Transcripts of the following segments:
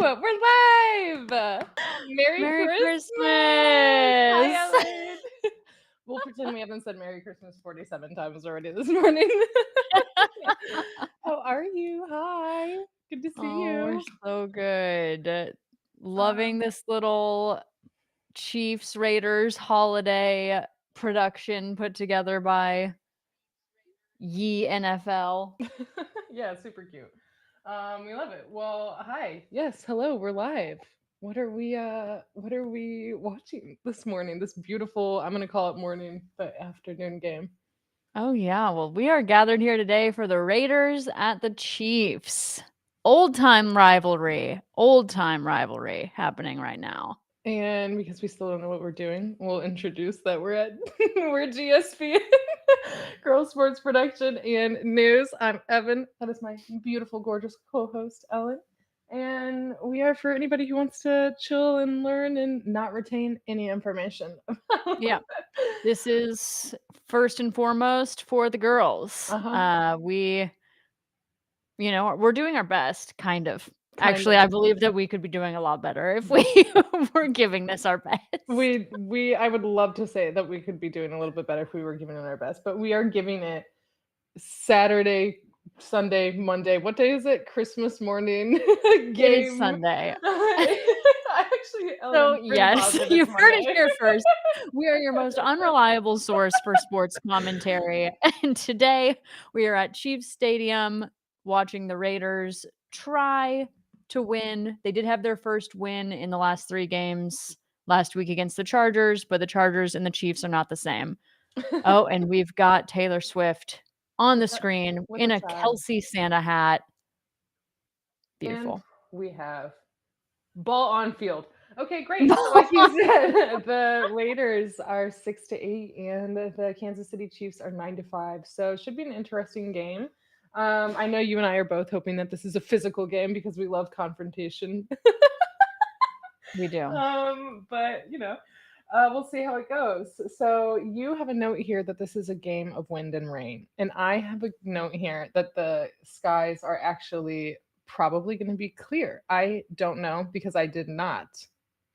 We're live. Merry Merry Christmas. Hi, Christmas. Ellen. We'll pretend we haven't said Merry Christmas 47 times already this morning. How are you? Hi. Good to see Oh, we're you. so good. Loving this little Chiefs Raiders holiday production put together by Ye NFL. Yeah, super cute. We love it. Well, hi. Yes, hello. We're live. What are we watching this morning? This beautiful, I'm gonna call it morning, but afternoon game. Oh yeah, well we are gathered here today for the Raiders at the Chiefs. Old time rivalry happening right now. And because we still don't know what we're doing, we'll introduce that we're GSPN, Girl Sports Production and News. I'm Evan. That is my beautiful, gorgeous co-host, Ellen. And we are for anybody who wants to chill and learn and not retain any information. Yeah. This is first and foremost for the girls. Uh-huh. We're doing our best, kind of. Kind Actually, of. I believe that we could be doing a lot better if we were giving this our best. I would love to say that we could be doing a little bit better if we were giving it our best, but we are giving it Saturday, Sunday, Monday. What day is it? Christmas morning It is game. Sunday. Ellen, So, I'm pretty yes, positive you've it's heard it Monday. here first. We are your most unreliable source for sports commentary. And today we are at Chiefs Stadium watching the Raiders try to win. They did have their first win in the last 3 games last week against the Chargers, but the Chargers and the Chiefs are not the same. Oh, and we've got Taylor Swift on the screen With in a a child. Kelsey Santa hat. And Beautiful. we have ball on field. Okay, great. So like you said, the Raiders are 6-8 and the Kansas City Chiefs are 9-5. So it should be an interesting game. I know you and I are both hoping that this is a physical game because we love confrontation. We do. But we'll see how it goes. So you have a note here that this is a game of wind and rain, and I have a note here that the skies are actually probably going to be clear. I don't know because I did not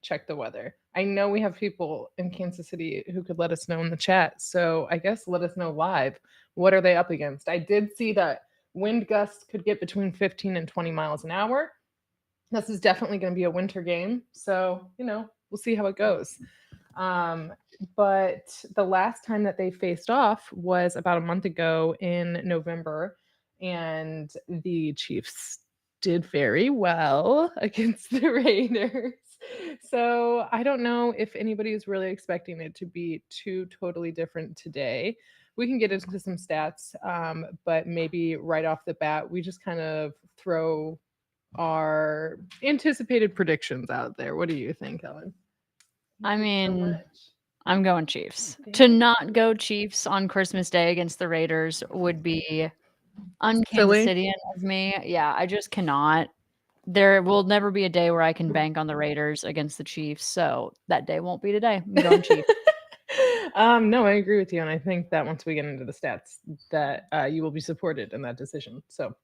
check the weather. I know we have people in Kansas City who could let us know in the chat. So I guess let us know live. What are they up against? I did see that wind gusts could get between 15 and 20 miles an hour. This is definitely going to be a winter game. So, we'll see how it goes. Um, but the last time that they faced off was about a month ago in November, and the Chiefs did very well against the Raiders. So I don't know if anybody is really expecting it to be too totally different today. We can get into some stats, but maybe right off the bat, we just kind of throw our anticipated predictions out there. What do you think, Ellen? I Thank you so mean, much. I'm going Chiefs. Thank To you. not go Chiefs on Christmas Day against the Raiders would be un-Kansas Silly. Cityan of me. Yeah, I just cannot. There will never be a day where I can bank on the Raiders against the Chiefs, so that day won't be today. I'm going Chiefs. No, I agree with you, and I think that once we get into the stats, that you will be supported in that decision. So,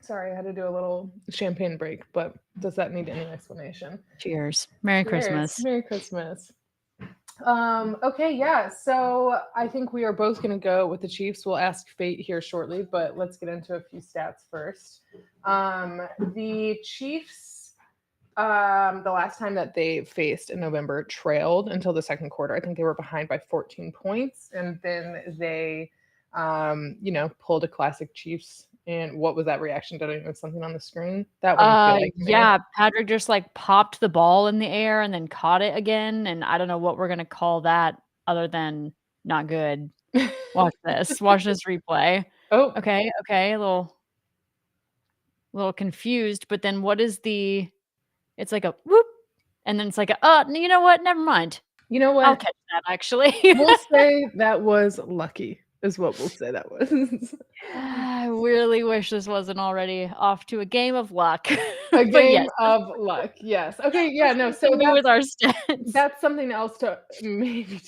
sorry, I had to do a little champagne break, but does that need any explanation? Cheers. Merry Cheers. Christmas. Merry Christmas. Okay, yeah. So I think we are both going to go with the Chiefs. We'll ask Fate here shortly, but let's get into a few stats first. The Chiefs, the last time that they faced in November, trailed until the second quarter. I think they were behind by 14 points, and then they, pulled a classic Chiefs. And what was that reaction? Did I know something on the screen? That wouldn't feel like me. Yeah, Patrick just popped the ball in the air and then caught it again, and I don't know what we're gonna call that other than not good. Watch this. Watch this replay. Oh, Okay, a little confused, but then what is it's like a whoop, and then it's like you know what? Never mind. you know I'll what? catch that actually. We'll say that was lucky, is what we'll say that was. I really wish this wasn't already off to a game of luck. A But yes, game of luck. Yes. Okay. Yeah. No. So continue with our stats. that's something else to maybe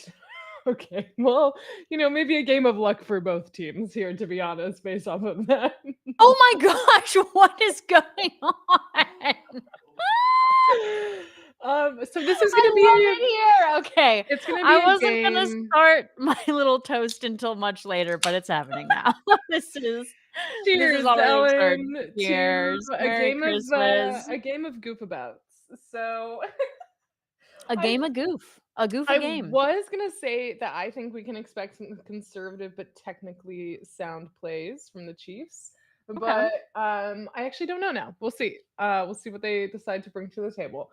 Okay. Well, maybe a game of luck for both teams here, to be honest, based off of that. Oh my gosh, what is going on? So this is gonna I love be it here. Okay. it's gonna I be a wasn't gonna game. start my little toast until much later, but it's happening now. This is this is Cheers, already absurd. Ellen, to Cheers. Merry Christmas. a game of goofabouts. So A I game of goof. A goofy I game. was gonna say that I think we can expect some conservative but technically sound plays from the Chiefs, Okay. but I actually don't know now. We'll see. We'll see what they decide to bring to the table.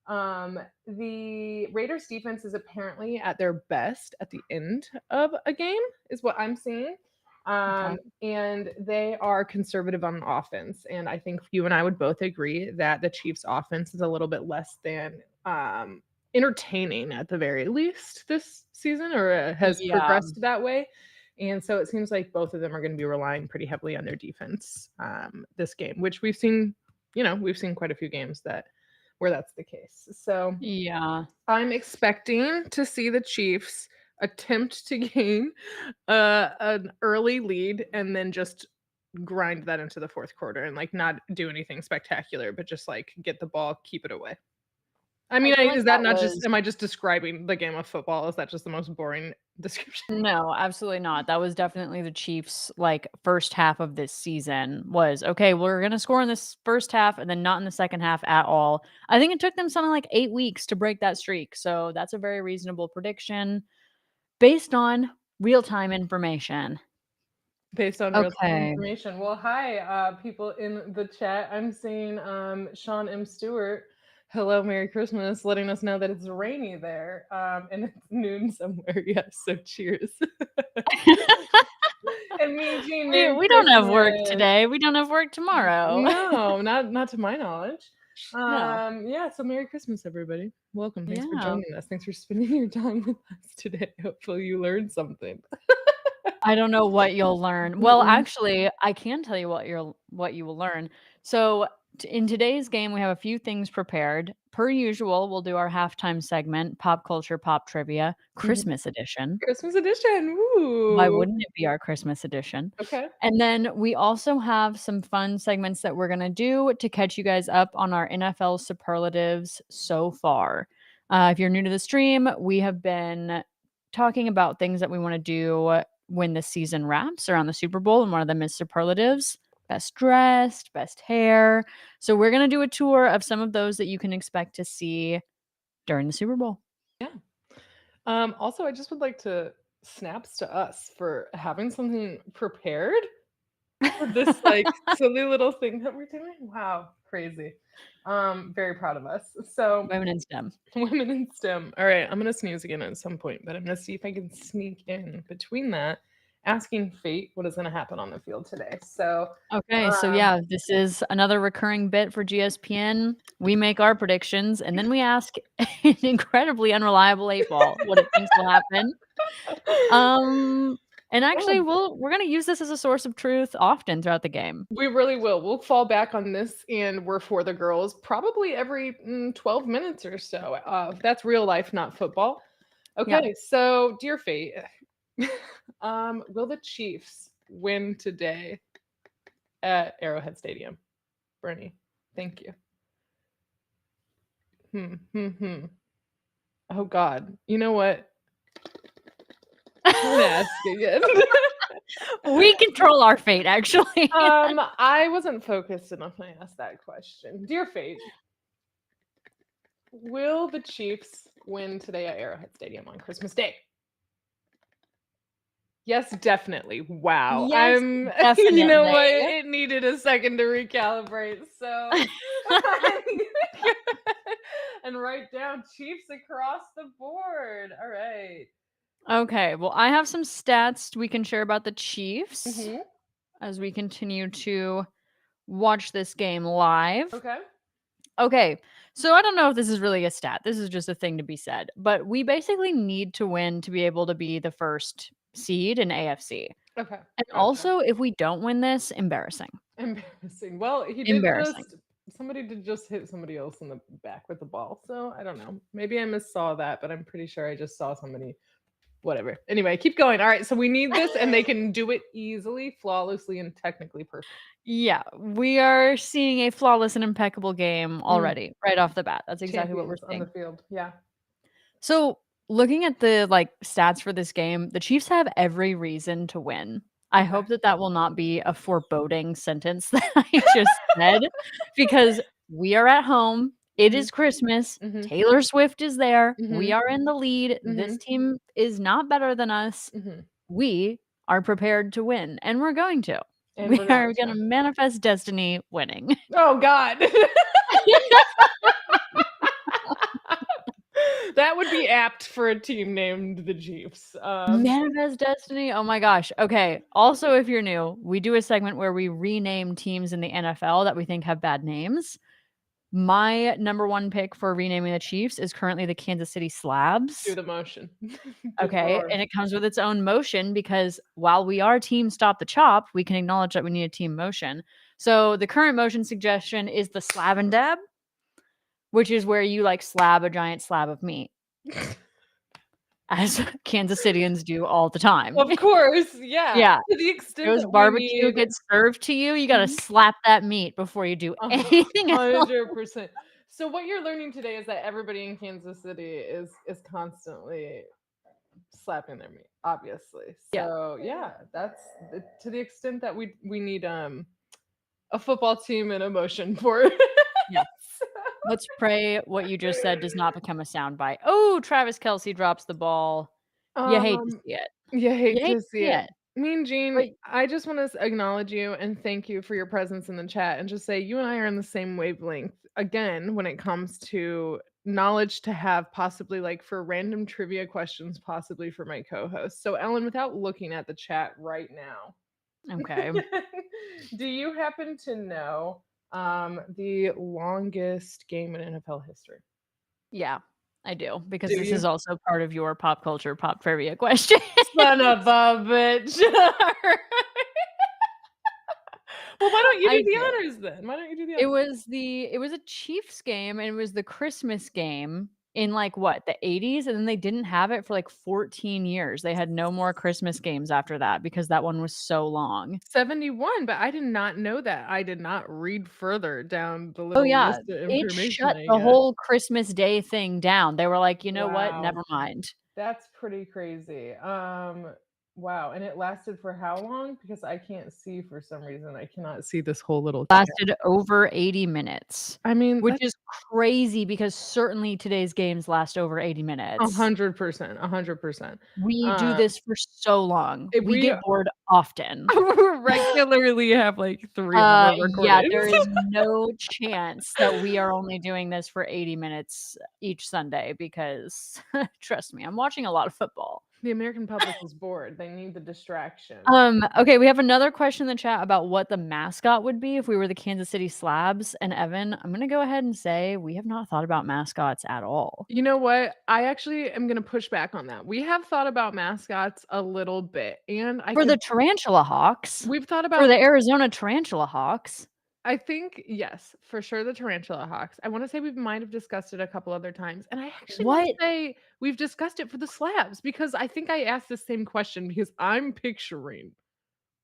The Raiders defense is apparently at their best at the end of a game, is what I'm seeing. Okay. And they are conservative on offense. And I think you and I would both agree that the Chiefs' offense is a little bit less than entertaining at the very least this season, or has Yeah. progressed that way. And so it seems like both of them are going to be relying pretty heavily on their defense this game, which we've seen quite a few games that where that's the case. So Yeah. I'm expecting to see the Chiefs attempt to gain an early lead and then just grind that into the fourth quarter and like not do anything spectacular, but just like get the ball, keep it away. I I mean, feel like is that that not just was am I just describing the game of football? Is that just the most boring description? no, absolutely not. That was definitely the Chiefs, like, first half of this season was, "Okay, we're gonna score in this first half and then not in the second half at all." I think it took them something like 8 weeks to break that streak, so that's a very reasonable prediction based on real-time information. Based on real-time Okay. information. Well, hi, people in the chat. I'm seeing Sean M. Stewart. Hello, Merry Christmas, letting us know that it's rainy there and it's noon somewhere. Yes, so cheers. And Mean Gene, Merry We don't have work Christmas. today, we don't have work tomorrow. No, not to my knowledge. No. Yeah, so Merry Christmas, everybody. Welcome. Thanks for Yeah. joining us. Thanks for spending your time with us today. Hopefully you learned something. I don't know what you'll learn. Well, Mm-mm. actually, I can tell you what you will learn. So, in today's game, we have a few things prepared. Per usual, we'll do our halftime segment, pop culture, pop trivia, Mhm. Christmas edition. Christmas edition. Why Woo. wouldn't it be our Christmas edition? Okay. And then we also have some fun segments that we're gonna do to catch you guys up on our NFL superlatives so far. If you're new to the stream, we have been talking about things that we wanna do when the season wraps around the Super Bowl, and one of them is superlatives. Best dressed, best hair. So we're gonna do a tour of some of those that you can expect to see during the Super Bowl. Yeah. Also, I just would like to snaps to us for having something prepared for this like silly little thing that we're doing. Wow, crazy. Very proud of us. So Women in STEM. women in STEM. All right, I'm gonna sneeze again at some point, but I'm gonna see if I can sneak in between that, asking fate what is gonna happen on the field today. So Okay, so um yeah, this is another recurring bit for GSPN. We make our predictions and then we ask an incredibly unreliable 8 ball what it thinks will happen. Um, and actually oh, we're gonna use this as a source of truth often throughout the game. we really will. We'll fall back on this and we're for the girls probably every 12 minutes or so. That's real life, not football. Yeah. Okay, so dear fate, will the Chiefs win today at Arrowhead Stadium? Bernie, thank you. Hmm. Oh God, you know what? I'm gonna ask again. We control our fate, actually. I wasn't focused enough when I asked that question. Dear fate, will the Chiefs win today at Arrowhead Stadium on Christmas Day? Yes, definitely. Wow. Yes, You know definitely. what? It needed a second to recalibrate. So and write down Chiefs across the board. All right. Okay, well, I have some stats we can share about the Chiefs Mhm. as we continue to watch this game live. Okay. Okay, so I don't know if this is really a stat. This is just a thing to be said, but we basically need to win to be able to be the first seed in AFC. Okay. And Gotcha. also, if we don't win this, embarrassing. Embarrassing. Well, he did Embarrassing. just somebody did just hit somebody else in the back with the ball. So I don't know. Maybe I missaw that, but I'm pretty sure I just saw somebody whatever. Anyway, keep going. All right, so we need this, and they can do it easily, flawlessly, and technically perfect. Yeah, we are seeing a flawless and impeccable game Mm, already, right off the bat. That's exactly what we're champions on the seeing. field. Yeah. So, looking at the, like, stats for this game, the Chiefs have every reason to win. I Okay. hope that that will not be a foreboding sentence that I just said, because we are at home, it Mhm. is Christmas, Mhm. Taylor Swift is there, we Mhm. are in the lead, this Mhm. team is not better than us, Mhm. we are prepared to win, and we're going to. And We we're are going gonna to. manifest destiny winning. Oh God. That would be apt for a team named the Chiefs. Manifest destiny, oh my gosh. Okay, also, if you're new, we do a segment where we rename teams in the NFL that we think have bad names. My number 1 pick for renaming the Chiefs is currently the Kansas City Do Slabs. the motion. Do the Okay, roar. and it comes with its own motion because while we are team stop the chop, we can acknowledge that we need a team motion. So the current motion suggestion is the slab and dab, which is where you, like, slab a giant slab of meat, as Kansas Cityans do all the time. Of course, yeah. Yeah. To the extent Goes that we barbecue, need gets served to you, you gotta Mhm. slap that meat before you do anything else. 100%. So what you're learning today is that everybody in Kansas City is constantly slapping their meat, obviously. Yeah, So yeah, that's to the extent that we need a football team and emotion for it. yeah. Let's pray what you just said does not become a soundbite. Oh, Travis Kelce drops the ball. You hate to Um, see it. you You hate hate to to see see it. it. Mean Gene, But I just want to acknowledge you and thank you for your presence in the chat and just say you and I are in the same wavelength again when it comes to knowledge to have possibly like for random trivia questions, possibly for my co-host. So Ellen, without looking at the chat right now, okay. do you happen to know the longest game in NFL history? Yeah, I do, because Do this is you? also part of your pop culture, pop trivia question. Son of a bitch. Well, why don't you I do the do. honors then? Why don't you do the It honors? was the it was a Chiefs game, and it was the Christmas game in, like, what, the '80s, and then they didn't have it for, like, 14 years. They had no more Christmas games after that because that one was so long. 71, but I did not know that. I did not read further down the Oh, little yeah. list of It information shut I the get. whole Christmas Day thing down. They were like, "You know what? Wow, Never mind." that's pretty crazy. Wow, and it lasted for how long? Because I can't see for some reason. I cannot see this whole little chat. Lasted over 80 minutes, I mean, which that's is crazy because certainly today's games last over 80 minutes. 100%, 100%. We do Um, this for so long. if We we get bored often. regularly have like 300 Yeah, there recordings. is no chance that we are only doing this for 80 minutes each Sunday because trust me, I'm watching a lot of football. The American public is bored. They need the distraction. Okay, we have another question in the chat about what the mascot would be if we were the Kansas City Slabs, and Evan, I'm gonna go ahead and say we have not thought about mascots at all. You know what? I actually am gonna push back on that. We have thought about mascots a little bit, and I For the could Tarantula Hawks, we've thought for about the Arizona Tarantula Hawks. I think yes, for sure the tarantula hawks. I wanna say we might have discussed it a couple other times, and I actually wanna What? say we've discussed it for the slabs because I think I asked the same question because I'm picturing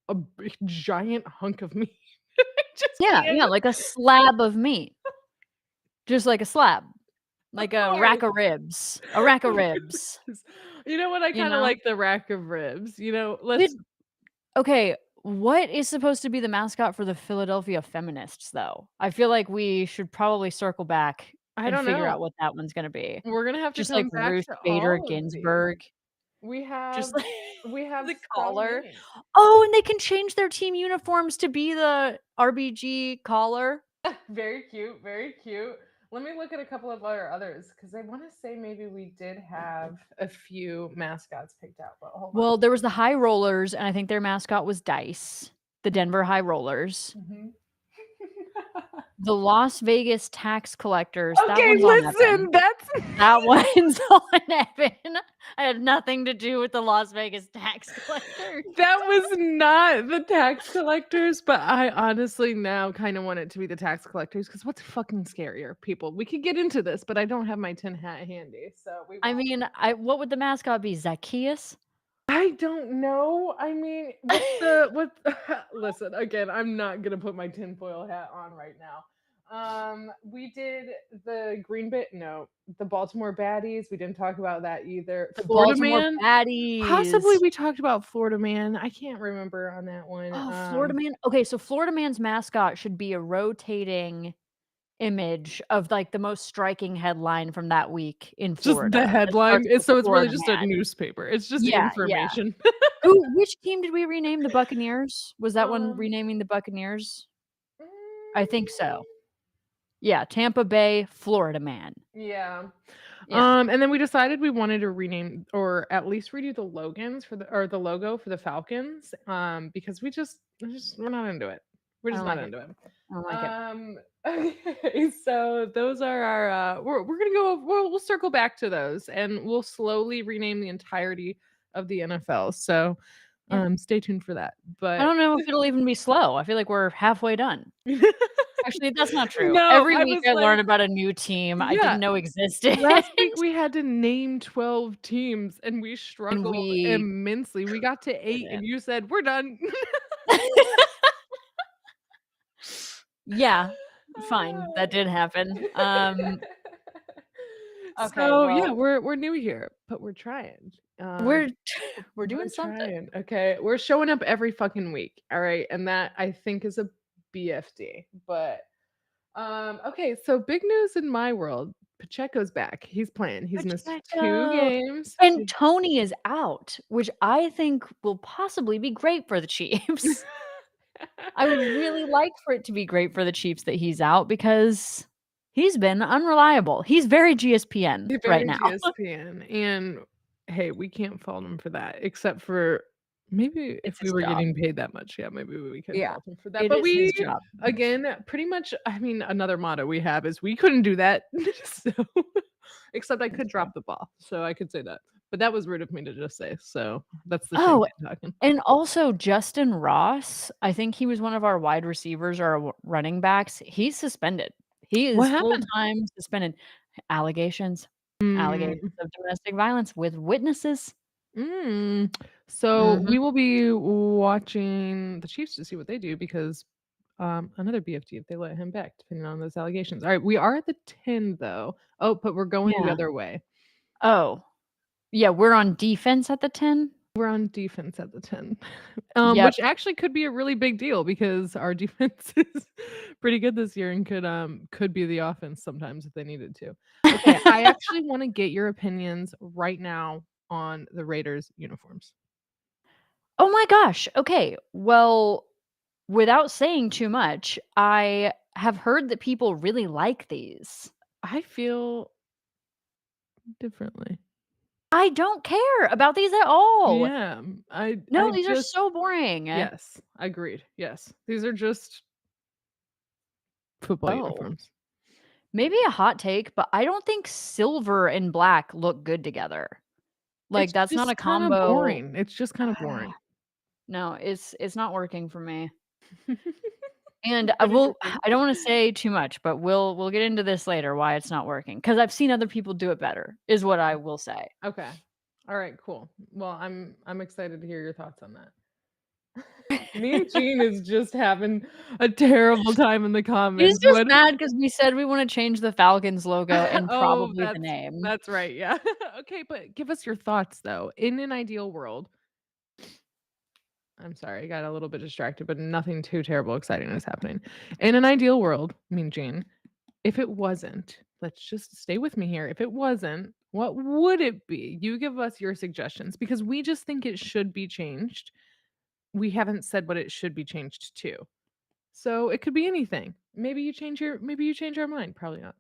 a big giant hunk of meat. I just Yeah, can't yeah, like a slab of meat, just like a slab, of like a rack course. of ribs, a rack of ribs, You know what? I you kinda know? like the rack of ribs, let's Did Okay, what is supposed to be the mascot for the Philadelphia Feminists, though? I feel like we should probably circle back I and don't figure know. out what that one's gonna be. We're gonna have to Just like come back Ruth to Bader all of these. Ginsburg, We have just like we have the so collar. many. Oh, and they can change their team uniforms to be the RBG collar. Very cute, very cute. Let me look at a couple of our others because I want to say maybe we did have a few mascots picked out, but hold on. Well, there was the High Rollers, and I think their mascot was Dice, the Denver High Rollers. Mhm. The Las Vegas tax collectors, that Okay, one's on Evan. listen, that's That one's on Evan. I had nothing to do with the Las Vegas tax collectors. that was not the tax collectors, but I honestly now kind of want it to be the tax collectors because what's fucking scarier, people? We could get into this, but I don't have my tin hat handy, so we I won't. mean, what would the mascot be? Zacchaeus? I don't know. I mean, what's the what? Listen, again, I'm not gonna put my tinfoil hat on right now. We did the Green Bay, no, the Baltimore Baddies. We didn't talk about that either. The Florida Baltimore Man. Possibly Baddies. we talked about Florida Man. I can't remember on that one. Oh, Florida Man. Okay, so Florida Man's mascot should be a rotating image of, like, the most striking headline from that week in Just Florida the that headline. starts with So it's really Florida just a Man. newspaper. It's just Yeah, yeah. information. Which team did we rename? The Buccaneers? Was that one um, renaming the Buccaneers? I think so. mm, Yeah, Tampa Bay, Florida Man. yeah. Yeah. And then we decided we wanted to rename or at least redo the logans for the logo for the Falcons. Because we're not into it. We're I just don't not like it. into it. I don't like it. Okay, so those are our we're gonna go we'll circle back to those and we'll slowly rename the entirety of the NFL. So Yeah. stay tuned for that. I But don't know if it'll even be slow. I feel like we're halfway done. Actually, that's not true. no, Every I week was I like, learn about a new team I yeah, didn't know existed, last week we had to name 12 teams and we and struggled we immensely. We got to 8 couldn't. and you said, "We're done." Yeah, fine, that did happen. Okay, So, yeah, well, we're new here, but we're trying. we're we're We're doing something. trying, okay? We're showing up every fucking week, alright? And that, I think, is a BFD, but, okay, so big news in my world, Pacheco's back. He's playing. He's missed 2 Pacheco. games. And Tony is out, which I think will possibly be great for the Chiefs. I would really like for it to be great for the Chiefs that he's out because he's been unreliable. He's very GSPN right Very now. GSPN, and hey, we can't fault him for that, except for maybe It's if we his were job. getting paid that much, yeah, maybe we could Yeah, fault him for that, it but is we his job. again, pretty much I mean, another motto we have is we couldn't do that, so except I That's could true. drop the ball, so I could say that, but that was rude of me to just say, so that's the Oh, champagne talking. and also Justin Ross, I think he was one of our wide receivers or running backs. He's suspended. He What is happened? full-time suspended. Allegations allegations Mm. of domestic violence with witnesses. Mm. So Mhm. we will be watching the Chiefs to see what they do because another BFT if they let him back, depending on those allegations. All right, we are at the 10 though. Oh, but we're going the Yeah. other way. Oh, yeah, we're on defense at the 10? We're on defense at the 10. Yep. Which actually could be a really big deal because our defense is pretty good this year and could be the offense sometimes if they needed to. Okay, I actually want to get your opinions right now on the Raiders uniforms. Oh my gosh, okay. Well, without saying too much, I have heard that people really like these. I feel differently. I don't care about these at all. Yeah, I No, these are just so boring. yes, agreed. Yes. These are just football Oh, uniforms. maybe a hot take, but I don't think silver and black look good together. Like, It's that's not a just kinda combo. boring. It's just kinda boring. No, it's not working for me. And I Pretty will different. I don't wanna say too much, but we'll get into this later why it's not working because 'cause I've seen other people do it better, is what I will say. Okay. Alright, cool. Well, I'm excited to hear your thoughts on that. Me and Jean is just having a terrible time in the He's comments. just What mad because we said we wanna change the Falcons logo and Oh, probably the name. that's right, yeah. Okay, but give us your thoughts, though. In an ideal world I'm sorry, I got a little bit distracted, but nothing too terrible exciting is happening. In an ideal world, Mean Jean, if it wasn't, let's just stay with me here. If it wasn't, what would it be? You give us your suggestions because we just think it should be changed. We haven't said what it should be changed to. So it could be anything. Maybe you change our mind. Probably not.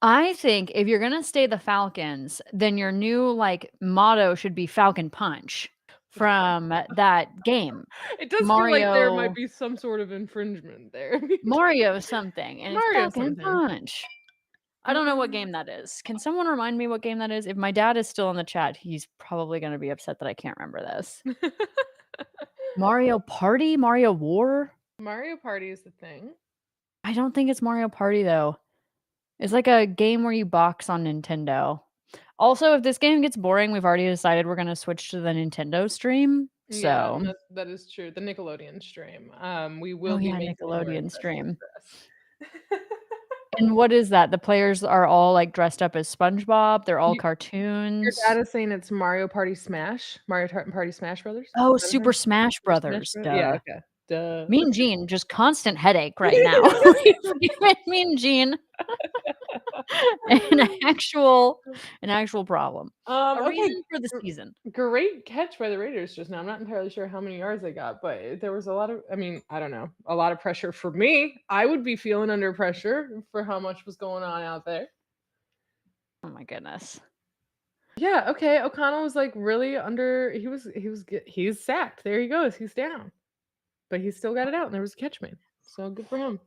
I think if you're gonna stay the Falcons, then your new, like, motto should be Falcon Punch. from that game, It does feel like there might Mario be some sort of infringement there. Mario something, and it's Mario packing a something. punch. I don't know what Um, game that is. Can someone remind me what game that is? If my dad is still in the chat, he's probably gonna be upset that I can't remember this. Mario Party? Mario War? Mario Party is the thing. I don't think it's Mario Party, though. It's like a game where you box on Nintendo. Also, if this game gets boring, we've already decided we're gonna switch to the Nintendo stream, Yeah, so that is true. The Nickelodeon stream. We oh, will be yeah, making a more Nickelodeon interesting stream. dress. And what is that? The players are all, like, dressed up as SpongeBob, they're all You Your cartoons. dad is saying it's Mario Party Smash? Party Smash Brothers? Is Oh, that what I Super heard? Smash Super Smash Brothers, Bros? Yeah, duh. okay. Duh. Mean Gene, just constant headache right now. You've given Mean Gene an actual an actual problem. A Okay. reason for the season. Great catch by the Raiders just now. I'm not entirely sure how many yards they got, but there was a lot of, I mean, I don't know, a lot of pressure for me. I would be feeling under pressure for how much was going on out there. Oh my goodness. Yeah, okay. O'Connell was like really under, he's sacked. There he goes. He's down. But he still got it out and there was a catch made. So good for him.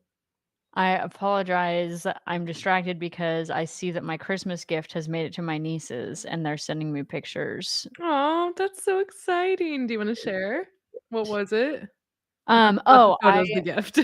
I apologize. I'm distracted because I see that my Christmas gift has made it to my nieces, and they're sending me pictures. Oh, that's so exciting. Do you want to share? What was it? Not the Oh, I photos, the gift.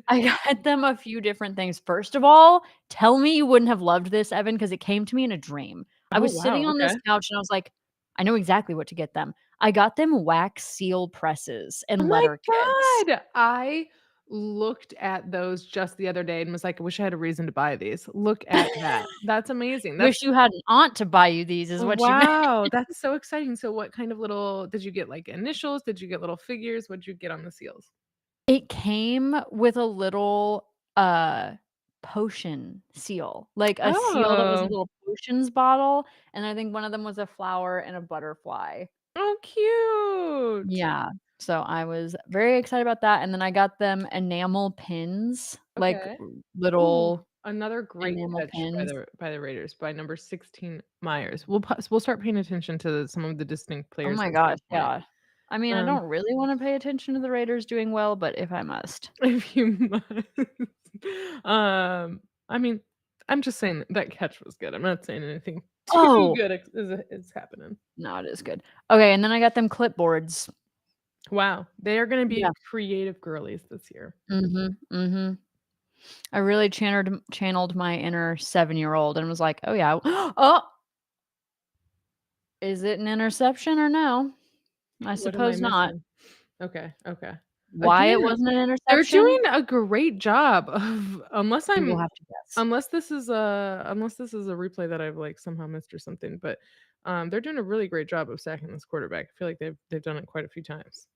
I got them a few different things. First of all, tell me you wouldn't have loved this, Evan, because it came to me in a dream. I Oh, was sitting wow. on this Okay. couch and I was like, I know exactly what to get them. I got them wax seal presses Oh and my letter kits. god! I looked at those just the other day and was like, "I wish I had a reason to buy these." Look at that. That's amazing. That's Wish you had an aunt to buy you these is what she meant. wow, that's so exciting. So what kind of little did you get, like, initials? Did you get little figures? What'd you get on the seals? It came with a little, uh, potion seal, like a seal that was a Oh. little potions bottle, and I think one of them was a flower and a butterfly. Oh, cute. Yeah, so I was very excited about that, and then I got them enamel pins, like Okay. Ooh, little another great enamel catch by pins. the Raiders by number 16 Myers. We'll start paying attention to some of the distinct Oh players my at gosh, some point. yeah. I mean, I Um, don't really wanna pay attention to the Raiders doing well, but if I must. if you must. I mean, I'm just saying that catch was good. I'm not saying anything too Oh! good is happening. No, it is good. Okay, and then I got them clipboards. Wow, they are gonna Yeah. be creative girlies this year. Mhm, mhm. I really channeled my inner seven-year-old and was like, "Oh, yeah. Oh, is it an interception or no? I What am I suppose not. missing? Okay, okay. Why it Again, wasn't an they're interception? doing a great job of You will have to guess. unless this is a replay that I've, like, somehow missed or something, but, they're doing a really great job of sacking this quarterback. I feel like they've done it quite a few times.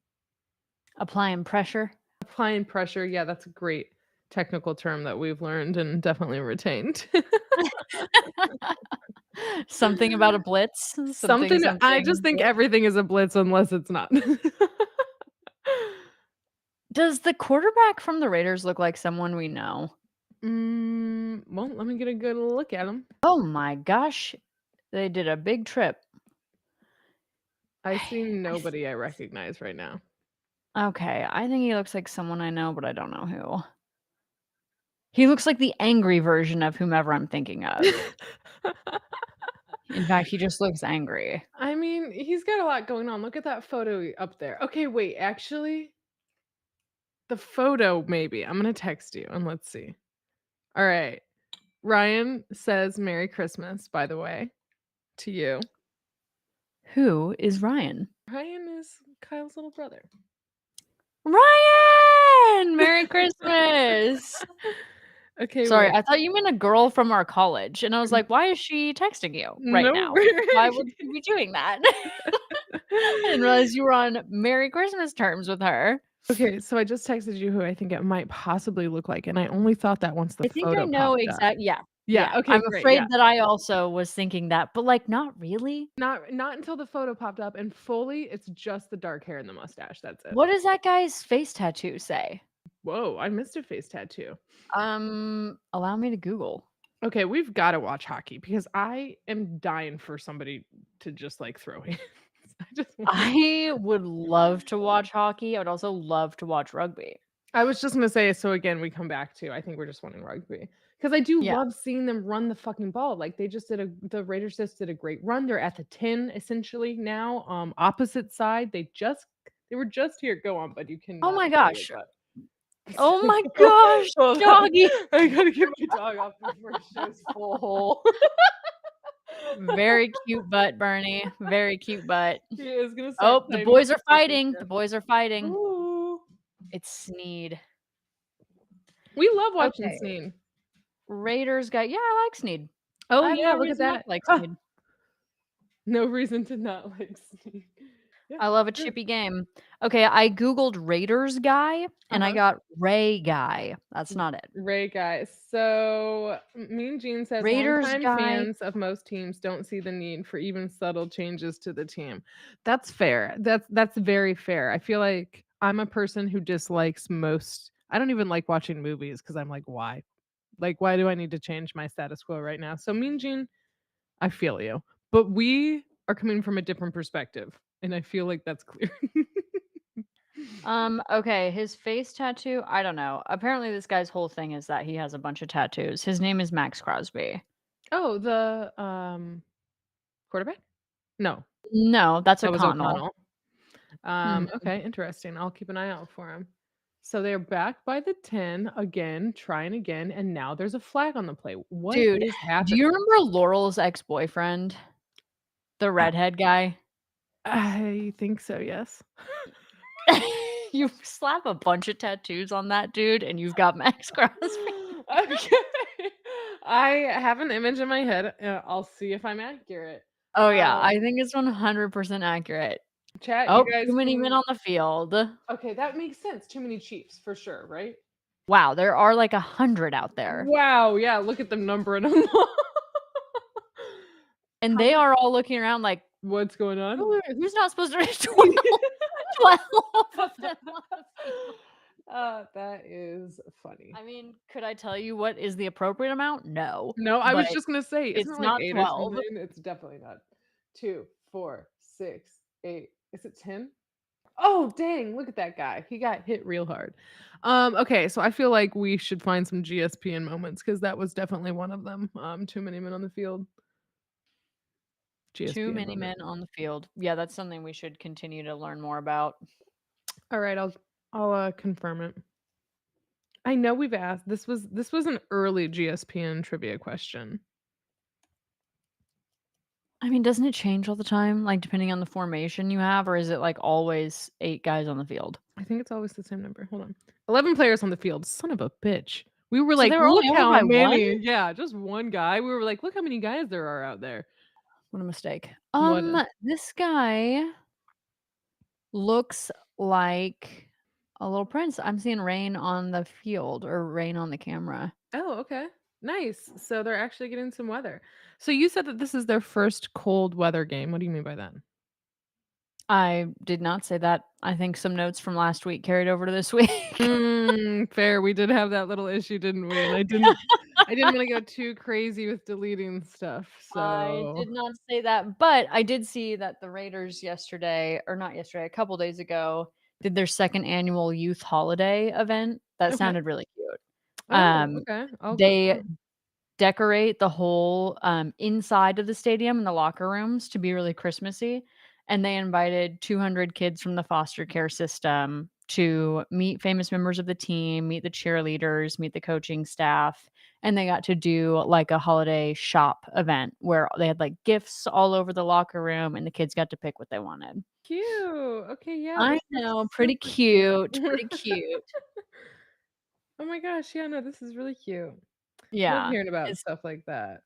Applying pressure? Applying pressure, yeah, that's a great technical term that we've learned and definitely retained. Something about a blitz? Something, Something I just something think blitz. everything is a blitz unless it's not. Does the quarterback from the Raiders look like someone we know? Well, let me get a good look at him. Oh my gosh, they did a big trip. I see I th nobody I recognize right now. Okay, I think he looks like someone I know, but I don't know who. He looks like the angry version of whomever I'm thinking of. In fact, he just looks angry. I mean, he's got a lot going on. Look at that photo up there. Okay, wait, actually, the photo maybe. I'm gonna text you and let's see. All right. Ryan says Merry Christmas, by the way, to you. Who is Ryan? Ryan is Kyle's little brother. Ryan! Merry Christmas! Okay, Sorry, wait. I thought you meant a girl from our college, and I was like, "Why is she texting you right No. now? Why would she be doing that?" I didn't realize you were on Merry Christmas terms with her. Okay, so I just texted you who I think it might possibly look like, and I only thought that once the I think I photo know popped up. yeah, Yeah, yeah. okay, I'm great, afraid yeah. that I also was thinking that, but, like, not really. Not until the photo popped up, and fully, it's just the dark hair and the mustache, that's it. What does that guy's face tattoo say? Whoa, I missed a face tattoo. Allow me to Google. Okay, we've gotta watch hockey because I am dying for somebody to just, like, throw hands. I just want I would love to watch hockey. I would also love to watch rugby. I was just gonna say, so again, we come back to I think we're just wanting rugby because I do Yeah. love seeing them run the fucking ball. Like the Raiders just did a great run. They're at the 10 essentially now. Opposite side, they were just here. Go on, but you Oh cannot my say it. gosh. But Oh my hold gosh, on, doggy. I gotta get my dog off before it shows full hole. Very cute butt, Bernie. Very cute butt. He is gonna start Oh, the claiming boys are possession fighting. The here. boys are fighting. Ooh, It's Sneed. we love watching Okay. Sneen. Raiders guy. Yeah, I like Sneed. Oh I have yeah, no look at reason not to that. like Ah, Sneed. no reason to not like Sneen. Yeah, I love a sure. chippy game. Okay, I Googled Raiders guy and I Uh-huh. got Ray guy. That's not it. Ray guys. So Mean Gene says Raiders longtime guy. fans of most teams don't see the need for even subtle changes to the team. That's fair. That's very fair. I feel like I'm a person who dislikes most I don't even like watching movies because I'm like, why? Like, why do I need to change my status quo right now? So Mean Gene, I feel you. But we are coming from a different perspective. And I feel like that's clear. Okay, his face tattoo, I don't know. Apparently this guy's whole thing is that he has a bunch of tattoos. His name is Max Crosby. Oh, the quarterback? No, No, that's that was O'Connell. O'Connell. Mhm. Okay, interesting. I'll keep an eye out for him. So they're back by the 10 again, trying again, and now there's a flag on the play. What Dude, is do you happening? remember Laurel's ex-boyfriend? The I redhead guy? I think so, yes. You slap a bunch of tattoos on that dude, and you've got Max Crosby. Okay. I have an image in my head. I'll see if I'm accurate. Oh, yeah, I Um, think it's 100% accurate. chat, you Oh, guys too many men can on the field. okay, that makes sense. Too many Chiefs for sure, right? Wow, there are like 100 out there, Wow, yeah, look at them numbering them. and How they much are all looking around like, what's going on? Who's not supposed to be 12 of them on the field?" That is funny. I mean, could I tell you what is the appropriate amount? No, No, I but was just gonna say, isn't it's it like not 8 or 12. something? It's definitely not. 2, 4, 6, 8. Is it 10? Oh, dang, look at that guy. He got hit real hard. Okay, so I feel like we should find some GSPN moments because that was definitely one of them. Too many men on the field. Too GSPN many moment. men on the field. Yeah, that's something we should continue to learn more about. All right, I'll confirm it. I know we've asked. This was an early GSPN trivia question. I mean, doesn't it change all the time, like, depending on the formation you have, or is it, like, always 8 guys on the field? I think it's always the same number. Hold on. 11 players on the field. Son of a bitch. We were So like, they were "Look only over how by 1? many." Yeah, just one guy. We were like, "Look how many guys there are out there." What a mistake. What a This guy looks like a little prince. I'm seeing rain on the field or rain on the camera. Oh, okay. Nice. So they're actually getting some weather. So you said that this is their first cold weather game. What do you mean by that? I did not say that. I think some notes from last week carried over to this week. Fair. We did have that little issue, didn't we? And I didn't wanna go too crazy with deleting stuff. I So did not say that, but I did see that the Raiders yesterday, or not yesterday, a couple days ago, did their second annual youth holiday event. That okay. sounded really cute. Oh, Um, okay. I'll go they for decorate the whole, inside of the stadium and the locker rooms to be really Christmassy, and they invited 200 kids from the foster care system to meet famous members of the team, meet the cheerleaders, meet the coaching staff, and they got to do, like, a holiday shop event where they had, like, gifts all over the locker room, and the kids got to pick what they wanted. cute. Okay, yeah, I this is know, pretty super cute. cute, pretty cute. Oh my gosh, yeah, no, this is really cute. Love Yeah, hearing about it's stuff like that.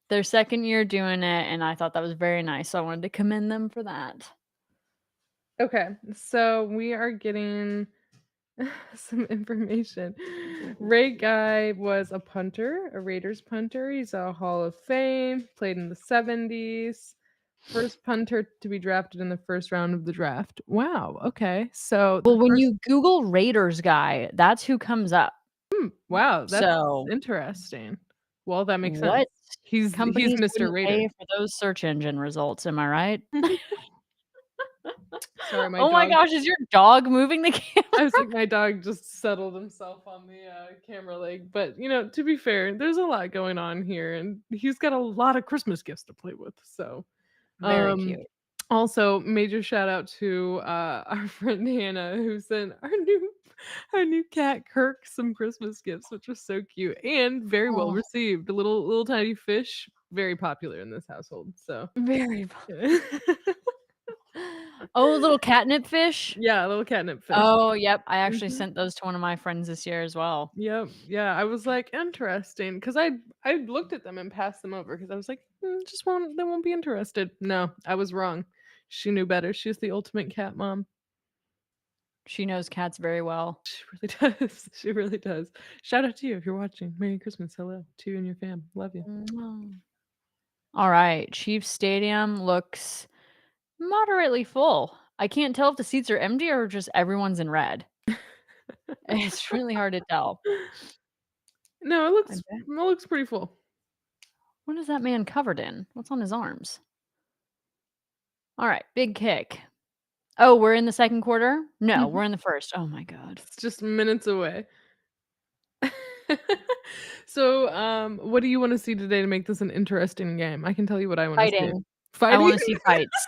their 2nd year doing it, and I thought that was very nice, so I wanted to commend them for that. Okay, so we are getting some information. Ray Guy was a punter, a Raiders punter. He's a Hall of Fame, played in the 70s. First punter to be drafted in the first round of the draft. Wow, okay. So the Well, when first you Google Raiders guy, that's who comes up. wow, that's So, interesting. Well, that makes sense. what He's companies Mr. wouldn't Raider. pay for those search engine results, am I right? Sorry, my Oh my dog. gosh, is your dog moving the camera? I was like, my dog just settled himself on the, camera leg, but, to be fair, there's a lot going on here, and he's got a lot of Christmas gifts to play with, so, Very um, cute. also, major shout out to, our friend Hannah who sent our new cat Kirk some Christmas gifts, which was so cute and very well Oh, received. A little tiny fish, very popular in this household, so, very yeah. Oh, little catnip fish? Yeah, a little catnip fish. Oh, yep, I actually Mhm. sent those to one of my friends this year as well. Yep, yeah, I was like, "Interesting," 'cause I looked at them and passed them over because I was like, just won't they won't be interested." No, I was wrong. She knew better. She's the ultimate cat mom. She knows cats very well. She really does. She really does. Shout out to you if you're watching. Merry Christmas. Hello to you and your fam. Love you. Mwah. Alright, Chiefs Stadium looks moderately full. I can't tell if the seats are empty or just everyone's in red. It's really hard to tell. No, it I looks bet. it looks pretty full. What is that man covered in? What's on his arms? Alright, big kick. Oh, we're in the 2nd quarter? No, Mhm. we're in the 1st. Oh my god. It's just minutes away. So, what do you wanna see today to make this an interesting game? I can tell you what I wanna see. Fighting. I Fighting? wanna see fights.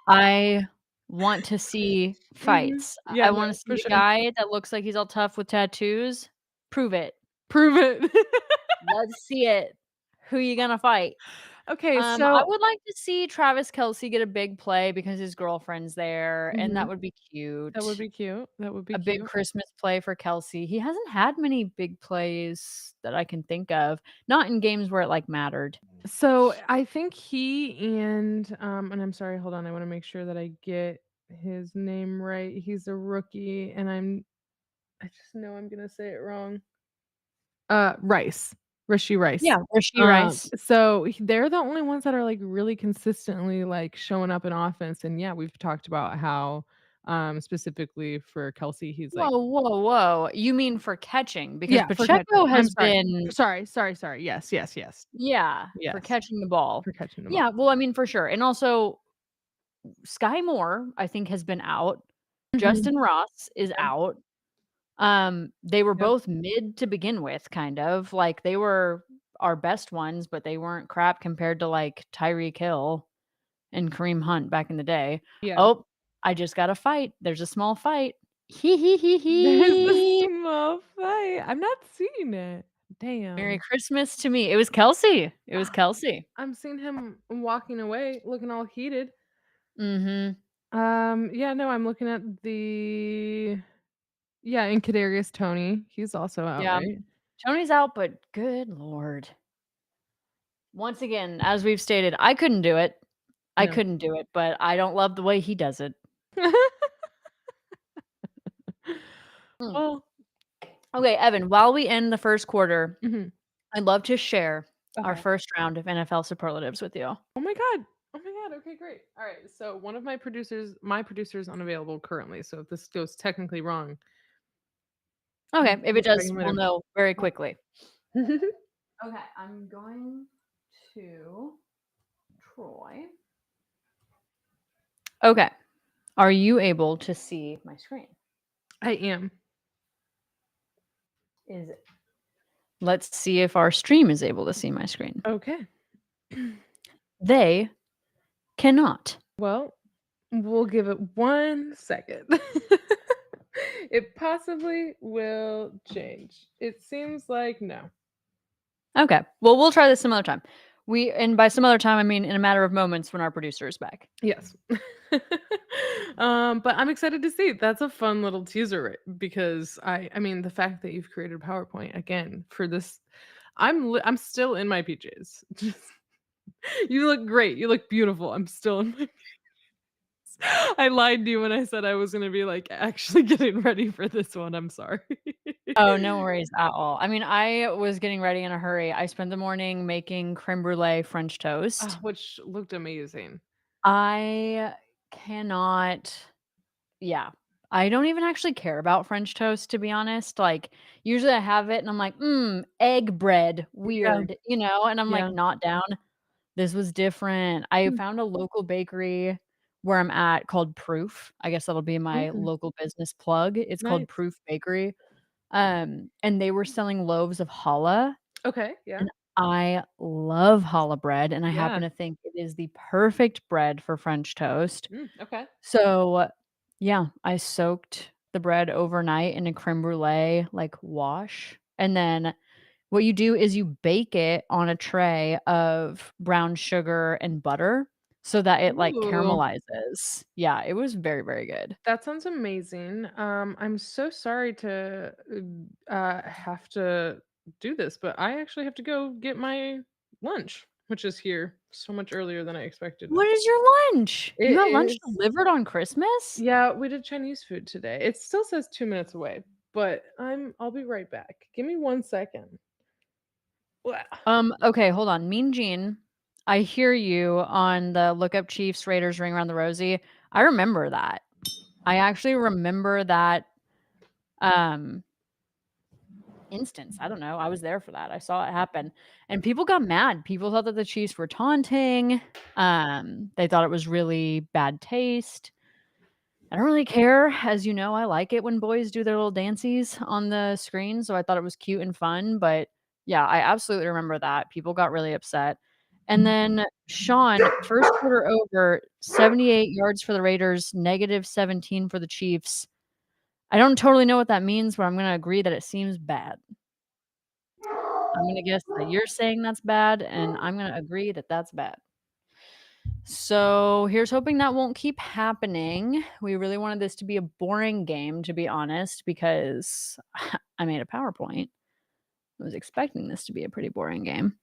I want to see Mhm. fights. I Yeah, no, wanna for see a sure. guy that looks like he's all tough with tattoos. Prove it. Prove it. Let's see it. Who you gonna fight? Okay, I so would like to see Travis Kelce get a big play because his girlfriend's there, and that Mhm. would be That would cute. be cute. That would be A big cute. Christmas play for Kelce. He hasn't had many big plays that I can think of, not in games where it, like, mattered. So, I think he and I'm sorry, hold on, I wanna make sure that I get his name right. He's a rookie, and I just know I'm gonna say it wrong. Rice, Rishi Rice. Yeah, Rashee Rice. So they're the only ones that are, like, really consistently, like, showing up in offense, and yeah, we've talked about how, specifically for Kelsey, he's like Whoa, whoa, whoa. You mean for catching? Because yeah, for catching. Pacheco I'm has sorry. been Sorry. Yes, yes, yes. yeah, for Yes, catching the ball. for catching the ball. Yeah, well, I mean, for sure, and also Sky Moore, I think, has been out. Mhm. Justin Ross is Yep, out. They were yep. both mid to begin with, kind of, like, they were our best ones, but they weren't crap compared to, like, Tyreek Hill and Kareem Hunt back in the day. Yeah. Oh, I just got a fight. There's a small fight. Hee hee hee There's the hee. small fight. I'm not seeing it. Merry Damn. Christmas to me. It was Kelsey. It was Ah, Kelsey. I'm seeing him walking away, looking all heated. Mhm. Yeah, no, I'm looking at yeah, and Kadarius Toney, he's also out, Yeah. right? Tony's out, but good lord. Once again, as we've stated, I couldn't do it. I No. couldn't do it, but I don't love the way he does it. Mm. Well Okay, Evan, while we end the 1st quarter, mhm, I'd love to share our okay. 1st round of NFL superlatives with you. Oh my god. Oh my god, okay, great. Alright, so one of my producer is unavailable currently, so if this goes technically wrong, Okay, if we'll it try does, again we'll later. know very quickly. Okay, I'm going to Troy. Okay. Are you able to see my screen? I am. Is it? Let's see if our stream is able to see my screen. Okay. They cannot. Well, we'll give it 1 second. It possibly will change. It seems like no. Okay. Well, we'll try this some other time. And by some other time, I mean in a matter of moments when our producer is back. Yes. But I'm excited to see. That's a fun little teaser because I mean, the fact that you've created a PowerPoint again for this I'm still in my PJs. You look great. You look beautiful. I'm still in my I lied to you when I said I was gonna be, like, actually getting ready for this one. I'm sorry. Oh, no worries at all. I mean, I was getting ready in a hurry. I spent the morning making creme brulee French toast. Which looked amazing. I cannot yeah. I don't even actually care about French toast, to be honest. Like, usually I have it and I'm like, egg bread, Yeah, weird, you know? And I'm like, yeah. not down. This was different. I Mm. found a local bakery where I'm at called Proof. I guess that'll be my Mm, local business plug. It's called nice. Proof Bakery. And they were selling loaves of challah, Okay, yeah. and I love challah bread, and I happen Yeah. to think it is the perfect bread for French toast. Okay. So, yeah, I soaked the bread overnight in a crème brûlée, like, wash, and then what you do is you bake it on a tray of brown sugar and butter so that it, like, Ooh, caramelizes. Yeah, it was very, very good. that sounds amazing. I'm so sorry to have to do this, but I actually have to go get my lunch, which is here so much earlier than I expected. What is your lunch? You It got lunch is, delivered on Christmas? yeah, we did Chinese food today. It still says 2 minutes away, but I'll be right back. Give me 1 second. Wow. Okay, hold on. Mean Gene, I hear you on the look up Chiefs, Raiders, ring around the rosy. I remember that. I actually remember that, um, instance. I don't know. I was there for that. I saw it happen, and people got mad. People thought that the Chiefs were taunting. They thought it was really bad taste. I don't really care. As you know, I like it when boys do their little dances on the screen, so I thought it was cute and fun, but yeah, I absolutely remember that. People got really upset. And then Sean, first quarter over, 78 yards for the Raiders, -17 for the Chiefs. I don't totally know what that means, but I'm gonna agree that it seems bad. I'm gonna guess that you're saying that's bad, and I'm gonna agree that that's bad. So here's hoping that won't keep happening. We really wanted this to be a boring game, to be honest, because I made a PowerPoint. I was expecting this to be a pretty boring game.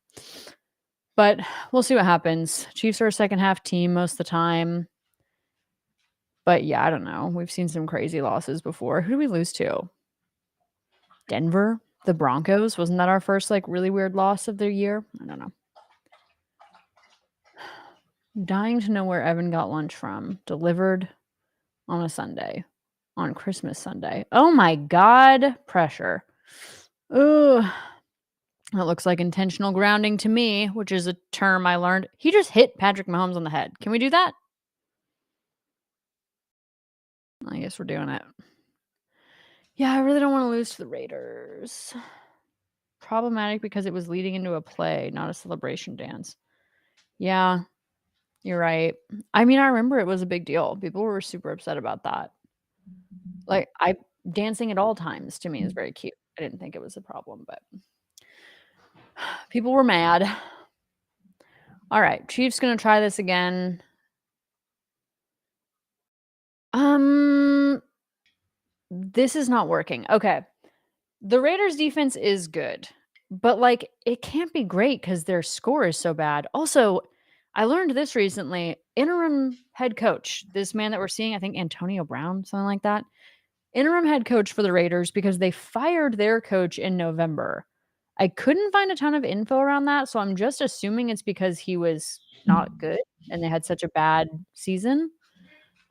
But we'll see what happens. Chiefs are a second half team most of the time. But yeah, I don't know. We've seen some crazy losses before. Who do we lose to? Denver? The Broncos? Wasn't that our first like really weird loss of the year? I don't know. Dying to know where Evan got lunch from. Delivered on a Sunday. On Christmas Sunday. Oh my god. Pressure. Ooh. That looks like intentional grounding to me, which is a term I learned. He just hit Patrick Mahomes on the head. Can we do that? I guess we're doing it. Yeah, I really don't want to lose to the Raiders. Problematic because it was leading into a play, not a celebration dance. Yeah, you're right. I mean, I remember it was a big deal. People were super upset about that. Like, I dancing at all times to me is very cute. I didn't think it was a problem, but people were mad. All right, Chiefs gonna try this again. Um, this is not working. Okay. The Raiders defense is good, but like it can't be great because their score is so bad. Also, I learned this recently. Interim head coach, this man that we're seeing, I think Antonio Brown, something like that. Interim head coach for the Raiders because they fired their coach in November. I couldn't find a ton of info around that, so I'm just assuming it's because he was not good and they had such a bad season.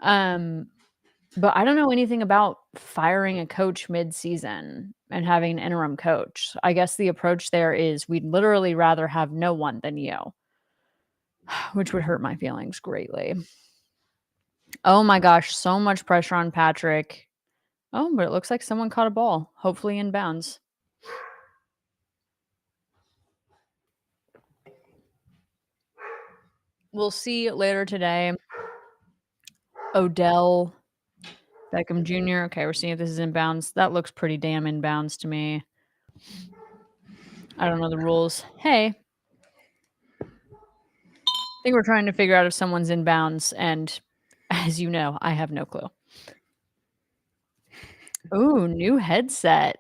Um, but I don't know anything about firing a coach mid-season and having an interim coach. I guess the approach there is we'd literally rather have no one than you, which would hurt my feelings greatly. Oh my gosh, so much pressure on Patrick. Oh, but it looks like someone caught a ball, hopefully in bounds. We'll see later today. Odell Beckham Jr. Okay, we're seeing if this is in bounds. That looks pretty damn in bounds to me. I don't know the rules. Hey, I think we're trying to figure out if someone's in bounds, and as you know, I have no clue. Ooh, new headset.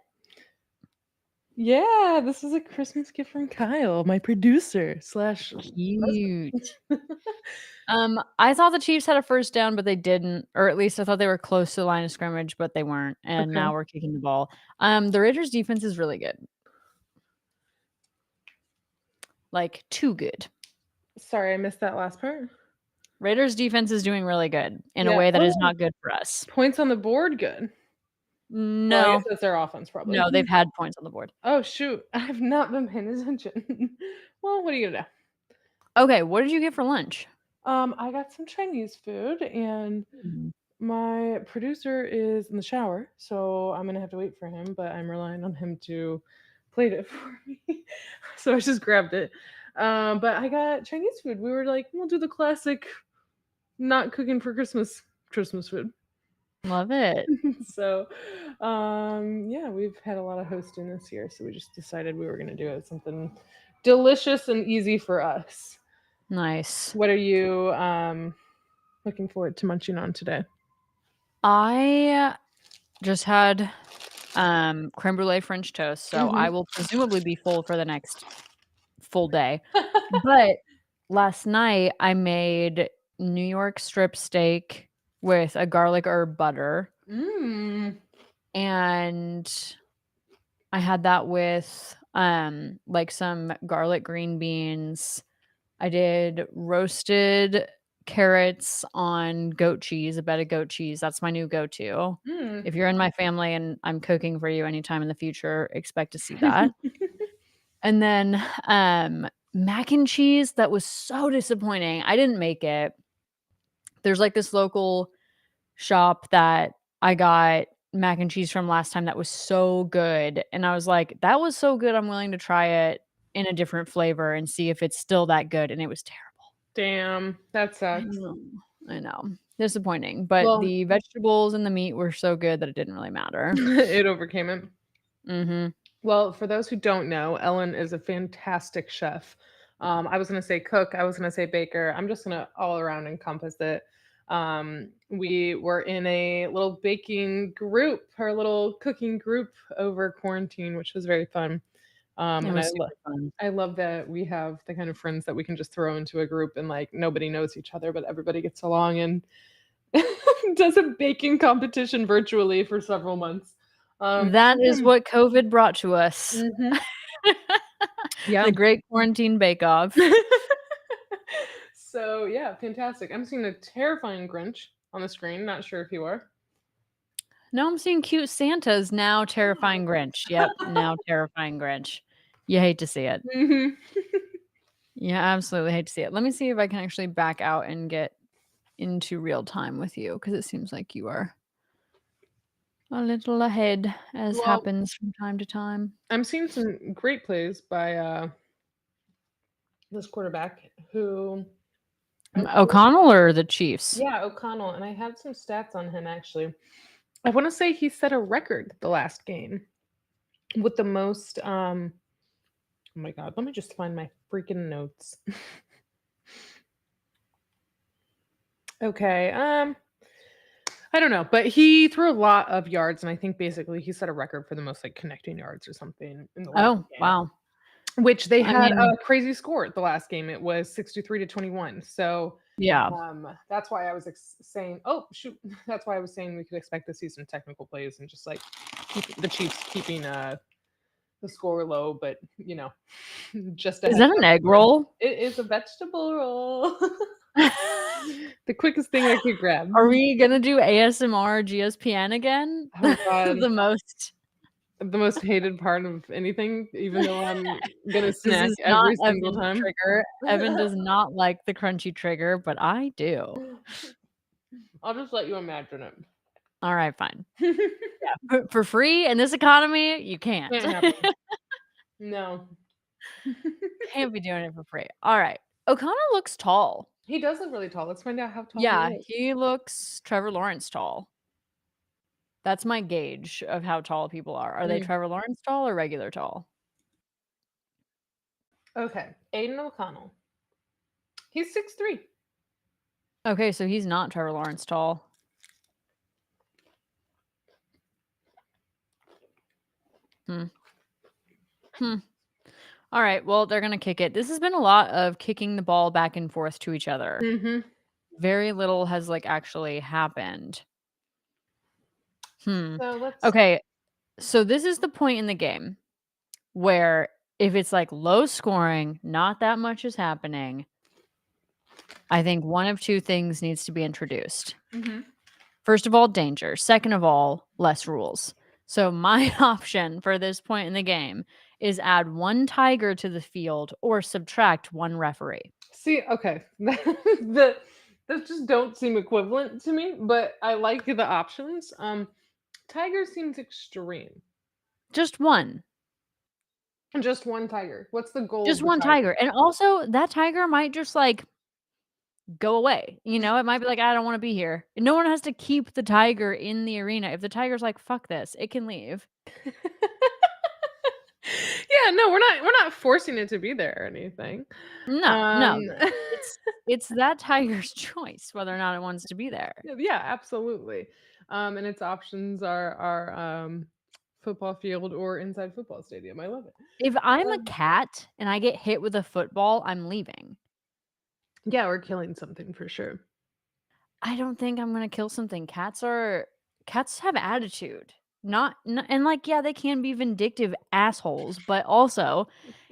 Yeah, this is a Christmas gift from Kyle, my producer slash Cute. husband. I thought the Chiefs had a first down, but they didn't, or at least I thought they were close to the line of scrimmage, but they weren't, and Okay. now we're kicking the ball. The Raiders defense is really good. Like, too good. Sorry, I missed that last part. Raiders defense is doing really good in a Yeah. way that is Oh, not good for us. points on the board, good. Well, I guess No. that's their offense probably. No, they've had points on the board. Oh, shoot. I've not been paying attention. Well, what are you gonna do? Okay, what did you get for lunch? I got some Chinese food, and Mm. my producer is in the shower, so I'm gonna have to wait for him, but I'm relying on him to plate it for me. So I just grabbed it. But I got Chinese food. We were like, we'll do the classic not cooking for Christmas food. Love it. So yeah, we've had a lot of hosting this year, so we just decided we were gonna do it something delicious and easy for us. Nice. What are you looking forward to munching on today? I just had creme brulee French toast, so Mhm. I will presumably be full for the next full day. But last night I made New York strip steak with a garlic herb butter, Mm. and I had that with like some garlic green beans. I did roasted carrots on goat cheese, a bed of goat cheese. That's my new go-to. Mm. If you're in my family and I'm cooking for you anytime in the future, expect to see that. And then, mac and cheese that was so disappointing. I didn't make it. There's, like, this local shop that I got mac and cheese from last time that was so good, and I was like, "That was so good, I'm willing to try it in a different flavor and see if it's still that good," and it was terrible. Damn, that I sucks. know. I know. Disappointing, but Well, the vegetables and the meat were so good that it didn't really matter. it overcame it. Mhm. Well, for those who don't know, Ellen is a fantastic chef. I was going to say cook, I was going to say baker. I'm just going to all around encompass it. We were in a little baking group, or little cooking group over quarantine, which was very fun. It And was super fun. I love that we have the kind of friends that we can just throw into a group and like nobody knows each other, but everybody gets along and does a baking competition virtually for several months. That is what COVID brought to us. Mhm. Yeah. The Great Quarantine Bake Off. So yeah, fantastic. I'm seeing a terrifying Grinch on the screen. Not sure if you are. No, I'm seeing cute Santas, now terrifying Grinch. Yep, now terrifying Grinch. You hate to see it. Mhm. You absolutely hate to see it. Let me see if I can actually back out and get into real time with you, because it seems like you are a little ahead, as Well, happens from time to time. I'm seeing some great plays by this quarterback who I O'Connell or the Chiefs? yeah, O'Connell, and I have some stats on him actually. I want to say he set a record the last game with the most oh my god, let me just find my freaking notes. Okay. I don't know, but he threw a lot of yards, and I think basically he set a record for the most like connecting yards or something in the last Oh, game. wow. Which they I had mean, a crazy score at the last game. It was 63-21. So yeah. that's why I was saying, oh shoot, that's why I was saying we could expect to see some technical plays and just like the Chiefs keeping the score low, but just a Is heads that up. an egg roll? It is a vegetable roll. The quickest thing I could grab. Are we gonna do ASMR GSPN again? Oh god. The most The most hated part of anything, even though I'm gonna This snack is not every single Evan's time. trigger. Evan does not like the crunchy trigger, but I do. I'll just let you imagine Alright, fine. it. Yeah, for free in this economy, you can't. Can't happen. No. Can't be doing it for free. Alright. O'Connell looks tall. He does look really tall. Let's find out how tall he Yeah, is. he looks Trevor Lawrence tall. That's my gauge of how tall people are. Are they Mm. Trevor Lawrence tall or regular tall? Okay, Aiden O'Connell. He's 6'3". Okay, so he's not Trevor Lawrence tall. Hmm. Hmm. Alright, well, they're gonna kick it. This has been a lot of kicking the ball back and forth to each other. Mhm. Very little has, like, actually happened. Hmm. So let's Okay, so this is the point in the game where if it's, like, low scoring, not that much is happening, I think one of 2 things needs to be introduced. Mhm. First of all, danger. Second of all, less rules. So my option for this point in the game is add 1 tiger to the field or subtract 1 referee. See, okay. The those just don't seem equivalent to me, but I like the options. Tiger seems extreme. Just one. Just one tiger. What's the goal Just of the one tiger? tiger, and also, that tiger might just, like, go away, you know? It might be like, "I don't wanna be here." No one has to keep the tiger in the arena. If the tiger's like, "Fuck this," it can leave. Yeah, no, we're not forcing it to be there or anything. No, Um, no, it's that tiger's choice whether or not it wants to be there. yeah, absolutely. And its options are football field or inside football stadium. I love it. If I'm a Um, cat and I get hit with a football, I'm leaving. yeah, we're killing something for sure. I don't think I'm gonna kill something. Cats have attitude. Not n and, like, yeah, they can be vindictive assholes, but also,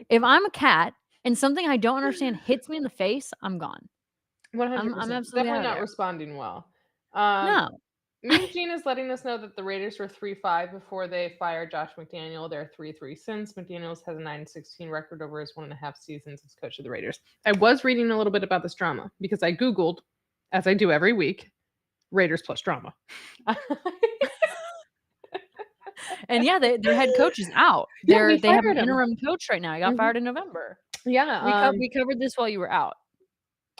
if I'm a cat and something I don't understand hits me in the face, I'm gone. I'm 100%. absolutely Definitely out of not there. responding well. Um, No. Mean Gene is letting us know that the Raiders were 3-5 before they fired Josh McDaniel. They're 3-3 since. McDaniels has a 9-16 record over his 1.5 seasons as coach of the Raiders. I was reading a little bit about this drama because I Googled, as I do every week, Raiders plus drama. And yeah, their head coach is out. Yeah, they They have an fired him. interim coach right now. He got Mhm. fired in November. Yeah. We covered this while you were out.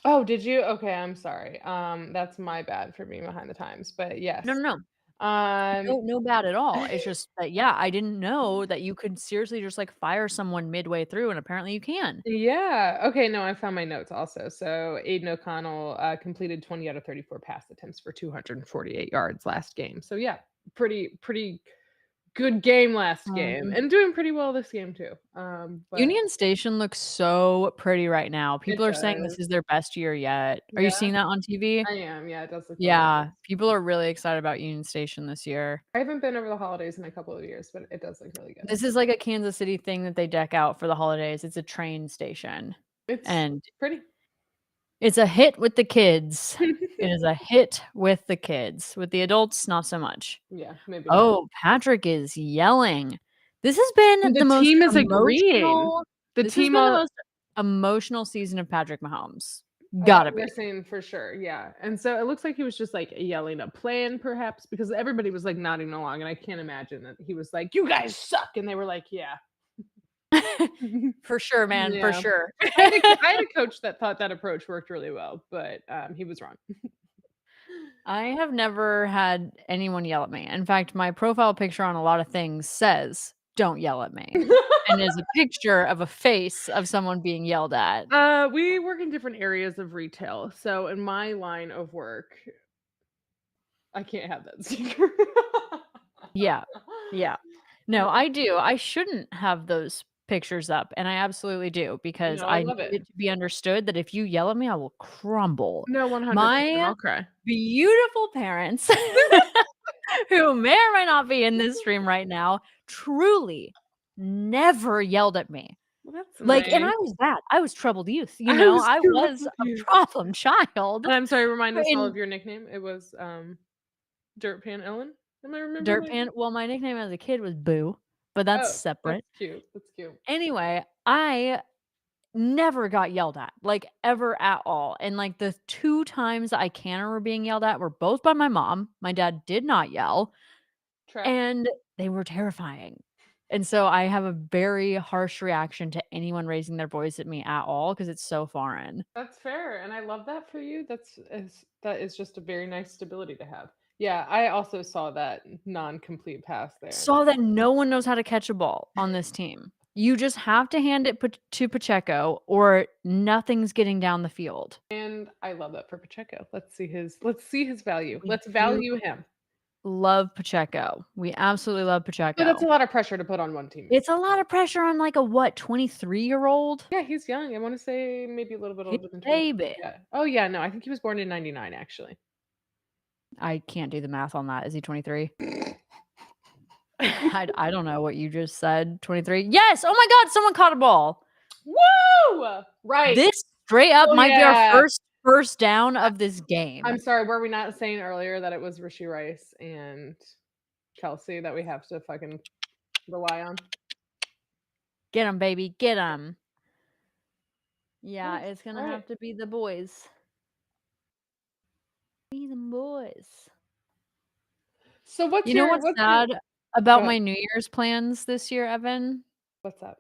Oh, did you? Okay, I'm sorry. That's my bad for being behind the times. But No, yes. no, no. Um, No bad at all. It's just that, yeah, I didn't know that you could seriously just, like, fire someone midway through, and apparently you can. Yeah. Okay. No, I found my notes also. So Aiden O'Connell completed 20 out of 34 pass attempts for 248 yards last game. So yeah, pretty good game last game, Mhm. and doing pretty well this game too. But Union Station looks so pretty right now. it People are saying this does. is their best year yet. Are you Yeah, seeing that on TV? I am. Yeah, it does look really Yeah, nice. people are really excited about Union Station this year. I haven't been over the holidays in a couple of years, but it does look really good. This is like a Kansas City thing that they deck out for the holidays. It's a train station, It's and pretty. it's a hit with the kids. It is a hit with the kids. With the adults, not so much. Yeah, maybe not. Oh, Patrick is yelling. This has been the The most team is agreeing. emotional The this has team been the all most emotional season of Patrick Mahomes. Gotta they're be. saying for sure, yeah. And so it looks like he was just like yelling a plan, perhaps, because everybody was like nodding along, and I can't imagine that he was like, "You guys suck," and they were like, "Yeah." For sure, man, for Yeah. sure. I had a coach that thought that approach worked really well, but he was wrong. I have never had anyone yell at me. In fact, my profile picture on a lot of things says, "Don't yell at me," and is a picture of a face of someone being yelled at. We work in different areas of retail, so in my line of work, I can't have that secret. Yeah. Yeah. No, I do. I shouldn't have those pictures up, and I absolutely do because No, I I love need it. it to be understood that if you yell at me, I will crumble. No, 100%, My I'll cry. beautiful parents, who may or may not be in this stream right now, truly never yelled at me. Well, that's Like, and nice. I was bad. I was troubled youth, you I know? was I too was a confused. problem child. And I'm sorry, remind But us all in of your nickname. It was, Dirt Pan Ellen? Am I remembering Dirt that? Pan well, my nickname as a kid was Boo, but that's Oh, that's separate. cute, that's cute. Anyway, I never got yelled at, like, ever at all, and, like, the 2 times I can remember being yelled at were both by my mom. My dad did not yell, Trash. and they were terrifying. And so I have a very harsh reaction to anyone raising their voice at me at all because it's so foreign. That's fair, and I love that for you. That is just a very nice stability to have. Yeah, I also saw that non-complete pass there. Saw that no one knows how to catch a ball on this team. You just have to hand it to Pacheco or nothing's getting down the field. And I love that for Pacheco. Let's see his value. We Let's do value him. love Pacheco. We absolutely love But that's a Pacheco. lot of pressure to put on one teammate. It's a lot of pressure on, like, a what, 23-year-old? Yeah, he's young. I wanna say maybe a little bit He's older than a 20. baby. Yeah. Oh, yeah, no, I think he was born in '99, actually. I can't do the math on that. Is he 23? I don't know what you just said. 23? Yes! Oh my god, someone caught a ball. Woo! Right. This straight up Oh, might be our yeah. first down I of this game. I'm sorry, were we not saying earlier that it was Rishi Rice and Kelsey that we have to fucking rely on? Get him, baby, get him. Yeah, Nice. it's All gonna right. have to be the boys. Be them boys. So You know what's what's your sad about go ahead. my New Year's plans this year, Evan? What's that?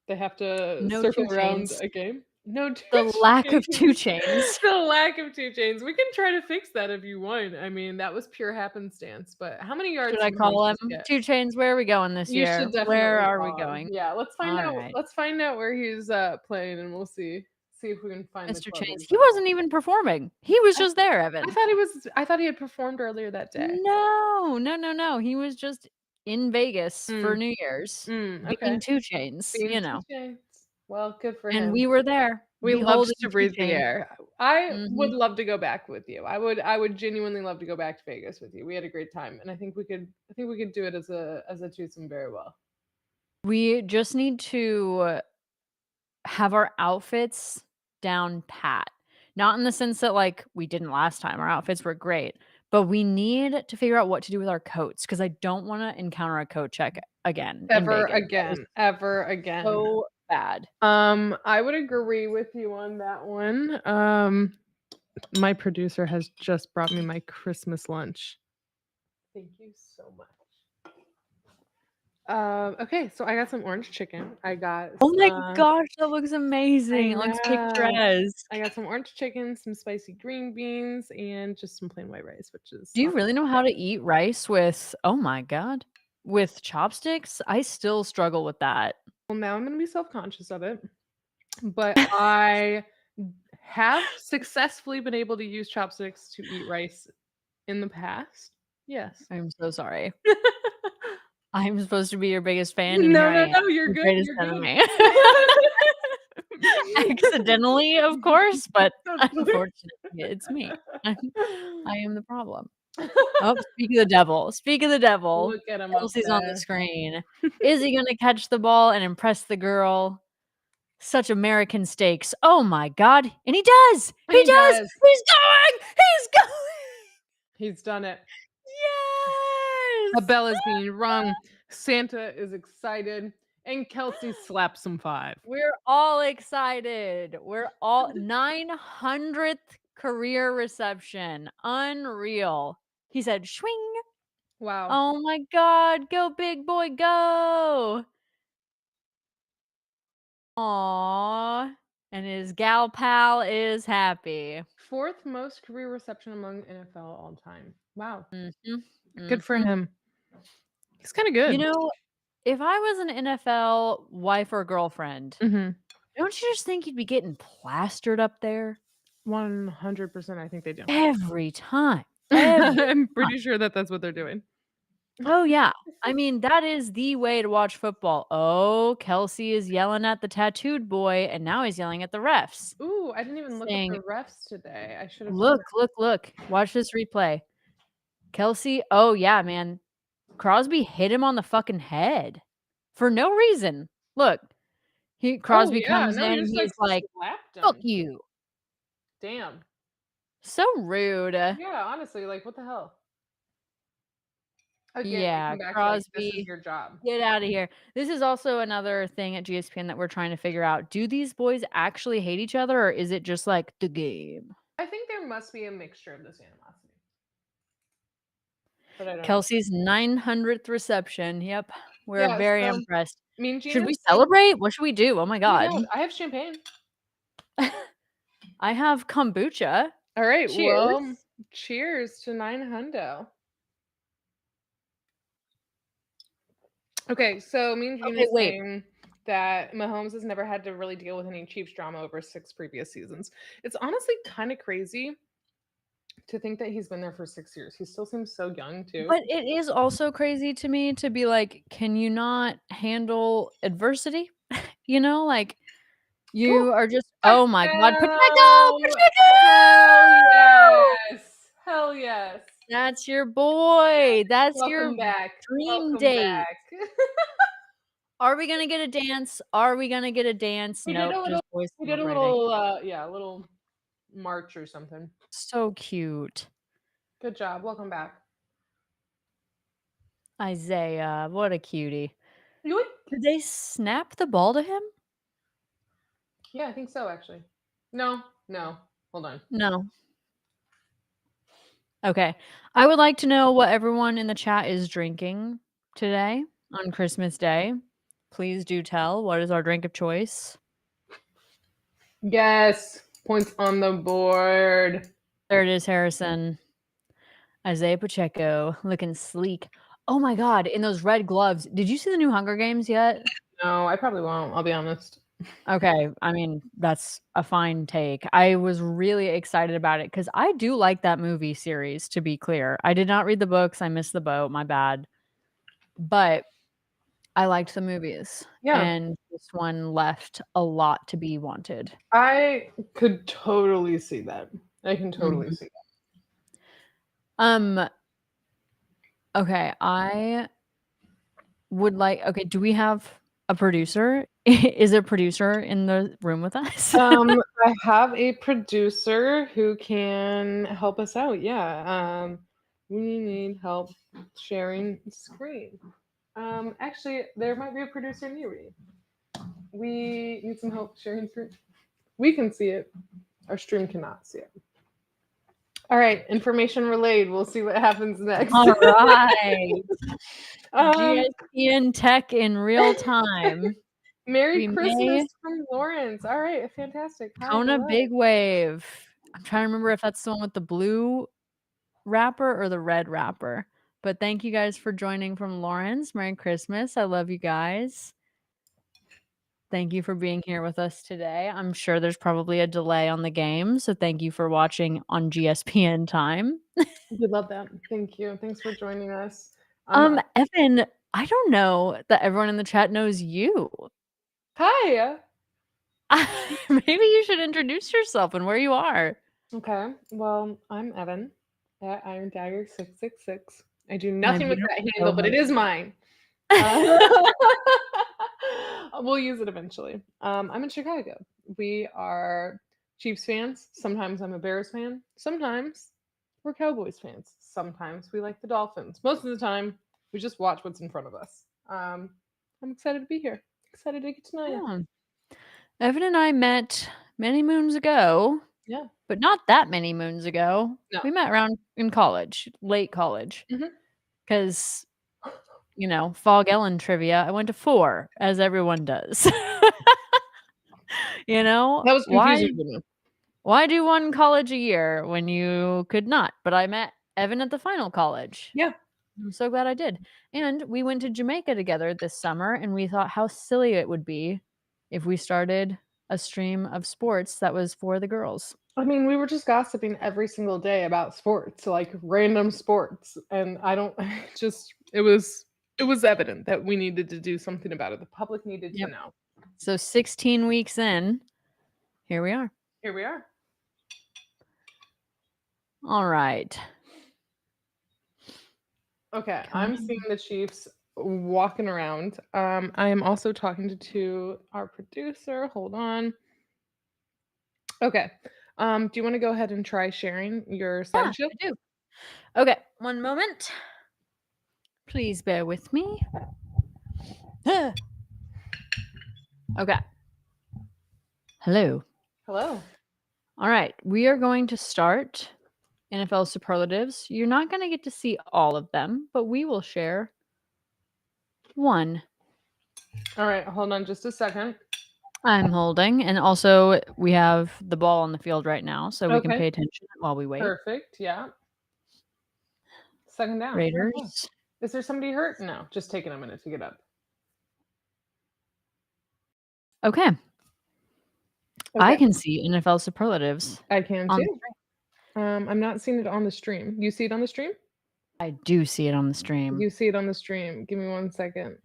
They have to No circle 2 around Chains. a game? No 2 The lack of 2 chains. Chains. The lack of 2 chains. We can try to fix that if you want. I mean, that was pure happenstance, but how many Should yards I did call Mahomes just him? get? 2 Chains, where are we going this You year? should Where definitely are we call him. going? Yeah, Alright. let's find out where he's, playing, and we'll see if we can find the Mr. club that Chains. he's He at. wasn't even performing. He was I just there, Evan. I thought he had performed earlier that day. No, no, no, no. He was just in Vegas for Mm, New Year's, okay. being 2 Chains, Being you 2 know, chains. Well, good for and him. we were there We loved beholding to 2 breathe the Chains. air. I would Mhm. love to go back with you. I would genuinely love to go back to Vegas with you. We had a great time, and I think we could do it as a twosome very well. We just need to have our outfits down pat. Not in the sense that, like, we didn't last time, our outfits were great, but we need to figure out what to do with our coats because I don't wanna encounter a coat check again in Ever Vegas. That was again, ever again. so bad. I would agree with you on that one. My producer has just brought me my Christmas lunch. Thank you so much. Okay, so I got some orange chicken. Oh my gosh, that looks I amazing. It looks kick know. dress. I got some orange chicken, some spicy green beans, and just some plain white rice, which is Do you really know how to eat rice with oh my god, with chopsticks? I still struggle with that. well, now I'm gonna be self-conscious of it, but I have successfully been able to use chopsticks to eat rice in the past. Yes. I'm so sorry. I'm supposed to be your biggest fan, and here No, I no, am, no, you're your good, greatest you're good. enemy. Accidentally, of course, but Totally. unfortunately, it's me. I am the problem. Oh, speak of the devil, Look at him up Kelsey's on the there. screen. Is he gonna catch the ball and impress the girl? Such American stakes. Oh my god, and he does! And He he does! does. He's going! He's going! He's done it. A Yes! bell is being rung. Santa is excited, and Kelsey slaps some 5. We're all excited. We're all 900th career reception. Unreal. He said, "Schwing." Wow. Oh my god, go big boy, go! Aw, and his gal pal is happy. 4th most career reception among NFL all time. Wow. Mhm, Good for mhm. him. He's kinda You good. know, if I was an NFL wife or girlfriend, Mhm. don't you just think you'd be getting plastered up there? 100% I think they do. Every time, every I'm time. pretty sure that that's what they're doing. Oh, yeah. I mean, that is the way to watch football. Oh, Kelsey is yelling at the tattooed boy, and now he's yelling at the refs, Ooh, I didn't even look up saying, the refs today. I should have done "Look, that. look, look. Watch this replay. Kelsey, oh, yeah, man. Crosby hit him on the fucking head for no reason. Look, Oh, Crosby yeah. comes No, in, he and just, like, he's like, slapped "Fuck him. you." Damn. So rude. Yeah, honestly, like, what the hell? Again, I Yeah, come back to, like, this is Crosby, your job. get out of here. This is also another thing at GSPN that we're trying to figure out. Do these boys actually hate each other, or is it just like the game? I think there must be a mixture of this animosity, but I don't know. Kelsey's 900th reception. Yep, we're Yeah, very so impressed. Mean Should we Genius said celebrate? What should we do? Oh my oh my god. god, I have champagne. I have kombucha. Alright, well, Cheers. cheers to 9 hundo. Okay, so Mean Gene Okay, is wait. saying that Mahomes has never had to really deal with any Chiefs drama over 6 previous seasons. It's honestly kinda crazy to think that he's been there for 6 years. He still seems so young too. But it is also crazy to me to be like, can you not handle adversity? You know, like, Ooh, you are just oh my god, Pacheco! touchdown! Hell Pacheco! yes! Hell yes! That's your boy. That's your Welcome back. dream Welcome date. back. Are we gonna get a dance? Are we gonna get a dance? We did Nope, a little just boys we did a celebrating. little, yeah, a little march or something. So cute. Good job. Welcome back. Isaiah, what a cutie. You would Did they snap the ball to him? Yeah, I think so, actually. No, no. Hold on. No. Okay. I would like to know what everyone in the chat is drinking today on Christmas Day. Please do tell. What is our drink of choice? Yes, points on the board. There it is, Harrison. Isaiah Pacheco, looking sleek. Oh my god, in those red gloves. Did you see the new Hunger Games yet? No, I probably won't. I'll be honest. Okay, I mean, that's a fine take. I was really excited about it because I do like that movie series, to be clear. I did not read the books. I missed the boat. My bad. But I liked the movies, Yeah, and this one left a lot to be wanted. I could totally see that. I can totally Mhm. see Um, okay, I would like okay, do we have a producer? Is a producer in the room with us? that. I have a producer who can help us out. Yeah. We need help sharing screen. Actually, there might be a producer near me. We need some help sharing screen. We can see it. Our stream cannot see it. All right, information relayed. We'll see what happens next. Alright. um, GSPN tech in real time. Merry We Christmas may from Lawrence. All right, fantastic. Hi, Kona hello. Big Wave. I'm trying to remember if that's the one with the blue wrapper or the red wrapper. But thank you guys for joining from Lawrence. Merry Christmas. I love you guys. Thank you for being here with us today. I'm sure there's probably a delay on the game, so thank you for watching on GSPN time. We love that. Thank you. Thanks for joining us. Um, Evan, I don't know that everyone in the chat knows you. Hi. Maybe you should introduce yourself and where you are. Okay. Well, I'm Evan at Iron Dagger 666. I do My nothing with beautiful that handle, but it co-host. is mine. Uh, we'll use it eventually. I'm in Chicago. We are Chiefs fans. Sometimes I'm a Bears fan. Sometimes we're Cowboys fans. Sometimes we like the Dolphins. Most of the time, we just watch what's in front of us. I'm excited to be here. Excited to get to know you. Yeah. Evan and I met many moons ago, Yeah. but not that many moons ago. No. We met around in college, late college, Hmm. because Fog Ellen trivia. I went to 4, as everyone does. That was Why confusing to me. why do one college a year when you could not? But I met Evan at the final college. Yeah. I'm so glad I did. And we went to Jamaica together this summer, and we thought how silly it would be if we started a stream of sports that was for the girls. I mean, we were just gossiping every single day about sports, like random sports, and I don't just it was evident that we needed to do something about it. The public needed to Yep. know. So 16 weeks in, here we are. Here we are. All right. Okay, I'm Come seeing the Chiefs walking around. I am also talking to our producer. Hold on. Okay. Do you want to go ahead and try sharing your Yeah, slideshow? I do. Okay, one moment. Please bear with me. Okay. Hello. Hello. All right, we are going to start NFL superlatives. You're not going to get to see all of them, but we will share one. All right, hold on just a second. I'm holding, and also we have the ball on the field right now, so we can Okay, pay attention while we wait. perfect. Yeah. Second down. Okay. Raiders. Is there somebody hurt? No, just taking a minute to get up. Okay, I Okay. can see NFL superlatives I can on the too. I'm not seeing it on the stream. You see it on the stream? I do see it on the stream. You see it on the stream. Give me 1 second.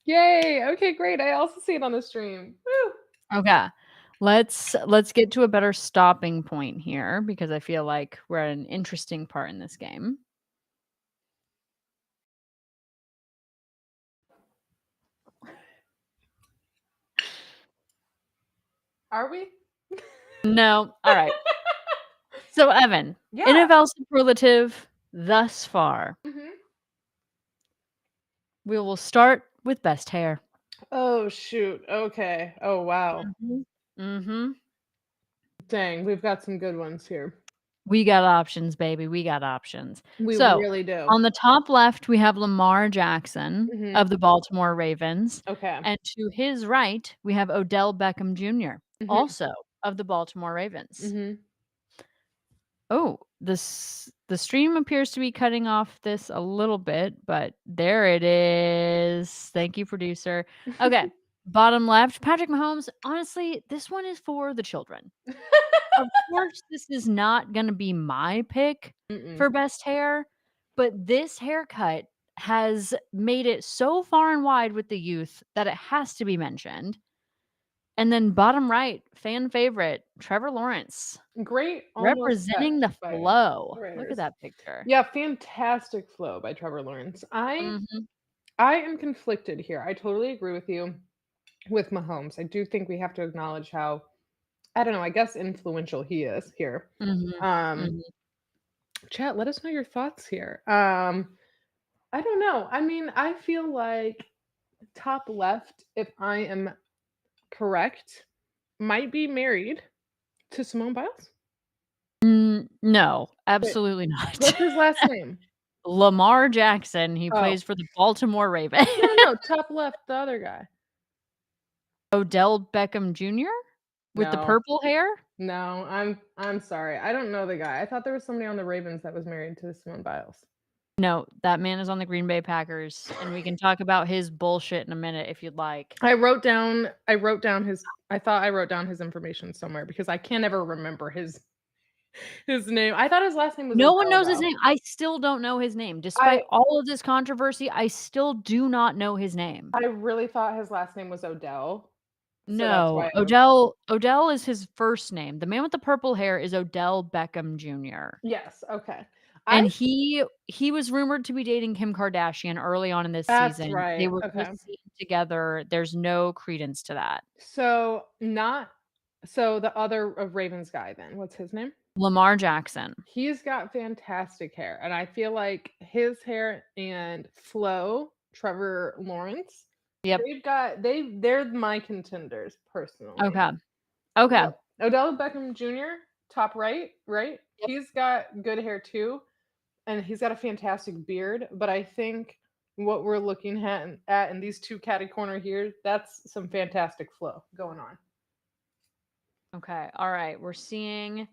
Yay! Okay, great. I also see it on the stream. Woo! Okay. Let's get to a better stopping point here because I feel like we're at an interesting part in this game. Are we? No. All right. So Evan, Yeah. NFL superlative thus far. Mhm. We will start with best hair. Oh, shoot. Okay. Oh, wow. Mhm. Mhm. Dang, we've got some good ones here. We got options, baby, we got options. We So, really do. on the top left, we have Lamar Jackson Mhm. of the Baltimore Ravens, Okay. and to his right, we have Odell Beckham Jr., Mhm. also of the Baltimore Ravens. Mhm. Oh, the stream appears to be cutting off this a little bit, but there it is. Thank you, producer. Okay, bottom left, Patrick Mahomes. Honestly, this one is for the children. Of course, this is not gonna be my pick Mm-mm. for best hair, but this haircut has made it so far and wide with the youth that it has to be mentioned. And then bottom right, fan favorite, Trevor Lawrence, Great almost catch representing the by flow. the Look at Raiders. that picture. Yeah, fantastic flow by Trevor Lawrence. I Mhm, I am conflicted here. I totally agree with you with Mahomes. I do think we have to acknowledge how, I don't know, I guess influential he is here. mhm, Um, mhm. Chat, let us know your thoughts here. I don't know. I mean, I feel like top left, if I am correct, might be married to Simone Biles. No, Wait, absolutely not. what's his last name? Lamar Jackson, he Oh, plays for the Baltimore Ravens. no, no, no, top left, the other guy. Odell Beckham Jr. with the No, purple hair? no, I'm sorry. I don't know the guy. I thought there was somebody on the Ravens that was married to Simone Biles. No, that man is on the Green Bay Packers, and we can talk about his bullshit in a minute if you'd like. I wrote down his I thought I wrote down his information somewhere because I can't ever remember his name. I thought his last name was No one Odell knows his though. name. I still don't know his name. Despite I all of this controversy, I still do not know his name. I really thought his last name was Odell, so that's No, why I was Odell is his first name. The man with the purple hair is Odell Beckham Jr. yes, okay. I And he was rumored to be dating Kim Kardashian early on in this That's season. They right, were okay. just seen together. There's no credence to that. So, not so the other Ravens guy then, what's his name? Lamar Jackson. He's got fantastic hair, and I feel like his hair and Flo, Trevor Lawrence, Yep. they're my contenders personally. Okay. Okay. Odell Beckham Jr., top right, right? Yep. He's got good hair too, and he's got a fantastic beard, but I think what we're looking at in these two catty corner here, that's some fantastic flow going on. Okay. All right. We're seeing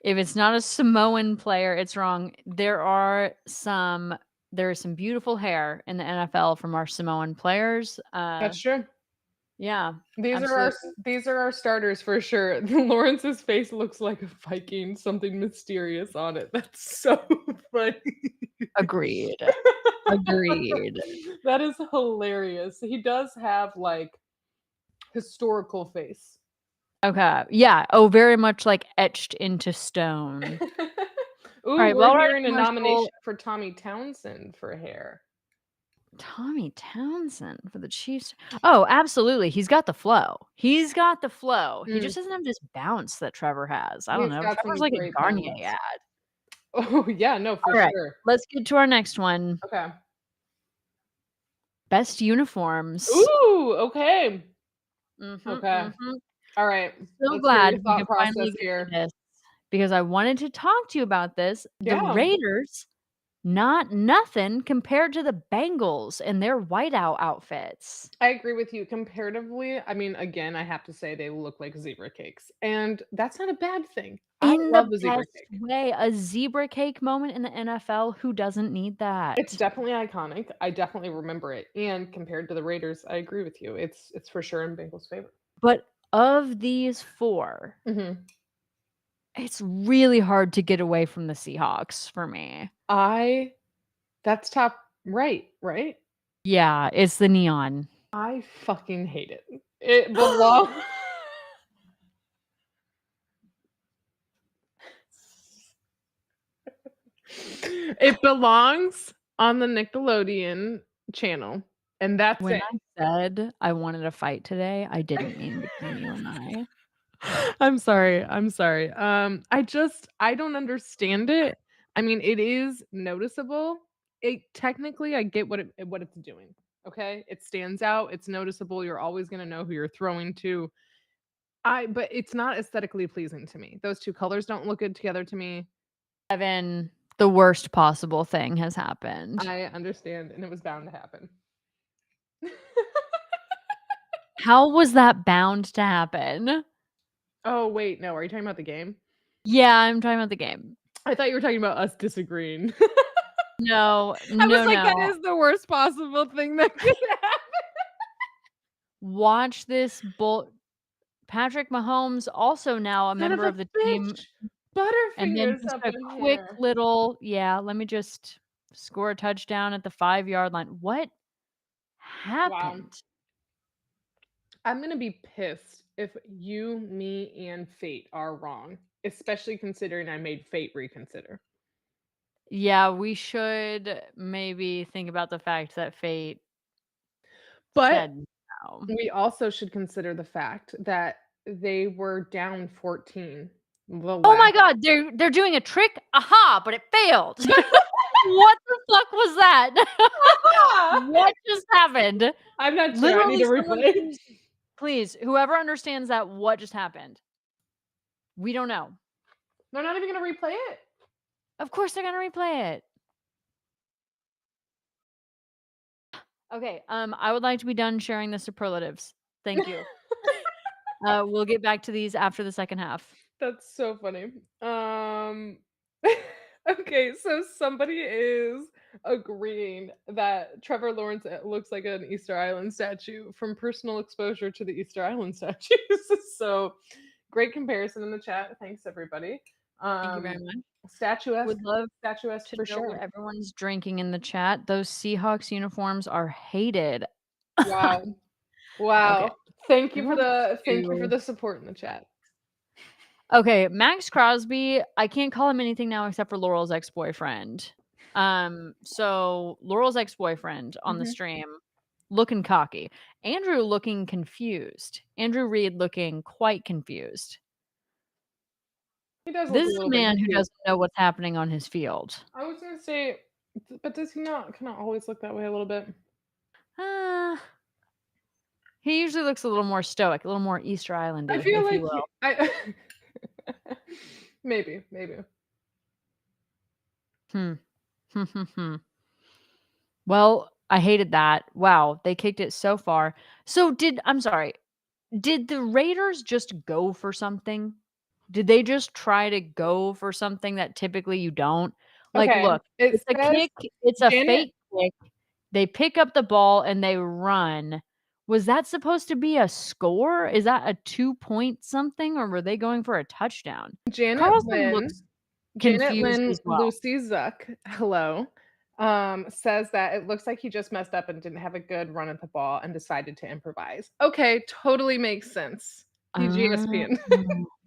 if it's not a Samoan player, it's wrong. There is some beautiful hair in the NFL from our Samoan players. That's true. Yeah, These are our absolutely. these are our starters for sure. Lawrence's face looks like a Viking, something mysterious on it. That's so funny. Agreed. Agreed. That is hilarious. He does have like historical face. Okay. Yeah. Oh, very much like etched into stone. All Ooh, right. we're Well, we're at hearing a a commercial. nomination for Tommy Townsend for hair. Tommy Townsend for the Chiefs. Oh, absolutely. He's got the flow. He's got the flow. He Mm, just doesn't have this bounce that Trevor has. I don't he's know. got Trevor's some like a great Garnier balance. ad. Oh yeah, no, for All right. sure. Let's get to our next one. Okay. Best uniforms. Ooh, okay. Mhm. Okay. Mhm. All right. So Let's hear glad your we thought can finally process get to here. this because I wanted to talk to you about this. The Yeah. Raiders, not nothing compared to the Bengals and their whiteout outfits. I agree with you. Comparatively, I mean, again, I have to say they look like zebra cakes, and that's not a bad thing. I In the love a zebra best cake. way, a zebra cake moment in the NFL, who doesn't need It's that? definitely iconic. I definitely remember it, and compared to the Raiders, I agree with you. It's for sure in Bengals' favor. But of these 4, Mhm. it's really hard to get away from the Seahawks for me. I That's top right, right? Yeah, it's the neon. I fucking hate it. It belongs. It belongs on the Nickelodeon channel, and that's When it. I said I wanted a fight today, I didn't mean between you and I. I'm sorry, I'm sorry. I don't understand it. I mean, it is noticeable. It technically, I get what it's doing. Okay, it stands out. It's noticeable. You're always going to know who you're throwing to. But it's not aesthetically pleasing to me. Those two colors don't look good together to me. Evan, the worst possible thing has happened. I understand, and it was bound to happen. How was that bound to happen? Oh, wait, no, are you talking about the game? Yeah, I'm talking about the game. I thought you were talking about us disagreeing. No, I was no, like, that no. is the worst possible thing that could happen. Watch this Patrick Mahomes, also now a Son of member a of the team, bitch. and then Butterfingers just up a in quick here. little, yeah, let me just score a touchdown at the 5-yard line. What Wow. happened? I'm gonna be pissed if you, me, and Fate are wrong, especially considering I made Fate reconsider. Yeah, we should maybe think about the fact that fate But said no. we also should consider the fact that they were down 14 the Oh my last. god, they're doing a trick? Aha, but it failed. What the fuck was that? What just happened? I'm not sure. I need Literally, to someone replay. please, whoever understands that, what just happened? We don't know. They're not even gonna replay it. Of course they're gonna replay it. Okay, I would like to be done sharing the superlatives. Thank you. We'll get back to these after the second half. That's so funny. Okay, so somebody is agreeing that Trevor Lawrence looks like an Easter Island statue from personal exposure to the Easter Island statues. So great comparison in the chat. Thanks everybody. Thank you very Um, much. statuesque, Would love statuesque to for know what sure. everyone's drinking in the chat. Those Seahawks uniforms are hated. Wow. Okay, Wow. everyone's Thank you for too the support in the chat. okay, Max Crosby, I can't call him anything now except for Laurel's ex-boyfriend. So Laurel's ex-boyfriend on the Mhm. stream looking cocky. Andrew looking confused. Andrew Reed looking quite confused. He does look This a is a little bit man who confused. doesn't know what's happening on his field. I was gonna say, but does he not kind of always look that way a little bit? Uh, he usually looks a little more stoic, a little more Easter I Islandy, feel if you like will. maybe, maybe. Hmm. Well, I hated that. Wow, they kicked it so far. So I'm sorry. Did the Raiders just go for something? Did they just try to go for something that typically you don't? Like, Okay, look, it it's a says kick, it's a Janet fake kick. They pick up the ball and they run. Was that supposed to be a score? Is that a 2-point something, or were they going for a touchdown? Janet Carlson Lynn looks Janet confused Lynn as well. Lucy Zuck, hello, says that it looks like he just messed up and didn't have a good run at the ball and decided to improvise. Okay, totally makes sense. He Oh. GSPN.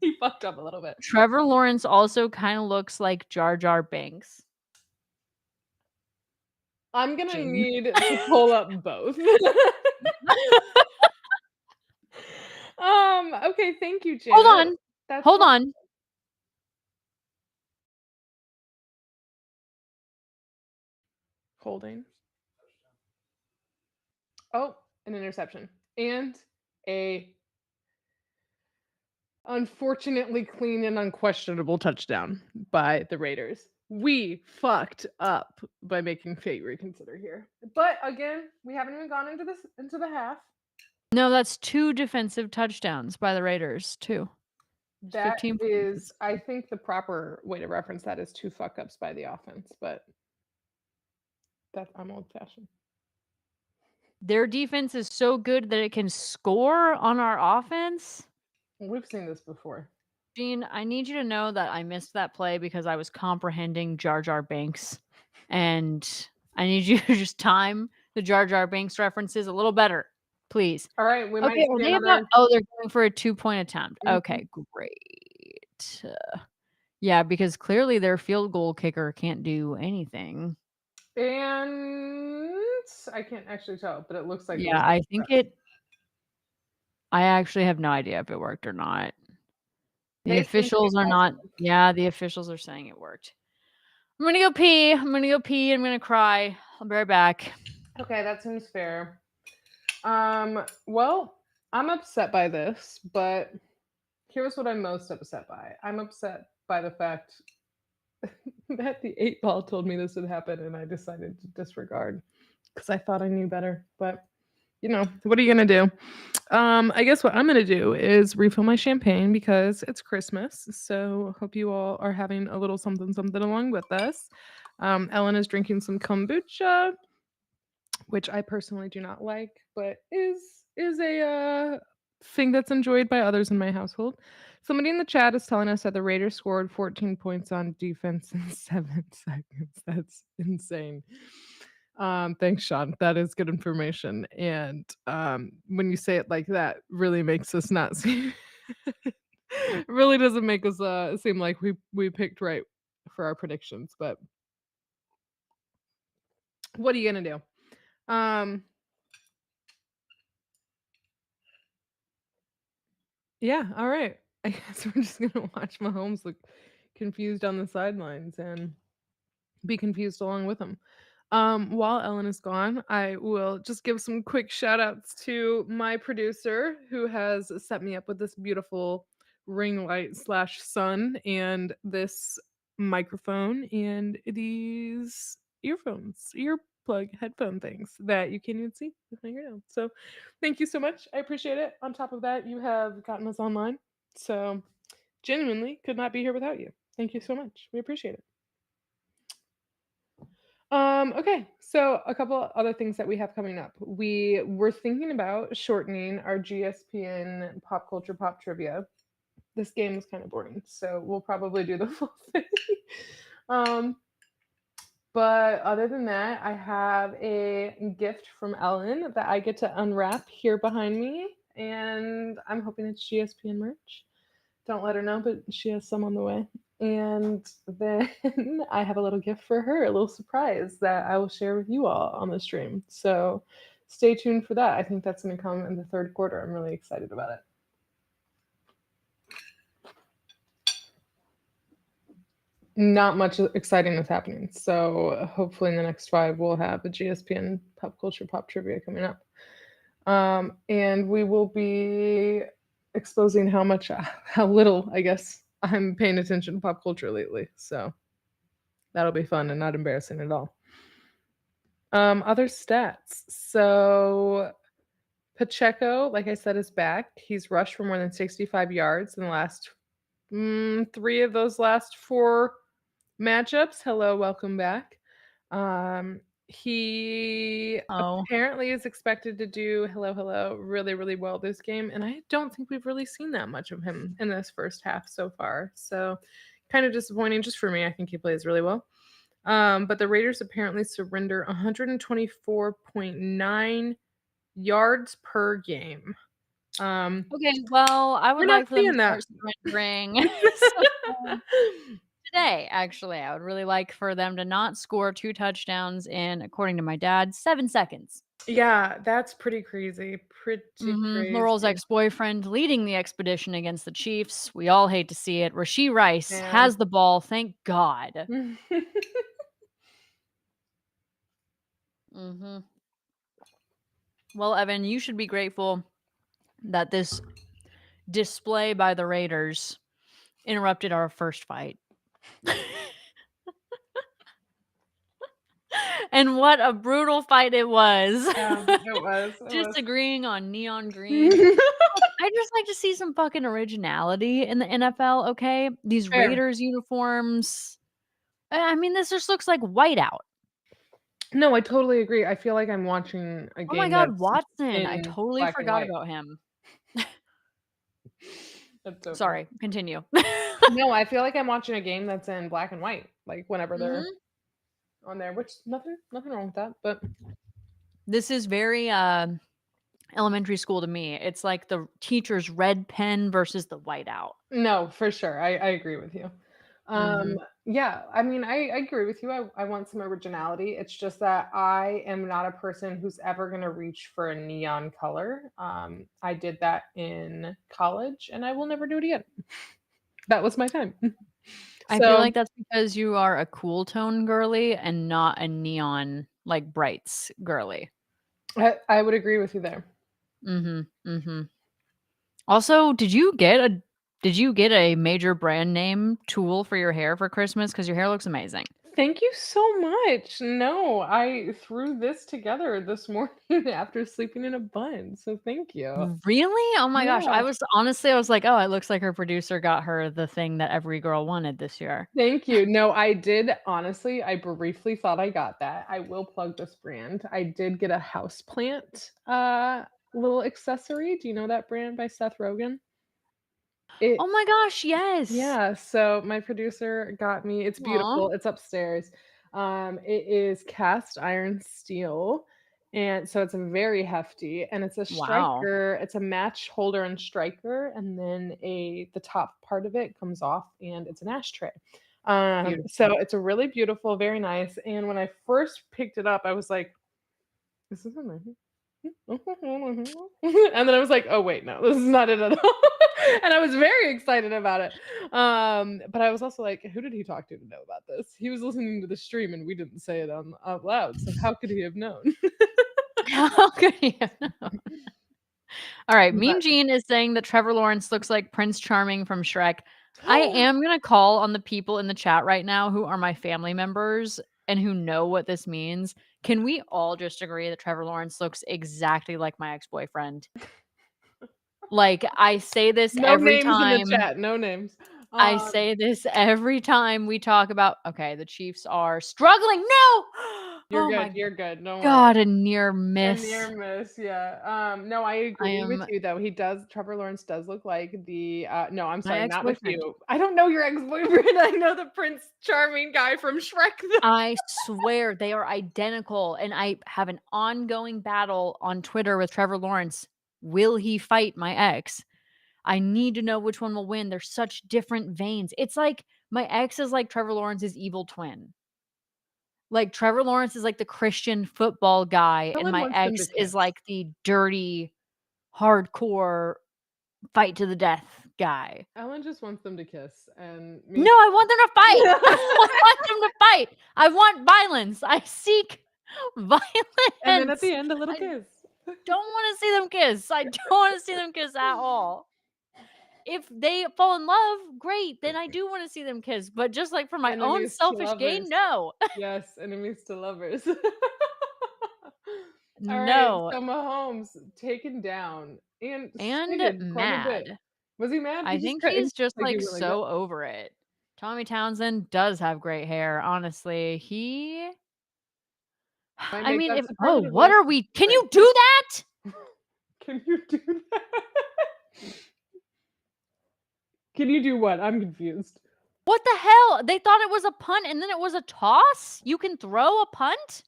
He fucked up a little bit. Trevor Lawrence also kinda looks like Jar Jar Binks. I'm gonna Gene. need to pull up both. Okay, thank you, Hold Janet. on. That's Hold help on. holding. Oh, an interception. And a unfortunately clean and unquestionable touchdown by the Raiders. We fucked up by making fate reconsider here. But again, we haven't even gone into the half. No, that's 2 defensive touchdowns by the Raiders, 2. It's That 15 is, points. I think the proper way to reference that is two fuck ups by the offense, but I'm old fashioned. Their defense is so good that it can score on our offense? We've seen this before. Gene, I need you to know that I missed that play because I was comprehending Jar Jar Binks, and I need you to just time the Jar Jar Binks references a little better, please. All right, we might Okay, are see they about another. they're going for a 2-point attempt. Mhm. Okay, great. Yeah, because clearly their field goal kicker can't do anything. And I can't actually tell, but it looks like it Yeah, was I think success. I actually have no idea if it worked or not. The They seem to be officials are not positive. yeah, the officials are saying it worked. I'm gonna go pee, I'm gonna cry. I'll be right back. Okay, that seems fair. Well, I'm upset by this, but here's what I'm most upset by. I'm upset by the fact that the 8 ball told me this would happen and I decided to disregard because I thought I knew better. But what are you gonna do? I guess what I'm gonna do is refill my champagne because it's Christmas. So hope you all are having a little something something along with us. Ellen is drinking some kombucha, which I personally do not like, but is a thing that's enjoyed by others in my household. Somebody in the chat is telling us that the Raiders scored 14 points on defense in 7 seconds. That's insane. Thanks, Sean. That is good information. And when you say it like that, really makes us not seem. Really doesn't make us seem like we picked right for our predictions. But what are you gonna do? Yeah, all right. I guess we're just gonna watch Mahomes look confused on the sidelines and be confused along with him. While Ellen is gone, I will just give some quick shout outs to my producer who has set me up with this beautiful ring light slash sun and this microphone and these earplug headphone things that you can't even see with my ear now. So thank you so much. I appreciate it. On top of that, you have gotten us online. So genuinely could not be here without you. Thank you so much. We appreciate it. Okay, so a couple other things that we have coming up. We were thinking about shortening our GSPN pop culture pop trivia. This game is kind of boring, so we'll probably do the full thing. um, but other than that, I have a gift from Ellen that I get to unwrap here behind me, and I'm hoping it's GSPN merch. Don't let her know, but she has some on the way. And then I have a little gift for her, a little surprise that I will share with you all on the stream. So stay tuned for that. I think that's going to come in the third quarter. I'm really excited about it. Not much exciting is happening. So hopefully in the next five, we'll have a GSPN pop culture pop trivia coming up. And we will be exposing how little, I guess, I'm paying attention to pop culture lately. So that'll be fun and not embarrassing at all. Other stats. So Pacheco, like I said, is back. He's rushed for more than 65 yards in the last three of those last four matchups. Hello, welcome back. He Oh. apparently is expected to do hello really really well this game, and I don't think we've really seen that much of him in this first half so far. So kind of disappointing just for me. I think he plays really well. But the Raiders apparently surrender 124.9 yards per game. Okay, well, I We're would not like for them to seeing that. start surrendering. So, today, actually, I would really like for them to not score 2 touchdowns in, according to my dad, 7 seconds. Yeah, that's pretty crazy. Pretty Laurel's crazy. ex-boyfriend leading the expedition against the Chiefs. We all hate to see it. Rasheed Rice Man. has the ball, thank God. Mhm. Well, Evan, you should be grateful that this display by the Raiders interrupted our first fight. And what a brutal fight it was. Yeah, it was, it was. Disagreeing on neon green. Look, I just like to see some fucking originality in the NFL, okay? These Fair. Raiders uniforms, I mean, this just looks like whiteout. No, I totally agree. I feel like I'm watching a Oh my game god, that's Watson, I in totally black and forgot white. about him. That's so funny. Sorry, continue. No, I feel like I'm watching a game that's in black and white, like whenever they're Mhm. on there, which nothing wrong with that. But This is very, elementary school to me. It's like the teacher's red pen versus the whiteout. no, for sure. I agree with you. Um, Mhm. yeah, I mean, I agree with you. I want some originality. It's just that I am not a person who's ever going to reach for a neon color. I did that in college and I will never do it again. That was my time. I feel So, like that's because you are a cool tone girly and not a neon. like brights girly. I would agree with you there. Mhm, mhm. Also, did you get a major brand name tool for your hair for Christmas? Because your hair looks amazing. Thank you so much. No, I threw this together this morning after sleeping in a bun, so thank you. Really? Oh my gosh, Yeah. I was like, "Oh, it looks like her producer got her the thing that every girl wanted this year." Thank you. No, I did honestly, I briefly thought I got that. I will plug this brand. I did get a houseplant, little accessory. Do you know that brand by Seth Rogen? It Oh my gosh, yes! Yeah, so my producer got me it's Aw, beautiful, it's upstairs. It is cast iron steel, and so it's very hefty, and it's a wow, striker it's a match holder and striker, and then the top part of it comes off, and it's an ashtray. beautiful. So it's a really beautiful, very nice, and when I first picked it up, I was like, "This isn't my and then I was like, "Oh, wait, no, this is not it at all." And I was very excited about it. But I was also like, "Who did he talk to know about this? He was listening to the stream and we didn't say it out loud, so how could he have known?" How could you know? Alright, But Mean Gene is saying that Trevor Lawrence looks like Prince Charming from Shrek. I am gonna call on the people in the chat right now who are my family members and who know what this means. Can we all just agree that Trevor Lawrence looks exactly like my ex-boyfriend? Like, no names in the chat, no names. I Um, say this every time we talk about, okay, the Chiefs are struggling. No! Oh my you're good, don't worry. god, a near A miss. near miss, yeah. No, I I agree with am you though. Trevor Lawrence does look like no, I'm my sorry, not with ex-boyfriend. you. I don't know your ex-boyfriend. I know the Prince Charming guy from Shrek though. I swear they are identical, and I have an ongoing battle on Twitter with Trevor Lawrence. Will he fight my ex? I need to know which one will win. They're such different veins. It's like my ex is like Trevor Lawrence's evil twin. Like Trevor Lawrence is like the Christian football guy, and Ellen my wants them to ex is kiss. like the dirty, hardcore, fight to the death guy. Ellen just wants them to kiss, and me No, I want them to fight. I want them to fight. I want violence. I seek and then at violence. the end, a little I kiss. don't wanna see them kiss. I don't wanna see them kiss at all. If they fall in love, great, then I do wanna see them kiss, but just, like, for my own Enemies to selfish gain, lovers. no. Yes, enemies to lovers. All right, No. so Mahomes taken down and And slighted quite a bit. mad. Was he mad? I He just think he he's just, like he like, really good. so over it. Tommy Townsend does have great hair, honestly. Might I make mean, that if oh, superlative what less are we can great. you do that? Can you do that? Can you do what? I'm confused. What the hell? They thought it was a punt and then it was a toss? You can throw a punt?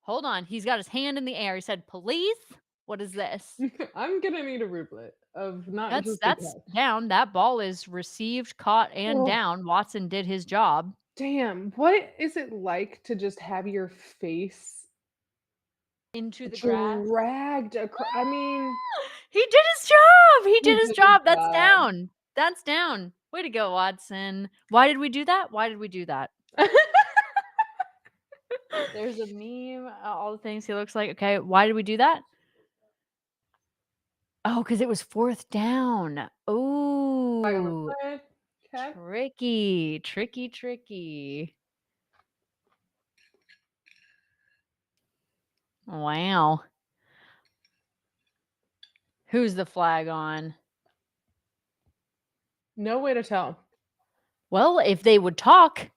Hold on, he's got his hand in the air. He said, "Police? What is this?" I'm gonna need a rouplet of not just a That's catch. down. That ball is received, caught, and Oh, down. Watson did his job. damn. What is it like to just have your face Into the grass. dragged across? I mean, He did his job! He he did his did his job. That's job. down. That's down. Way to go, Watson. Why did we do that? Why did we do that? There's a meme, all the things he looks like. Okay, why did we do that? Oh, because it was 4th down. Flag on the Ooh, play. Okay. tricky, tricky, tricky. Wow. Who's the flag on? No way to tell. Well, if they would talk,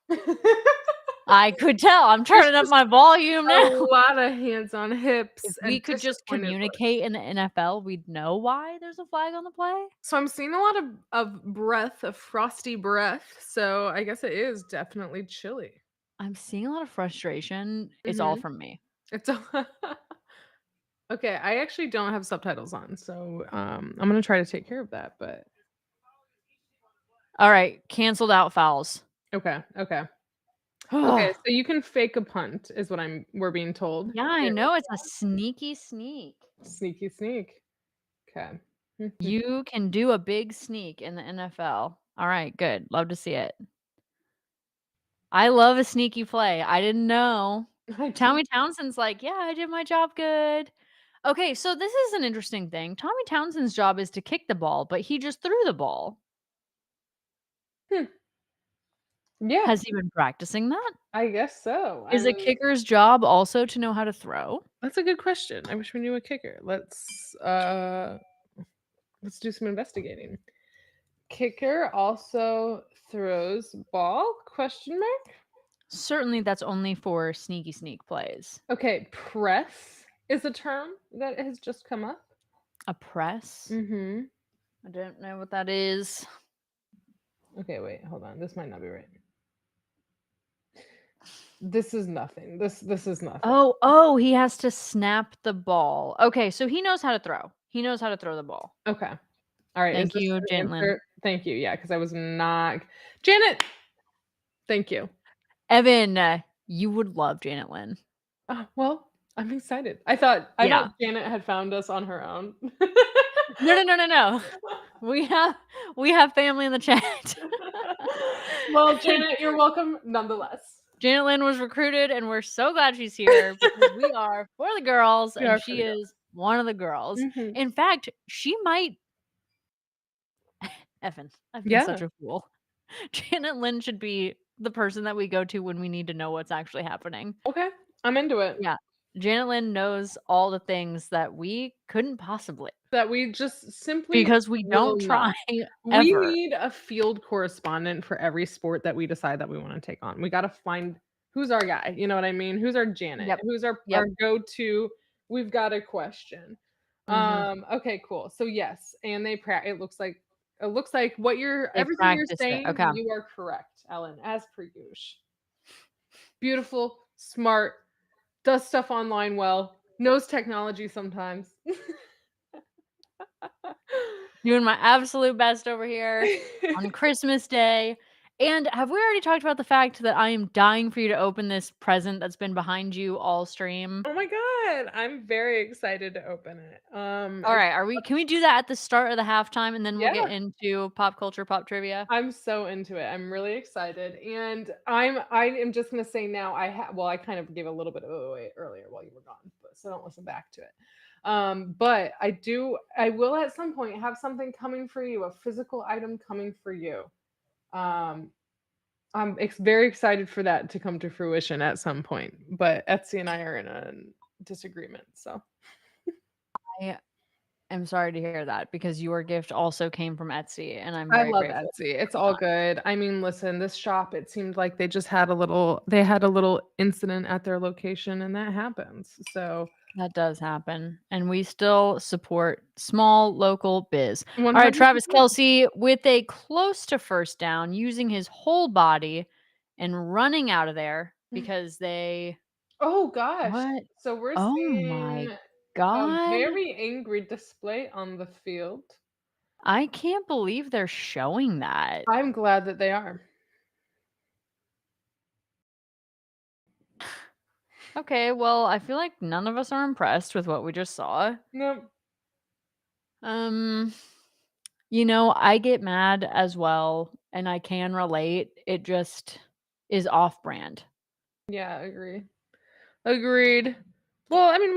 I could tell. I'm There's turning up just my volume a now. lot of hands on If hips we and could just disappointed looks. communicate in the NFL, we'd know why there's a flag on the play. So I'm seeing a lot of frosty breath, so I guess it is definitely chilly. I'm seeing a lot of frustration. It's all Mhm. from me. It's a Okay, I actually don't have subtitles on, so, I'm gonna try to take care of that, but All right, canceled out fouls. okay, okay. Okay, so you can fake a punt is what we're being told Yeah, I here. know it's a sneaky sneak. Sneaky sneak. Okay. You can do a big sneak in the NFL. All right, good. Love to see it. I love a sneaky play. I didn't know. I do. Tommy Townsend's like, "Yeah, I did my job good." Okay, so this is an interesting thing. Tommy Townsend's job is to kick the ball, but he just threw the ball. Hmm. Yeah, Has he been practicing that? I guess so. I Is a mean, kicker's job also to know how to throw? that's a good question. I wish we knew a kicker. Let's do some investigating. Kicker also throws ball? Question mark. Certainly, that's only for sneaky sneak plays. Okay, press is a term that has just come up. A press? Mhm. I don't know what that is. Okay, wait, hold on. This might not be right. This is nothing. This is nothing. Oh, he has to snap the ball. Okay, so he knows how to throw. He knows how to throw the ball. Okay. All right, is Thank this you, an Jantlin. answer? Thank you. Yeah, because I was not Janet! Thank you. Evan, you would love Janet Lynn. Well, I'm excited. I thought Yeah. Janet had found us on her own. No, no, no, no, no. We have we have family in the chat. Well, Janet, you're welcome nonetheless. Janet Lynn was recruited, and we're so glad she's here because we are for the girls, We and are for she the girl. is one of the girls. Mhm. In fact, she might Evan, I've been such Yeah. a fool. Janet Lynn should be the person that we go to when we need to know what's actually happening. Okay. I'm into it. Yeah. Janet Lynn knows all the things that we couldn't possibly That we just simply because we will don't not. try We ever. need a field correspondent for every sport that we decide that we wanna take on. We gotta find who's our guy, you know what I mean? Who's our Janet? Yep. Who's our Yep. go-to, "We've got a question." Mhm. Okay, cool. So, yes, and it looks like what you're They everything you're practiced it. saying, Okay. you are correct, Ellen, as per usual. Beautiful, smart, does stuff online well, knows technology sometimes. Doing my absolute best over here on Christmas Day. And have we already talked about the fact that I am dying for you to open this present that's been behind you all stream? Oh my god, I'm very excited to open it. All right, are we can we do that at the start of the halftime and then we'll get Yeah, into pop culture, pop trivia? I'm so into it. I'm really excited, and I am just gonna say now. I kind of gave a little bit of it away earlier while you were gone, but so don't listen back to it. But I will at some point have something coming for you, a physical item coming for you. Um, very excited for that to come to fruition at some point. But Etsy and I are in a disagreement, so. I am sorry to hear that because your gift also came from Etsy and I'm I very love grateful Etsy. It's for all that. good. I mean, listen, this shop, it seemed like they had a little incident at their location and that happens. So That does happen, and we still support small local biz. All right, Travis 100%. Kelsey with a close to first down, using his whole body and running out of there because they Oh gosh. what? So we're Oh seeing my a god. very angry display on the field. I can't believe they're showing that. I'm glad that they are. Okay, well, I feel like none of us are impressed with what we just saw. No. Um, I get mad as well, and I can relate. It just is off brand. Yeah, agree. Agreed. Well, I mean,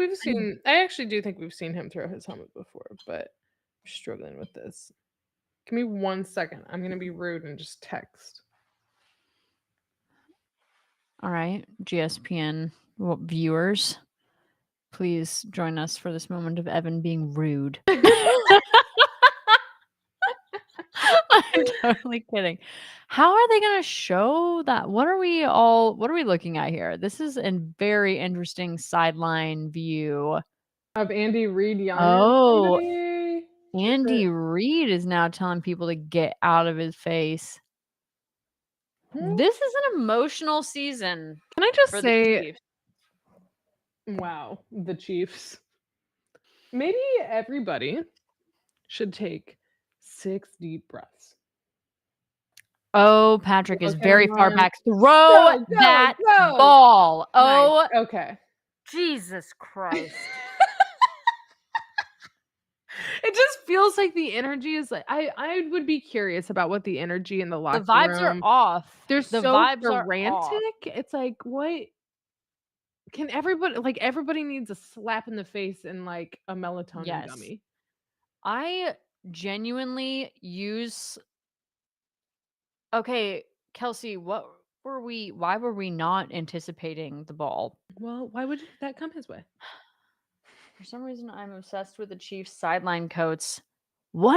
I I actually do think we've seen him throw his helmet before, but I'm struggling with this. Give me 1 second. I'm gonna be rude and just text. All right, GSPN viewers, please join us for this moment of Evan being rude. I'm totally kidding. How are they gonna show that? What are we looking at here? This is a very interesting sideline view. Of Andy Reid yelling at Oh, somebody? Is it Andy Reid is now telling people to get out of his face. hmm? This is an emotional season Can I just for the say, Chiefs. wow, the Chiefs. Maybe everybody should take 6 deep breaths. Oh, Patrick is Look at very him far run. back. Throw Go, go, that go! ball. Nice, Oh, okay. Jesus Christ. It just feels like the energy is like I would be curious about what the energy in the The locker vibes are room. off. They're The so vibes are frantic. off. It's like, what? Can everybody needs a slap in the face and, like, a melatonin Yes. gummy. I genuinely use Okay, Kelsey, why were we not anticipating the ball? Well, why would that come his way? For some reason, I'm obsessed with the Chiefs sideline coats. We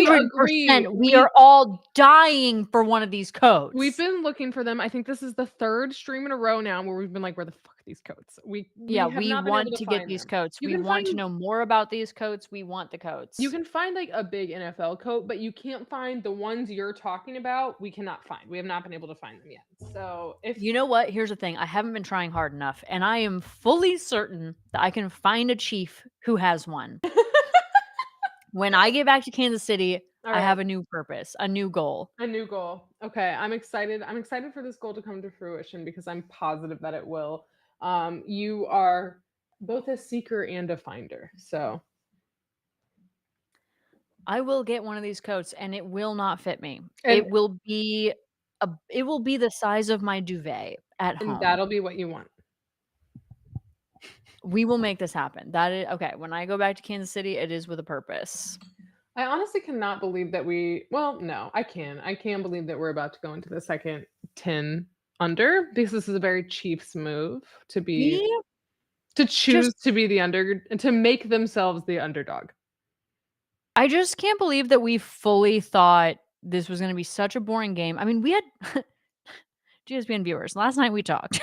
agree. 100% we are all dying for one of these We've coats. been looking for them. I think this is the 3rd stream in a row now where we've been like, "Where the fuck are these coats?" Yeah, We have we not been able want to to get find these them. coats. You We can want to find know more about these coats. We want the you coats. can find, like, a big NFL coat, but you can't find the ones you're talking about, we cannot find. We have not been able to find them yet. So, if You know what? Here's the thing. I haven't been trying hard enough, and I am fully certain that I can find a chief who has one. When I get back to Kansas City, I Alright, have a new purpose, a new goal. a new goal. Okay, I'm excited. I'm excited for this goal to come to fruition because I'm positive that it will. You are both a seeker and a finder, so I will get one of these coats and it will not fit me. and It will be the size of my duvet at and home. that'll be what you want. We will make this happen. That is okay. When I go back to Kansas City, it is with a purpose. I honestly cannot believe that well, no, I can. I can believe that we're about to go into the second 10 under because this is a very Chiefs move We to just choose to be the to make themselves the underdog. I just can't believe that we fully thought this was gonna be such a boring game. I mean, we had GSPN viewers. Last night we talked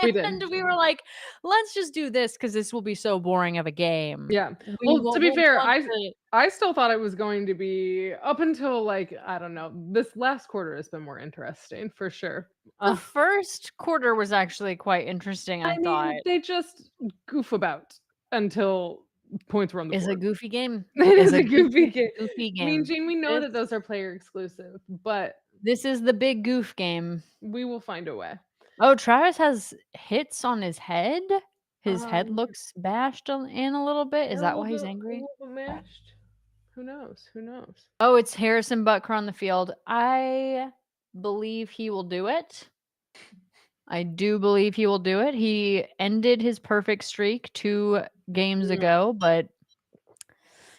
We did. and we were like, let's just do this because this will be so boring of a game. Yeah. Well, to be We'll fair, want to I still thought it was going to be up until like, I don't know, this last quarter has been more interesting for sure. The first quarter was actually quite interesting, I I thought. mean, they just goof about until points were on the It's a board. goofy game. It It's is a a goofy game. goofy Mean game. Gene, we know This that those are player exclusive, but this is the big goof game. we will find a way. Oh, Travis has hits on his head? His head Um, looks bashed in a little bit. Is they're that why he's a angry? little bit mashed. Who knows? Who knows? Oh, it's Harrison Butker on the field. I believe he will do it. I do believe he will do it. He ended his perfect streak 2 games Mm, ago, but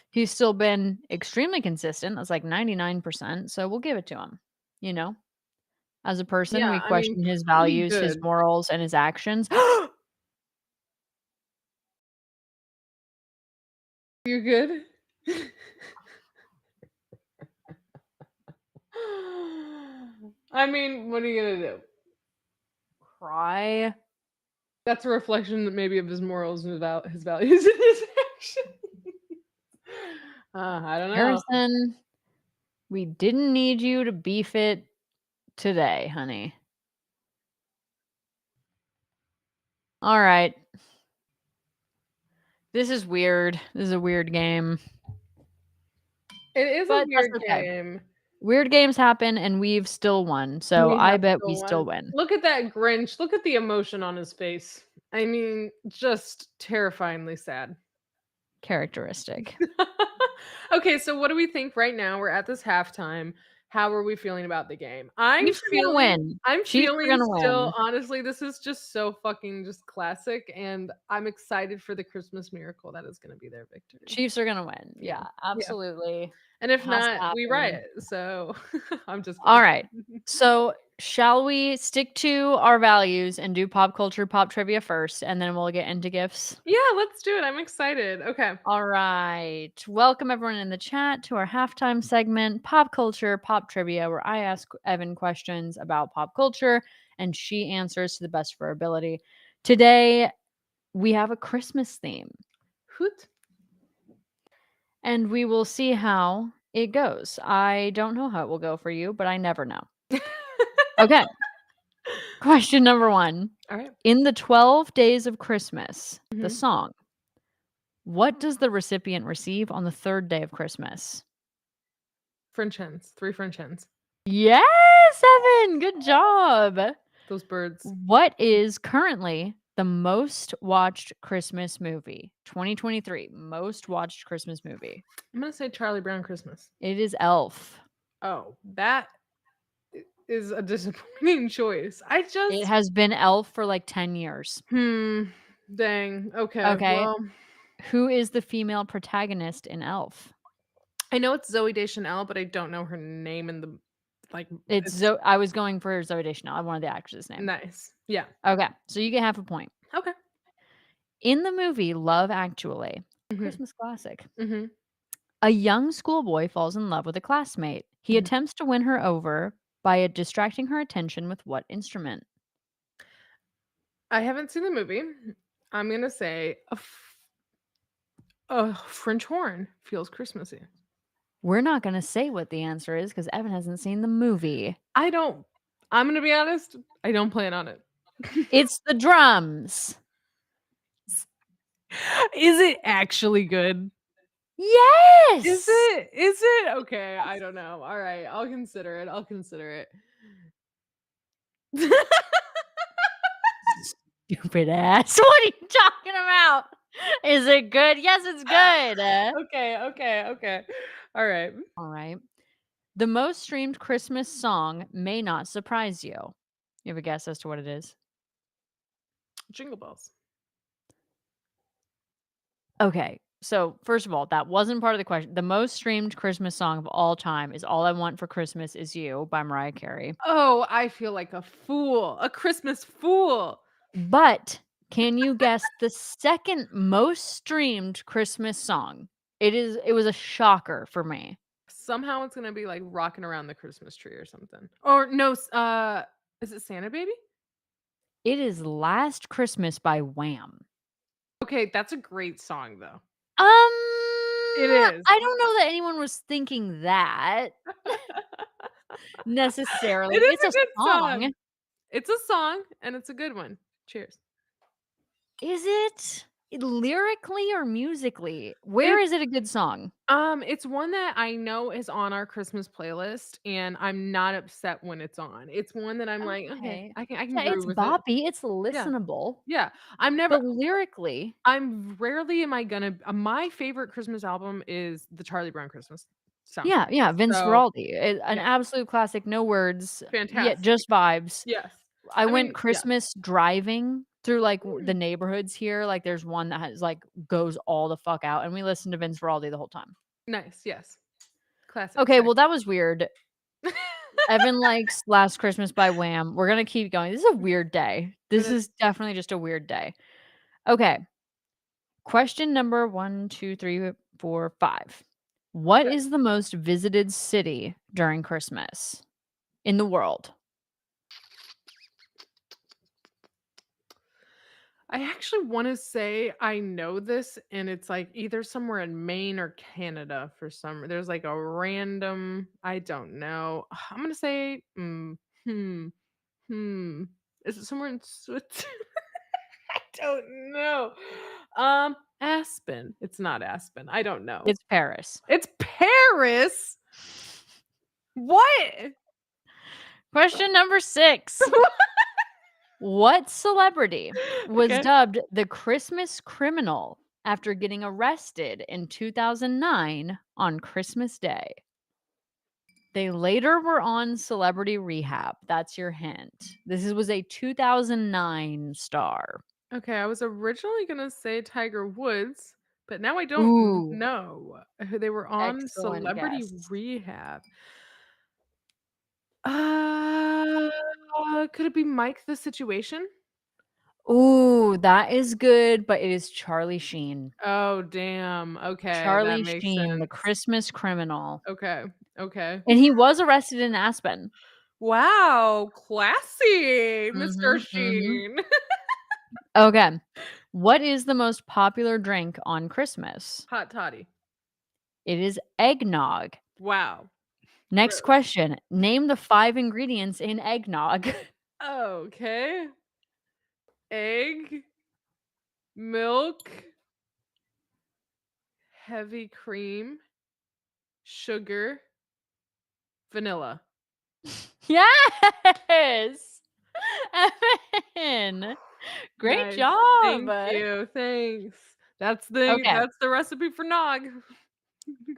he's still been extremely consistent. That's like 99%, so we'll give it to him. You know, as a person, yeah, we I mean, question his pretty values, his good. morals, and his actions. You good? I mean, what are you gonna do? Cry. That's a reflection that maybe of his morals and his values and his actions. I don't know. Harrison, we didn't need you to beef it today, honey. All right. This is weird. This is a weird game, It is a but that's weird okay. game. Weird games happen and we've still won, so We I have bet we still still won. win. Look at that Grinch. Look at the emotion on his face. I mean, just terrifyingly sad. Characteristic. Okay, so what do we think right now? We're at this halftime. How are we feeling about the game? I'm Chiefs are gonna feeling win. I'm Chiefs are feeling gonna still win. honestly, this is just so fucking just classic, and I'm excited for the Christmas miracle that is gonna be their victory. Chiefs are gonna win. Yeah. Yeah, Yeah. absolutely. And if Has to not, we happen. riot. So I'm just All kidding. right. So, shall we stick to our values and do pop culture, pop trivia first, and then we'll get into gifts? Yeah, let's do it. I'm excited. Okay. All right. Welcome everyone in the chat to our halftime segment, Pop Culture, Pop Trivia, where I ask Evan questions about pop culture and she answers to the best of her ability. Today, we have a Christmas theme, Hoot. and we will see how it goes. I don't know how it will go for you, but I never know. Okay. Question number 1. All right. In the 12 Days of Christmas, the Mhm. song, what does the recipient receive on the 3rd day of Christmas? French hens. 3 French hens. Yes, Evan, good job. Those birds. What is currently the most watched Christmas movie? 2023, most watched Christmas movie. I'm gonna say Charlie Brown Christmas. It is Elf. Oh, that is a disappointing choice. I It just has been Elf for, like, 10 years. hmm, dang. Okay, Okay. well, Who is the female protagonist in Elf? I know it's Zoe Deschanel, but I don't know her name in the like, it's I was going for Zooey Deschanel. I wanted the actress's name. nice. Yeah. Okay, so you get half a point. Okay. In the movie Love Actually, Mhm, Christmas classic, mhm, a young schoolboy falls in love with a classmate. He mhm. attempts to win her over by distracting her attention with what instrument? I haven't seen the movie. I'm gonna say a French horn feels Christmassy. We're not gonna say what the answer is because Evan hasn't seen the movie. I don't I'm gonna be honest, I don't plan on it. It's the drums. Is it actually good? Is Yes! it? Is it? Okay, I don't know. Alright, I'll consider it, I'll consider it. Stupid ass. What are you talking about? Is it good? Yes, it's good. Okay, okay, okay. Alright. All right. The most streamed Christmas song may not surprise you. You have a guess as to what it is? Jingle bells. Okay. So, first of all, that wasn't part of the question. The most streamed Christmas song of all time is All I Want for Christmas Is You by Mariah Carey. Oh, I feel like a fool, a Christmas fool. But can you guess the second most streamed Christmas song? It was a shocker for me. Somehow it's gonna be like rocking around the Christmas tree or something. Or no, is it Santa Baby? It is Last Christmas by Wham. Okay, that's a great song though. It is. I don't know that anyone was thinking that It necessarily. is It's a a good song. song. It's a song and it's a good one. Cheers. Is it? Lyrically or musically? Where It is it a good song? it's one that I know is on our Christmas playlist, and I'm not upset when it's on. It's one that I'm like, "Okay, Okay. I can Yeah, groove it's with it." boppy, it's Yeah, listenable, yeah. I'm never but lyrically I'm rarely am I gonna my favorite Christmas album is the Charlie Brown Christmas yeah, soundtrack. yeah, Vince So, Guaraldi, an yeah, absolute classic, no words, yeah, fantastic. just vibes. Yes. I I went mean, yeah. Christmas driving through, like, the Mm, neighborhoods here, like, there's one that has, like, goes all the fuck out, and we listened to Vince Guaraldi the whole time. nice, yes. Classic, Okay, sick. well, that was weird. Evan likes Last Christmas by Wham. We're gonna keep going. This is a weird day. It This is is definitely just a weird day. Okay, question number 1, 2, 3, 4, 5. What good. is the most visited city during Christmas in the world? I actually wanna say I know this, and it's, like, either somewhere in Maine or Canada for some there's, like, a random I don't know. I'm gonna say, hmm, hmm. Is it somewhere in Switzerland? I don't know. Aspen. It's not Aspen. I don't know. It's Paris. It's Paris? What? Question number 6. What celebrity was Okay. dubbed the Christmas criminal after getting arrested in 2009 on Christmas Day? They later were on celebrity rehab. That's your hint. Was a 2009 star. Okay, I was originally gonna say Tiger Woods, but now I don't Ooh, know who they were on excellent Celebrity guess. Rehab. Uh, could it be Mike the Situation? Ooh, that is good, but it is Charlie Sheen. Oh, damn. Okay, that Charlie makes Sheen, the sense. Christmas criminal. Okay, okay. And he was arrested in Aspen. Wow, classy, Mr. Mhm, mhm. Sheen. Okay. What is the most popular drink on Christmas? Hot toddy. It is eggnog. Wow, Next gross. question. Name the 5 ingredients in eggnog. Okay. Egg, milk, heavy cream, sugar, vanilla. Yes! Evan, great Nice. job. Thank you. Thanks. Okay. That's the recipe for nog. You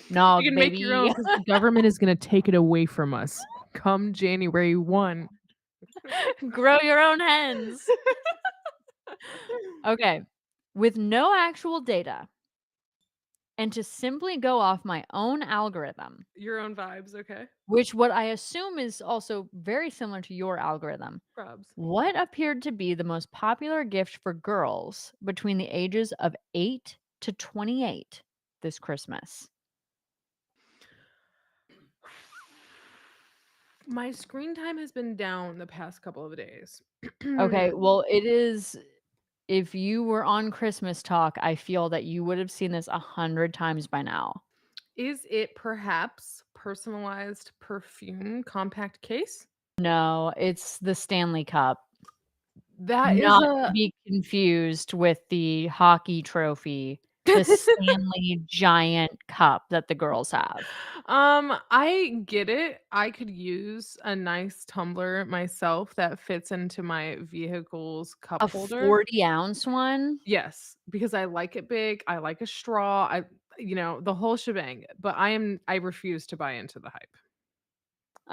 Nog, can make your own baby. because the government is gonna take it away from us. come January 1. Grow your own hens. Okay. With no actual data and to simply go off my own algorithm, Your own vibes, okay? which what I assume is also very similar to your algorithm, Probs. what appeared to be the most popular gift for girls between the ages of 8 to 28 this Christmas? My screen time has been down the past couple of days. Okay, well, it is if you were on Christmas Talk, I feel that you would have seen this 100 times by now. Is it perhaps personalized perfume compact case? No, it's the Stanley Cup, That is not to a be confused with the hockey trophy, the Stanley giant cup that the girls have. I get it. I could use a nice tumbler myself that fits into my vehicle's cup A holder. 40-ounce one? Yes, because I like it big, I like a straw, the whole shebang, but I refuse to buy into the hype.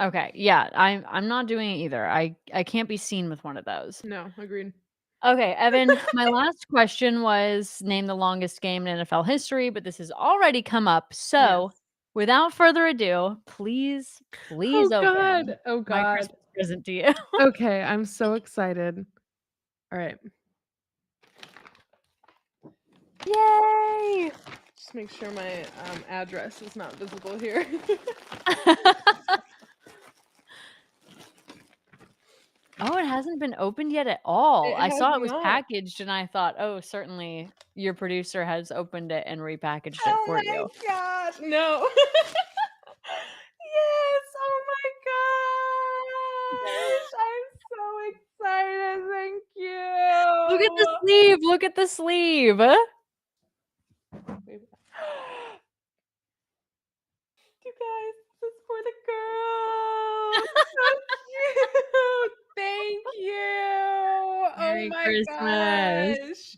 Okay, yeah, I'm not doing it either. I can't be seen with one of those. No, agreed. Okay, Evan, my last question was name the longest game in NFL history, but this has already come up. So, Yes. without further ado, please, please Oh open god, oh my god. Christmas present to you. Okay, I'm so excited. Alright, Yay! just make sure my, address is not visible here. Oh, it hasn't been opened yet at all. It I has saw it was not. packaged and I thought, "Oh, certainly your producer has opened it and repackaged it Oh for my you." gosh, no. Yes, oh my gosh, I'm so excited, thank Look at the you. sleeve, look at the sleeve. Wait. You guys, this is for the girls. So cute. Thank you. Oh Merry my Christmas. gosh.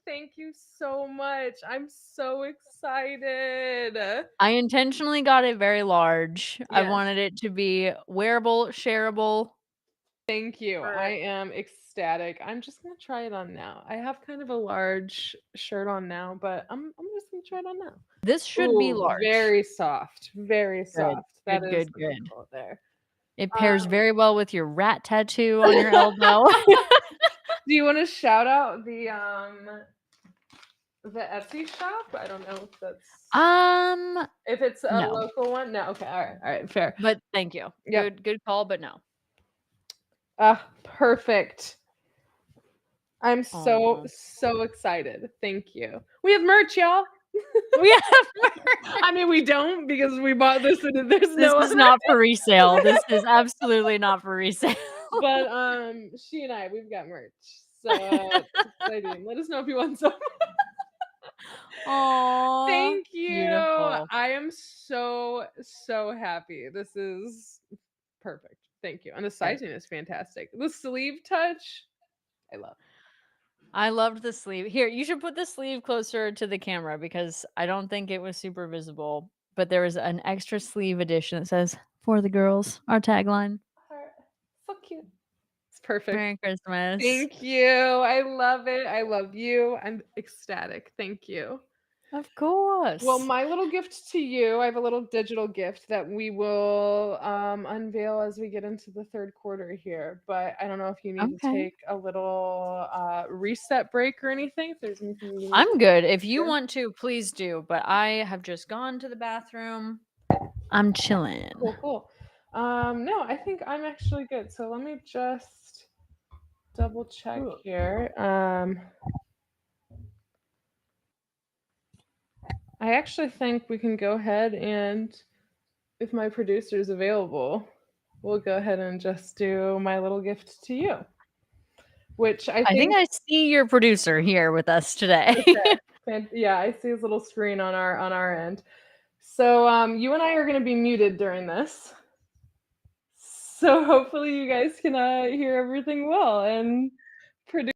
Thank you so much. I'm so excited. I intentionally got it very large. I Yes. wanted it to be wearable, shareable Thank you. for I am ecstatic. I'm just gonna try it on now. I have kind of a large shirt on now, but I'm just gonna try it on now. this should be Ooh, large. very soft. Very Good, soft. That good, is good, the good. quote there. It pairs Um, very well with your rat tattoo on your elbow. do you want to shout out the Etsy shop? I don't know Um, if it's a no, local one. No, okay, all right, fair. but thank you. Yep. Good call, but no. Ah, perfect. I'm so Oh, so excited. Thank you. We have merch, y'all. we have merch. I mean, we don't because we bought this and there's This no is other. not for resale. This is absolutely not for resale. But she and we've got merch, so it's exciting. Let us know if you want some. Aw, Thank you. beautiful. I am so so happy. This is perfect. Thank you. And the Good. sizing is fantastic. The sleeve touch, I love. I loved the sleeve. Here, you should put the sleeve closer to the camera because I don't think it was super visible. But there was an extra sleeve edition that says "For the girls," our tagline. Heart. So cute. It's perfect. Merry Christmas. Thank you. I love it. I love you. I'm ecstatic. Thank you. Of Well, course. my little gift to you, I have a little digital gift that we will unveil as we get into the third quarter here. But I don't know if you need to Okay. take a little reset break or anything. If there's anything you need I'm good. If to you do. want to, please do. But I have just gone to the bathroom. I'm chilling. Cool, cool. No, I think I'm actually good. So let me just double check Ooh. here. I actually think we can go ahead and, if my producer is available, we'll go ahead and just do my little gift to you, which I I think think, I see your producer here with us today. yeah, I see his little screen on our end. So you and I are going to be muted during this, so hopefully you guys can hear everything well and produce.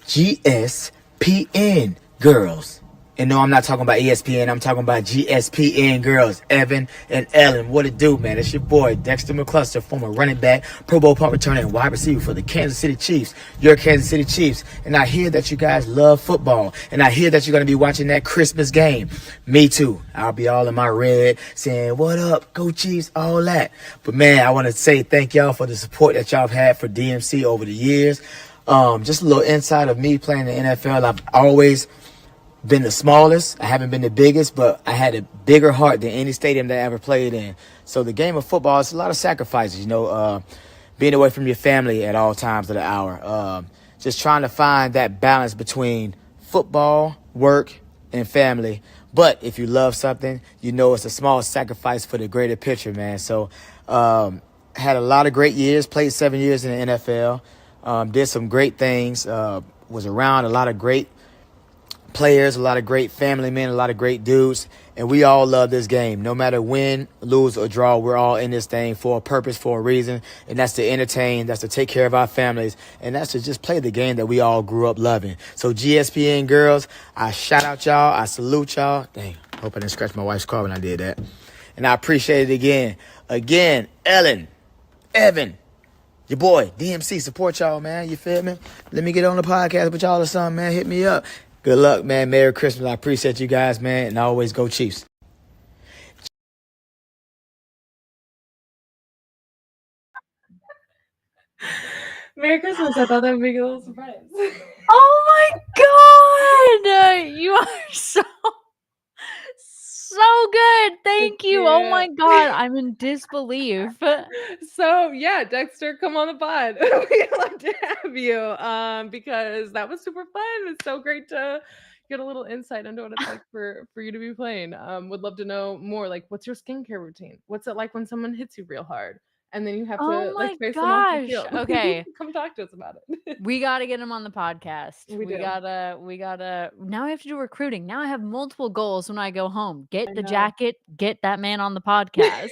GSPN girls. And no, I'm not talking about ESPN. I'm talking about GSPN girls, Evan and Ellen. What it do, man? It's your boy, Dexter McCluster, former running back, Pro Bowl punt returner, and wide receiver for the Kansas City Chiefs. Your Kansas City Chiefs. And I hear that you guys love football. And I hear that you're going to be watching that Christmas game. Me too. I'll be all in my red saying, what up, go Chiefs, all that. But man, I want to say thank y'all for the support that y'all have had for DMC over the years. Just a little insight of me playing the NFL. I've always been the smallest. I haven't been the biggest, but I had a bigger heart than any stadium that I ever played in. So the game of football is a lot of sacrifices, being away from your family at all times of the hour. Just trying to find that balance between football, work, and family. But if you love something, it's a small sacrifice for the greater picture, man. So had a lot of great years, played 7 years in the NFL, did some great things, was around a lot of great players, a lot of great family men, a lot of great dudes, and we all love this game. No matter win, lose, or draw, we're all in this thing for a purpose, for a reason, and that's to entertain, that's to take care of our families, and that's to just play the game that we all grew up loving. So GSPN girls, I shout out y'all, I salute y'all. Dang, hope I didn't scratch my wife's car when I did that. And I appreciate it again. Again, Ellen, Evan, your boy, DMC, support y'all, man. You feel me? Let me get on the podcast with y'all or something, man. Hit me up. Good luck, man. Merry Christmas. I appreciate you guys, man. And always go Chiefs. Merry Christmas. I thought that would make a little surprise. Oh my god! You are so good. Thank you. Oh my god, I'm in disbelief. So yeah, Dexter, come on the pod. We'd love to have you. Because that was super fun. It's so great to get a little insight into what it's like for you to be playing. Would love to know more. Like, what's your skincare routine? What's it like when someone hits you real hard? And then you have Oh to like my face them off the gosh. field. Okay. Come talk to us about it. We gotta get him on the podcast. We We do. gotta now I have to do recruiting. Now I have multiple goals when I go home. Get I the know. jacket, get that man on the podcast.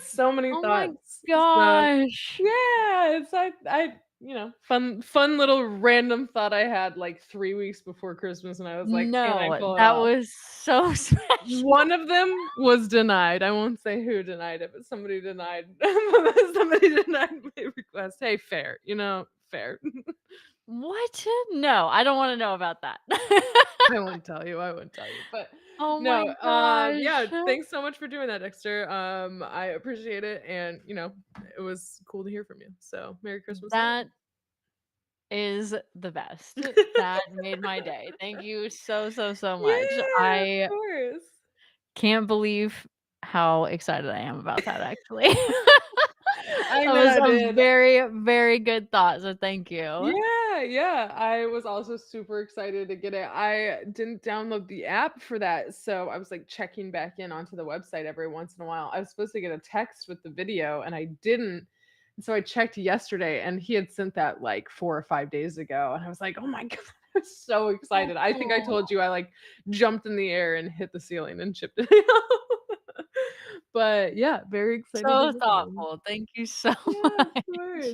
So many Oh my thoughts. So gosh. yeah, it's fun little random thought I had like 3 weeks before Christmas, and I was like, can I No, pull it that off? was so special. One of them was denied. I won't say who denied it, but somebody denied. Somebody denied my request. Hey, fair, fair. What? No, I don't wanna know about that. I won't tell you. I won't tell you. But Oh my no, yeah. gosh. Thanks so much for doing that, Dexter. I appreciate it, and it was cool to hear from you. So, Merry Christmas That again. is the best. That made my day. Thank you so, so, so much. Yeah, of I course. can't believe how excited I am about that, actually. I That was know, a dude. very, very good thought, so thank you. Yeah, yeah. I was also super excited to get it. I didn't download the app for that, so I was like checking back in onto the website every once in a while. I was supposed to get a text with the video and I didn't. And so I checked yesterday and he had sent that like 4 or 5 days ago. And I was like, oh my God, I was so excited. I think I Oh, told you I like jumped in the air and hit the ceiling and chipped it out. But yeah, very excited to so hear from him. thoughtful. Thank you so Yeah, of much. course.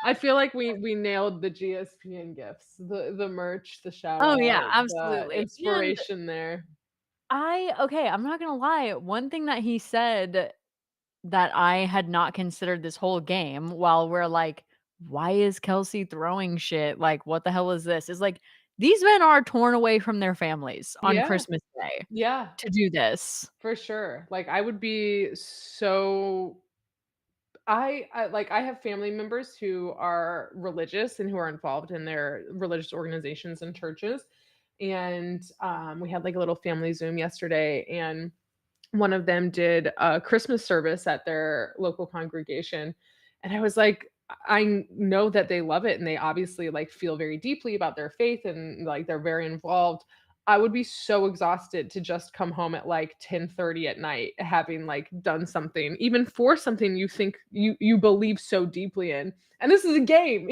I feel like we nailed the GSPN gifts, the merch, the shout Oh, yeah, out, the absolutely, and inspiration there. I'm not gonna lie, one thing that he said that I had not considered this whole game while we're like, "Why is Kelsey throwing shit? Like, what the hell is this?" Is like, these men are torn away from their families on Yeah, Christmas Day yeah, to do this. for sure. Like I would be so I have family members who are religious and who are involved in their religious organizations and churches. And we had like a little family Zoom yesterday, and one of them did a Christmas service at their local congregation. And I was like, I know that they love it and they obviously like feel very deeply about their faith and like they're very involved. I would be so exhausted to just come home at like 10:30 at night having like done something even for something you think you believe so deeply in. And this is a game,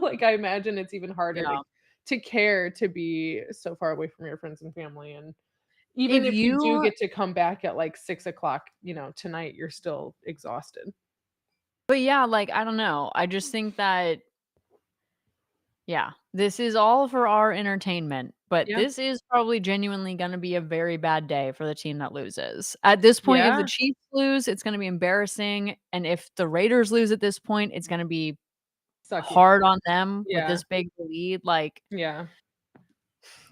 like I imagine it's even harder Yeah. to care to be so far away from your friends and family. And even If if you do you get to come back at, like, 6 o'clock, tonight, you're still exhausted. but yeah, like, I don't know, I just think that Yeah. This is all for our entertainment, but Yeah. this is probably genuinely gonna be a very bad day for the team that loses. At this point, if the Yeah. Chiefs lose, it's gonna be embarrassing, and if the Raiders lose at this point, it's gonna be Sucky. hard on them with Yeah. this big lead. Like, Yeah.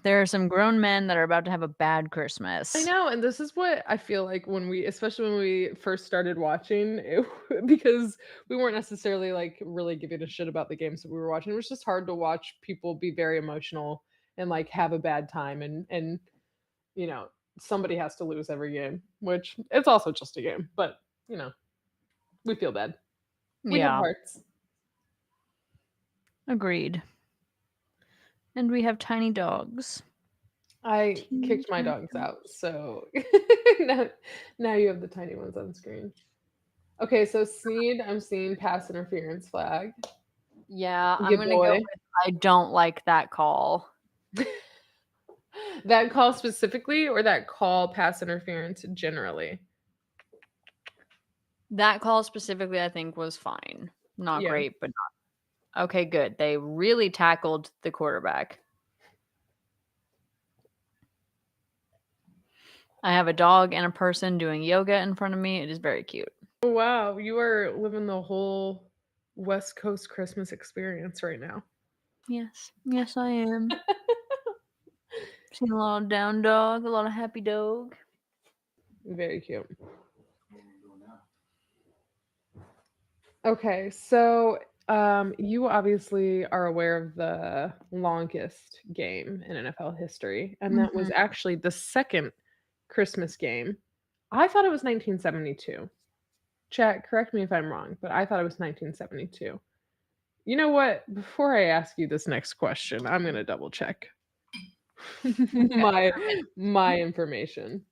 there are some grown men that are about to have a bad I Christmas. know, and this is what I feel like when we especially when we first started watching it, because we weren't necessarily, like, really giving a shit about the games that we were watching. It was just hard to watch people be very emotional and, like, have a bad time and, you know, somebody has to lose every game, which it's also just a game, but, you know, we feel bad. We have Yeah, hearts. agreed. And we have tiny dogs. I Teeny kicked my tiny dogs out, dogs. so now now you have the tiny ones on screen. Okay, so Sneed, I'm seeing pass interference flag. Yeah, I'm Yeah, gonna go boy. with I don't like that call. That call specifically or that call pass interference generally? That call specifically, I think, was fine. Not Yeah. great, but not okay, good. They really tackled the quarterback. I have a dog and a person doing yoga in front of me. It is very cute. Oh, wow, you are living the whole West Coast Christmas experience right now. Yes. Yes, I am. Seen a lot of down dog, a lot of happy dog. Very cute. Okay, so you obviously are aware of the longest game in NFL history, and that was Mhm. actually the second Christmas game. I thought it was 1972. Chat, correct me if I'm wrong, but I thought it was 1972. You know what? Before I ask you this next question, I'm gonna double check Okay. my my information.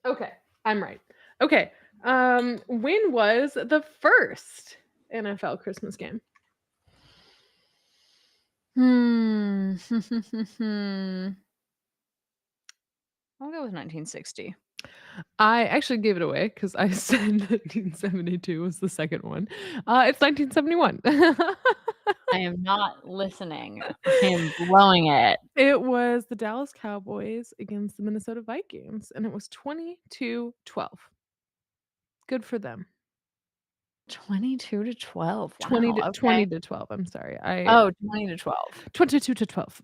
Okay, I'm right. Okay, when was the first NFL Christmas game? Hmm. I'll go with 1960. I actually gave it away because I said 1972 was the second one. It's 1971. I am not listening. I am blowing it. It was the Dallas Cowboys against the Minnesota Vikings, and it was 22-12. Good for them. 22 to 12. 20 Wow, to okay. 20 to 12, I'm sorry. I Oh, 20 to 12. 22 to 12.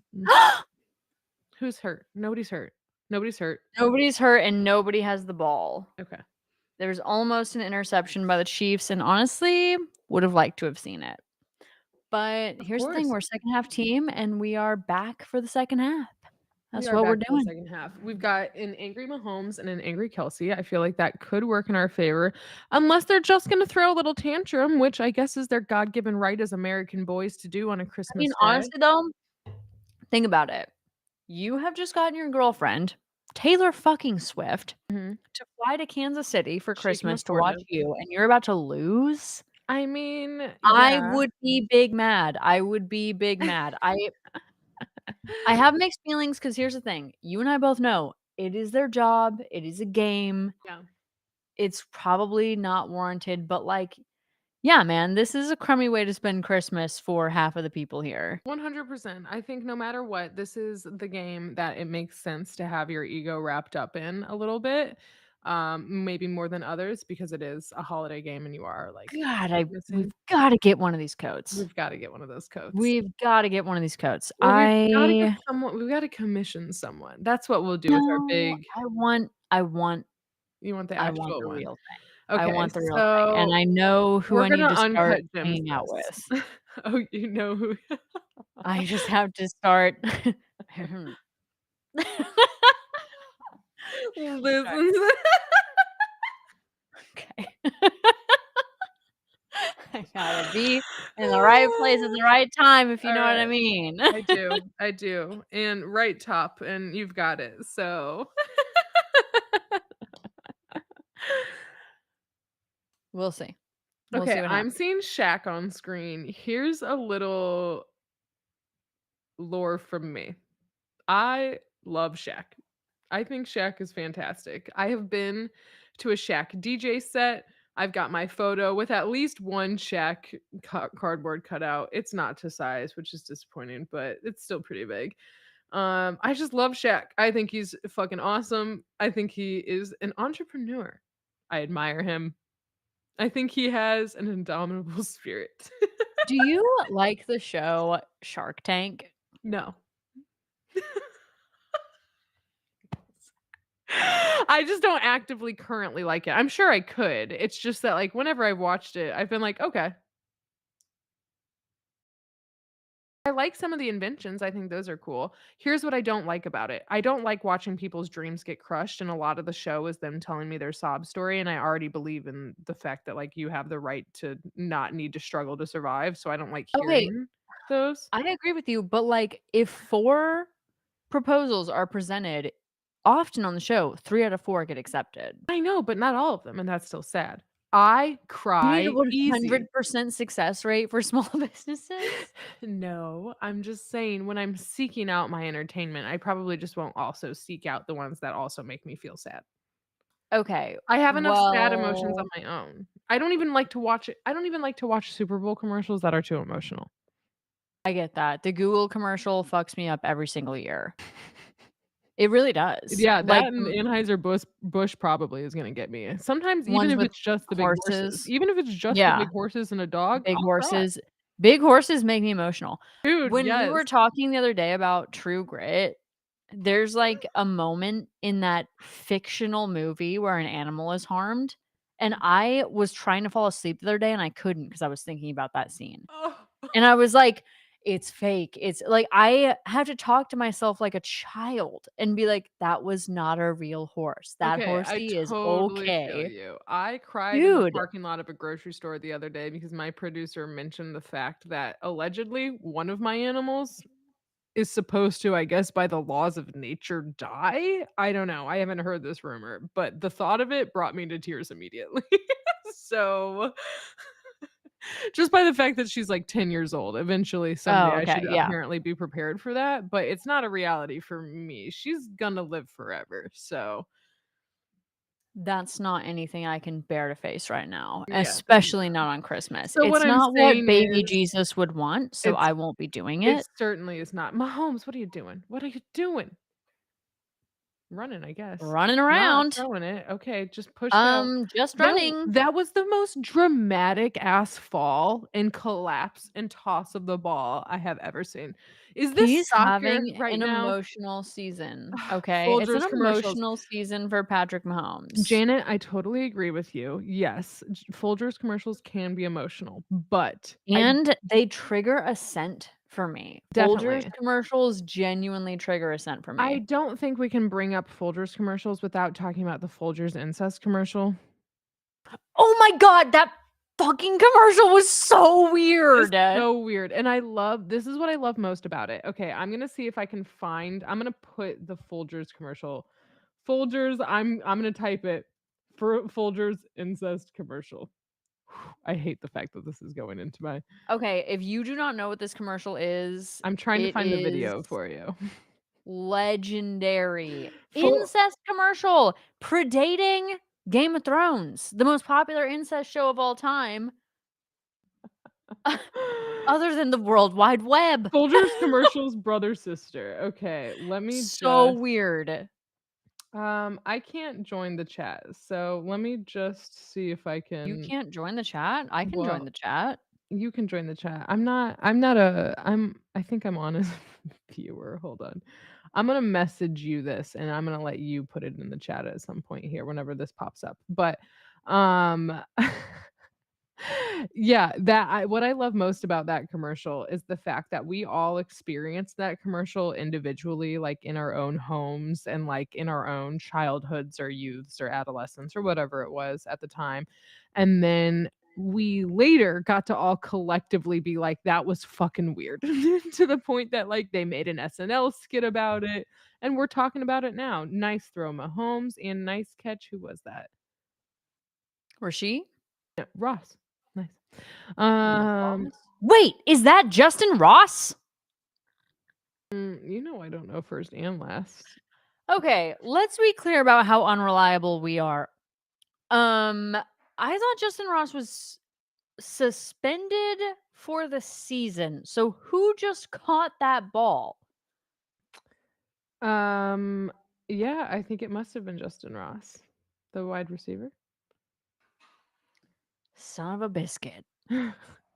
Who's hurt? Nobody's hurt. Nobody's hurt. Nobody's hurt and nobody has the ball. Okay. There's almost an interception by the Chiefs, and honestly, would have liked to have seen it. But Of here's the thing, course. we're a second half team, and we are back for the second half. We That's are what we're back for the doing. second half. We've got an angry Mahomes and an angry Kelsey. I feel like that could work in our favor, unless they're just gonna throw a little tantrum, which I guess is their God-given right as American boys to do on a I mean, Christmas day. honestly, though, think about it. You have just gotten your girlfriend, Taylor fucking Swift, Mhm. to fly to Kansas City for She can Christmas to afford watch it. you, and you're about to lose? I mean, I yeah. would be big mad. I would be big mad. I have mixed feelings because here's the thing. You and I both know it is their job. It is a game. Yeah. It's probably not warranted, but like, yeah, man, this is a crummy way to spend Christmas for half of the people here. 100%. I think no matter what, this is the game that it makes sense to have your ego wrapped up in a little bit. Maybe more than others because it is a holiday game and you are like God, we've witnessing. got to get one of these coats. We've got to get one of those coats. We've got to get one of these coats. Or we've gotta get someone we've gotta commission someone. That's what we'll do with our No, big I you want the want actual the one. real thing. I Okay, want the real thing, and so I know who we're I need gonna to start uncut gems hanging out this. with. Oh, you know who I just have to start listens. Okay. I gotta be in the right place at the right time, if you know what I Alright. mean. I do, and right top, and you've got it, so We'll see. We'll see okay, what I'm happens. seeing Shaq on screen. Here's a little lore from me. I love Shaq. I think Shaq is fantastic. I have been to a Shaq DJ set I've got my photo with at least one check cardboard cutout. It's not to size, which is disappointing, but it's still pretty big. I just love Shaq. I think he's fucking awesome. I think he is an entrepreneur. I admire him. I think he has an indomitable spirit. Do you like the show Shark Tank? No. I just don't actively currently like it. I'm sure I could. It's just that, like, whenever I've watched it, I've been like, "Okay." I like some of the inventions, I think those are cool. Here's what I don't like about it. I don't like watching people's dreams get crushed, and a lot of the show is them telling me their sob story, and I already believe in the fact that, like, you have the right to not need to struggle to survive, so I don't like Okay, hearing those. I agree with you, but, like, if 4 proposals are presented, often on the show, 3 out of 4 get accepted. I know, but not all of them, and that's still sad. I You need a cry easy. 100% success rate for small businesses? No, I'm just saying when I'm seeking out my entertainment, I probably just won't also seek out the ones that also make me feel sad. Okay, I have enough sad emotions on well, my own. I don't even like to watch it. I don't even like to watch Super Bowl commercials that are too emotional. I get that. The Google commercial fucks me up every single year. It really does. Yeah, Like, that and Anheuser Busch probably is gonna get me. Sometimes even ones if with it's just the big horses. horses. Even if it's just the Yeah, big horses and a dog, big I'll cry. horses. Big horses make me emotional. Dude, When we yes. were talking the other day about True Grit, there's, like, a moment in that fictional movie where an animal is harmed, and I was trying to fall asleep the other day, and I couldn't because I was thinking about that scene. Oh. And I was like, "It's fake." It's like, I have to talk to myself like a child and be like, "That was not a real horse. That Okay, I horsey is totally feel okay." you. I cried in the Dude, parking lot of a grocery store the other day because my producer mentioned the fact that allegedly one of my animals is supposed to, I guess, by the laws of nature, die? I don't know. I haven't heard this rumor, but the thought of it brought me to tears immediately. So, just by the fact that she's like 10 years old, eventually someday oh, I should okay, yeah. apparently be prepared for that, but it's not a reality for me. She's gonna live forever. So, That's not anything I can bear to face right now, yeah, there you especially go. not on Christmas. So what It's I'm not what saying baby is Jesus would want, so it's I won't be doing it it. certainly is not. Mahomes, what are you doing? What are you doing? Running, I guess. Running Not around. throwing it. Okay, just push down. Just That running. that was the most dramatic ass fall and collapse and toss of the ball I have ever seen. Is this He's soccer having right an now? emotional season, okay? It's an Folgers commercials. emotional season for Patrick Mahomes. Janet, I totally agree with you. Yes, Folgers commercials can be emotional, but I And they trigger a scent for me. Folgers definitely commercials genuinely trigger a scent for I me. don't think we can bring up Folgers commercials without talking about the Folgers incest commercial. Oh my god, that fucking commercial was so It's weird. so weird, and I love this is what I love most about it. Okay, I'm gonna see if I can find I'm gonna put the Folgers commercial. Folgers, I'm gonna type it for Folgers incest commercial. I hate the fact that this is going into my Okay, if you do not know what this commercial is, I'm trying to it find the is video for you. legendary. Full Incest commercial predating Game of Thrones, the most popular incest show of all time, other than the World Wide Web. Folgers commercials brother sister. Okay, let me So just weird. I can't join the chat. So let me just see if I You can can't join the chat? I can join well, the chat. you can join the chat. I think I'm on as a viewer. Hold on. I'm gonna message you this and I'm gonna let you put it in the chat at some point here whenever this pops up. But um yeah, what I love most about that commercial is the fact that we all experienced that commercial individually, like in our own homes and like in our own childhoods or youths or adolescence or whatever it was at the time. And then we later got to all collectively be like, that was fucking weird to the point that like they made an SNL skit about it. And we're talking about it now. Nice throw, Mahomes, and nice catch. Who was that? Were she? Yeah, Ross. Nice. Ross? Wait, is that Justin Ross? I don't know first and last. Okay, let's be clear about how unreliable we are. Um, I thought Justin Ross was suspended for the season. So who just caught that ball? Um, yeah, I think it must have been Justin Ross, the wide receiver. Son of a biscuit.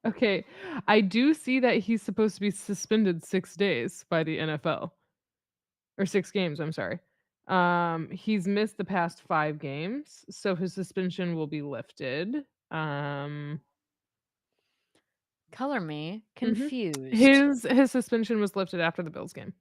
Okay, I do see that he's supposed to be suspended 6 days by the NFL, or 6 games, I'm sorry. He's missed the past 5 games, so his suspension will be lifted. Um Color me Mhm. confused. His suspension was lifted after the Bills game.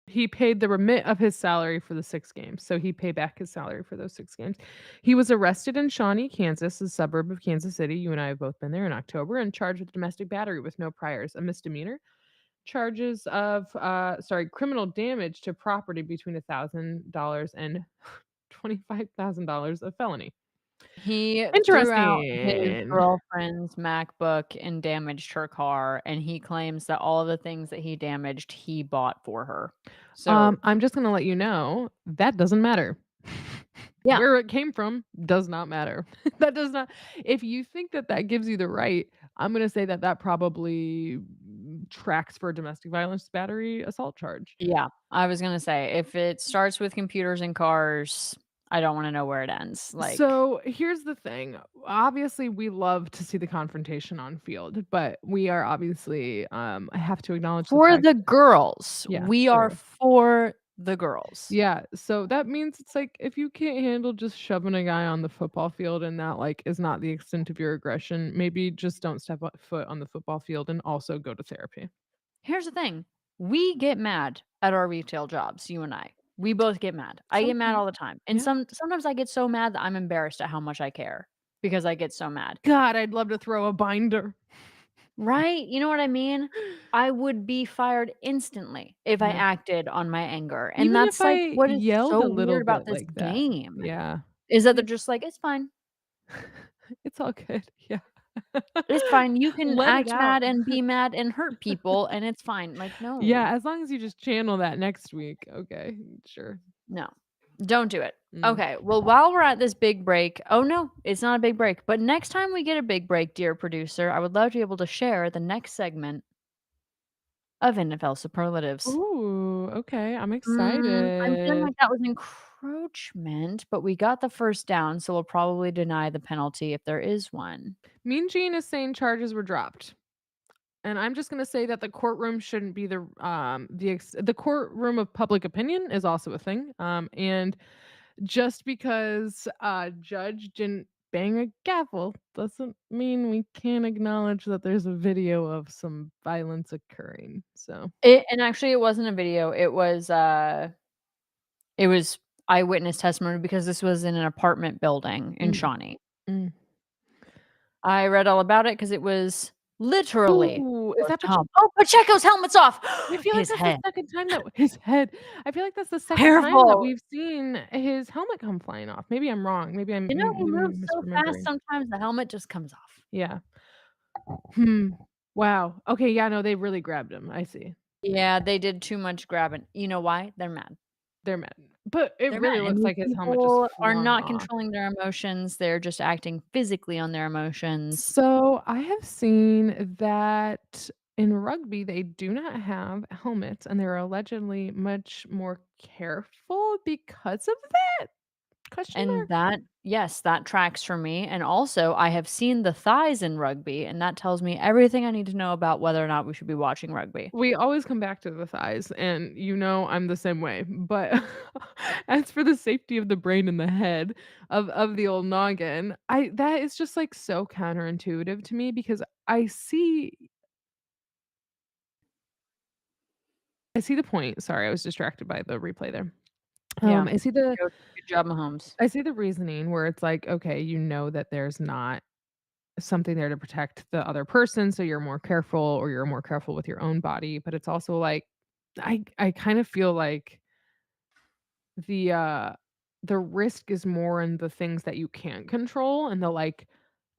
He paid the remit of his salary for the 6 games, so he paid back his salary for those 6 games. He was arrested in Shawnee, Kansas, a suburb of Kansas City. You and I have both been there in October, and charged with domestic battery with no priors, a misdemeanor. Charges of, criminal damage to property between $1,000 and $25,000, a felony. He threw out his Interesting. girlfriend's MacBook and damaged her car, and he claims that all of the things that he damaged, he bought for her. So, I'm just gonna let you know, that doesn't matter. yeah, Where it came from does not matter. That does not if you think that that gives you the right, I'm gonna say that that probably tracks for a domestic violence battery assault charge. yeah, I was gonna say, if it starts with computers and cars, I don't wanna know where it ends, like, So, here's the thing, obviously, we love to see the confrontation on field, but we are obviously, I have to acknowledge the for fact the girls, yeah, we are true. for the girls. Yeah, so that means it's like, if you can't handle just shoving a guy on the football field and that, like, is not the extent of your aggression, maybe just don't step foot on the football field and also go to therapy. Here's the thing, we get mad at our retail jobs, you and I. We both get mad. I get mad Sometimes. all the time, and Yeah. sometimes I get so mad that I'm embarrassed at how much I care because I get so mad. God, I'd love to throw a binder. Right? You know what I mean? I would be fired instantly if I Yeah. acted on my anger, and Even if that's, like, I what is yelled so a little weird about bit this like that. game, Yeah. is that they're Like just like, "It's fine. it's all good. Yeah. It's fine. You can Let it act out. mad and be mad and hurt people, and it's fine." Like, no. Yeah, as long as you just channel that next week. Okay, sure. No. Don't do it. Mm. Okay, well, while we're at this big break oh, no, it's not a big break, but next time we get a big break, dear producer, I would love to be able to share the next segment of NFL superlatives. Ooh, okay, I'm I'm feeling excited. like that was encroachment, but we got the first down, so we'll probably deny the penalty if there is one. Mean Gene is saying charges were dropped. And I'm just gonna say that the courtroom shouldn't be the courtroom of public opinion is also a thing. And just because a judge didn't bang a gavel doesn't mean we can't acknowledge that there's a video of some violence occurring. So, And actually it wasn't a video, it was eyewitness testimony because this was in an apartment building in mm, Shawnee. mm. I read all about it because it was literally Ooh, is close that to home. Oh, Pacheco's helmet's off! I feel like His that's the head. second time that his head. I feel like that's the second time that Careful. we've seen his helmet come flying off. Maybe I'm wrong. You know, he Maybe moves I'm so fast misremembering. sometimes the helmet just comes off. Yeah. Hmm. Wow. Okay, yeah, no, they really grabbed him. I see. Yeah, they did too much grabbing. You know why? They're mad. They're mad. But it They're really mad, and looks these like his helmet just people are flung not off. controlling their emotions, they're just acting physically on their emotions. So, I have seen that in rugby, they do not have helmets, and they're allegedly much more careful because of that? Question And mark? that yes, that tracks for me, and also, I have seen the thighs in rugby, and that tells me everything I need to know about whether or not we should be watching rugby. We always come back to the thighs, and you know I'm the same way, but as for the safety of the brain and the head of the old noggin, I that is just, like, so counterintuitive to me because I see the point. Sorry, I was distracted by the replay there. Yeah. I see the Good job, Mahomes. I see the reasoning where it's like, okay, you know that there's not something there to protect the other person, so you're more careful or you're more careful with your own body, but it's also like I kind of feel like the, uh the risk is more in the things that you can't control and the, like,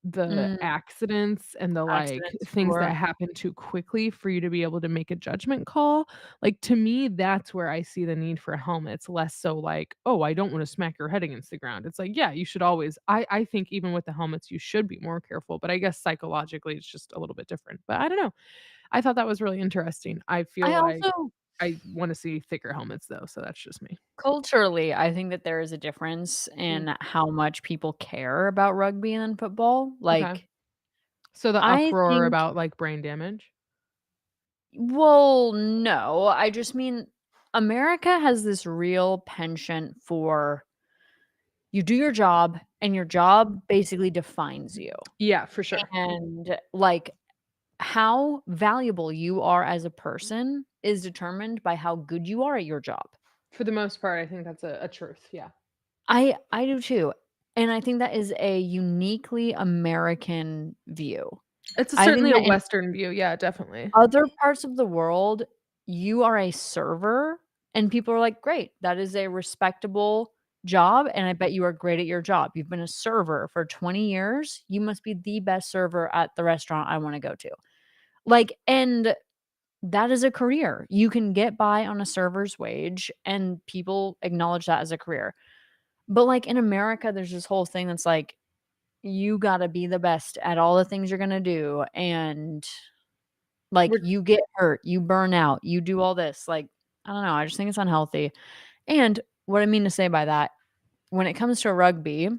the Mm, accidents and the, like, accidents, things that sure. happen too quickly for you to be able to make a judgment call. Like, to me, that's where I see the need for helmets, less so like, "Oh, I don't wanna smack your head against the ground." It's like, yeah, you should always I think even with the helmets, you should be more careful, but I guess psychologically, it's just a little bit different. But I don't know. I thought that was really interesting. I I feel like also I wanna see thicker helmets, though, so that's just me. culturally, I think that there is a difference Mm, in how much people care about rugby and football. okay. Like, So the I uproar think about, like, brain damage? well, no, I just mean America has this real penchant for you do your job, and your job basically defines you. Yeah, for sure. And, like, how valuable you are as a person is determined by how good you are at your job. For the most part, I think that's a truth, yeah. I do too, and I think that is a uniquely American view. It's I think certainly a that in Western view, yeah, definitely. other parts of the world, you are a server, and people are like, "Great, that is a respectable job, and I bet you are great at your job. You've been a server for 20 years, you must be the best server at the restaurant I wanna go to." Like, and that is a career. You can get by on a server's wage, and people acknowledge that as a career. But, like, in America, there's this whole thing that's like, you gotta be the best at all the things you're gonna do, and, like, We're you get hurt, you burn out, you do all this, like, I don't know, I just think it's unhealthy. And what I mean to say by that, when it comes to rugby,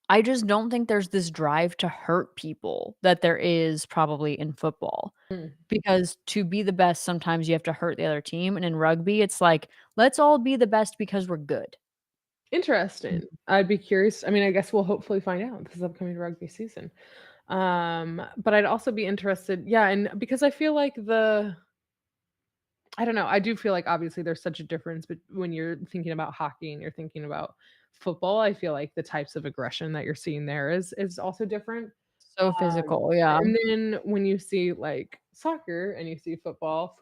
I just don't think there's this drive to hurt people that there is probably in football. mm, Because to be the best, sometimes you have to hurt the other team, and in rugby, it's like, "Let's all be the best because we're good." interesting. I'd be curious I mean, I guess we'll hopefully find out this upcoming rugby season. But I'd also be interested yeah, and because I feel like I don't know, I do feel like obviously there's such a difference but when you're thinking about hockey and you're thinking about football, I feel like the types of aggression that you're seeing there is also different. So Um, physical, yeah. and then when you see, like, soccer and you see football,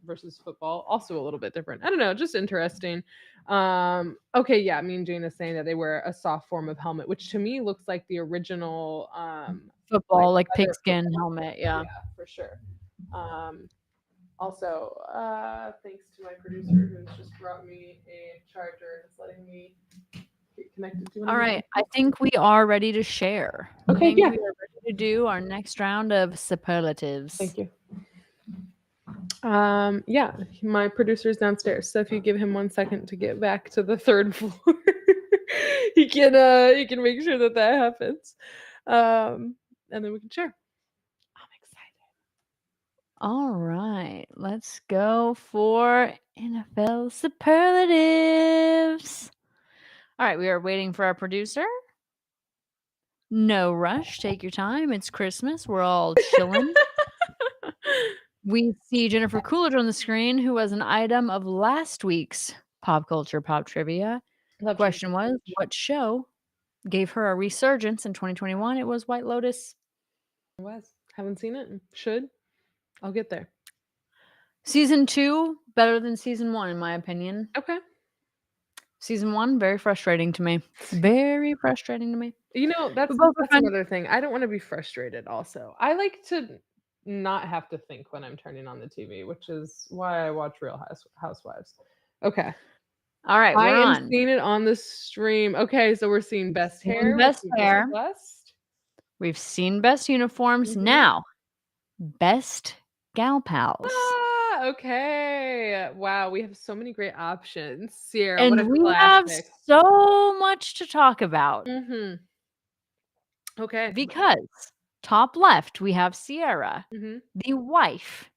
versus football, also a little bit different. I don't know, just interesting. Okay, yeah, me and Jane is saying that they wear a soft form of helmet, which to me looks like the original, like, Football, like leather pigskin football. helmet, yeah. Yeah, for sure. Also, thanks to my producer who's just brought me a charger and is letting me get connected. Do you wanna Alright, I think we are ready to share. I Okay, think yeah. we are ready to do our next round of superlatives. Thank you. Yeah, my producer's downstairs, so if you give him 1 second to get back to the 3rd floor, he can make sure that that happens. And then we can share. I'm excited. Alright, let's go for NFL superlatives. Alright, we are waiting for our producer. No rush, take your time, it's Christmas, we're all chilling. We see Jennifer Coolidge on the screen, who was an item of last week's Pop Culture Pop Trivia. Love Jennifer Question was, Coolidge. what show gave her a resurgence in 2021? It was White Lotus. Was. Haven't seen it. Should. I'll get there. Season 2, better than season 1, in my opinion. Okay. Season 1, very frustrating to me. Very frustrating to me. You know, But both are that's fun. another thing. I don't wanna be frustrated also. I like to not have to think when I'm turning on the TV, which is why I watch Real Housewives. Okay. Alright, I we're am on. seeing it on the stream. Okay, so we're seeing best Seen hair, which best we just hair. discussed. We've seen best uniforms. Mhm. Now, best gal pals. Okay. Wow, we have so many great options. Sierra, what a And we have classic. so much to talk about Mhm. Okay. because top left, we have Sierra, Mhm. the wife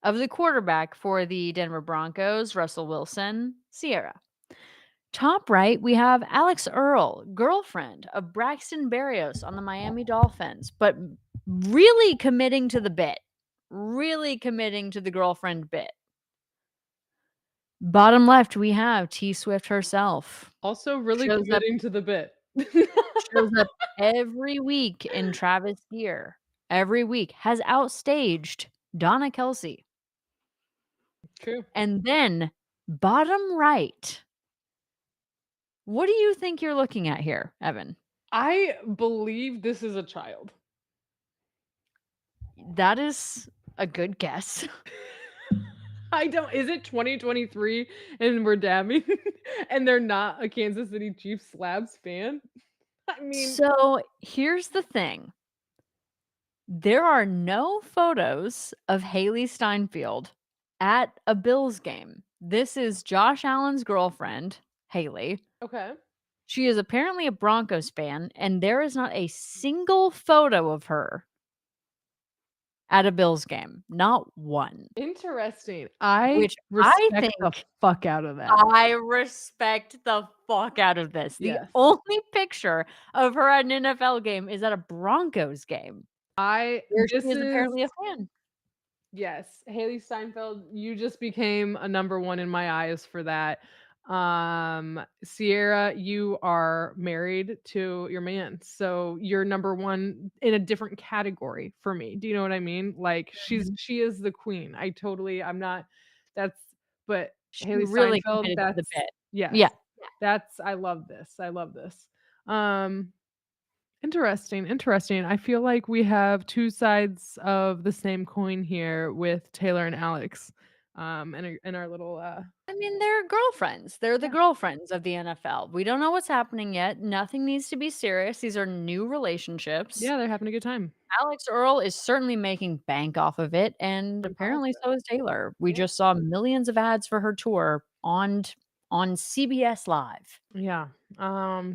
of the quarterback for the Denver Broncos, Russell Wilson, Sierra. Top right, we have Alex Earl, girlfriend of Braxton Berrios on the Miami Dolphins, but really committing to the bit, really committing to the girlfriend bit. Bottom left, we have T Swift herself. Also really Shows up committing to the bit. shows up every week in Travis gear. Every week has outstaged Donna Kelsey. True. And then bottom right, what do you think you're looking at here, Evan? I believe this is a child. That is a good guess. I don't is it 2023 and we're dabbing and they're not a Kansas City Chiefs Slabs fan? I mean, So here's the thing. There are no photos of Haley Steinfeld at a Bills game. This is Josh Allen's girlfriend, Haley. okay. She is apparently a Broncos fan, and there is not a single photo of her at a Bills game. Not one. Interesting. I Which I respect the think fuck out of that. I respect the fuck out of this. The Yes. only picture of her at an NFL game is at a Broncos game, I where she this is is apparently a fan. Yes, Haley Steinfeld, you just became a number 1 in my eyes for that. Sierra, you are married to your man, so you're number 1 in a different category for me. Do you know what I mean? Like, Mhm. she is the queen. I'm not that's but She Haley really Steinfeld, committed to the that's bit. yes. Yeah. I love this. I love this. Um Interesting, interesting. I feel like we have 2 sides of the same coin here with Taylor and Alex, in our little, I mean, they're girlfriends. They're the yeah, girlfriends of the NFL. We don't know what's happening yet. Nothing needs to be serious. These are new relationships. yeah, they're having a good time. Alex Earl is certainly making bank off of it, and I'm apparently positive. so is Taylor. We Yeah. just saw millions of ads for her tour on CBS Live. Yeah.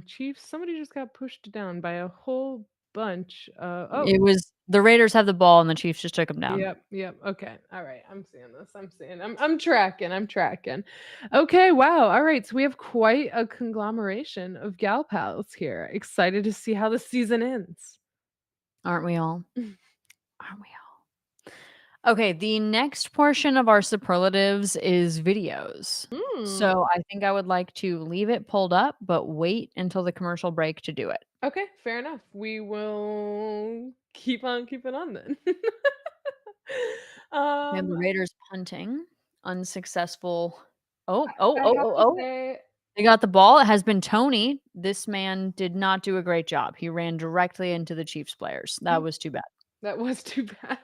Chiefs, somebody just got pushed down by a whole bunch, oh, It was the Raiders had the ball and the Chiefs just took them down. yep, yep, okay, alright, I'm seeing this, I'm tracking, I'm tracking. Okay, wow, alright, so we have quite a conglomeration of gal pals here. Excited to see how the season ends. Aren't we all? Aren't we all? Okay, the next portion of our superlatives is videos. Hmm. So I think I would like to leave it pulled up, but wait until the commercial break to do it. Okay, fair enough. We will keep on keeping on then. We have um, the Raiders punting, unsuccessful. I Oh, oh, I oh, have oh, to oh. say, They got the ball. It has been Tony. This man did not do a great job. He ran directly into the Chiefs players. That mm, was too bad. that was too bad.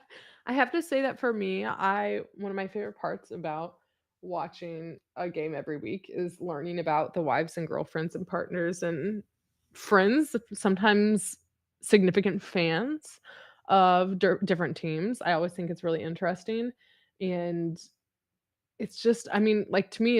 I have to say that for me, I one of my favorite parts about watching a game every week is learning about the wives and girlfriends and partners and friends, sometimes significant fans of different teams. I always think it's really interesting, and it's just I mean, like, to me,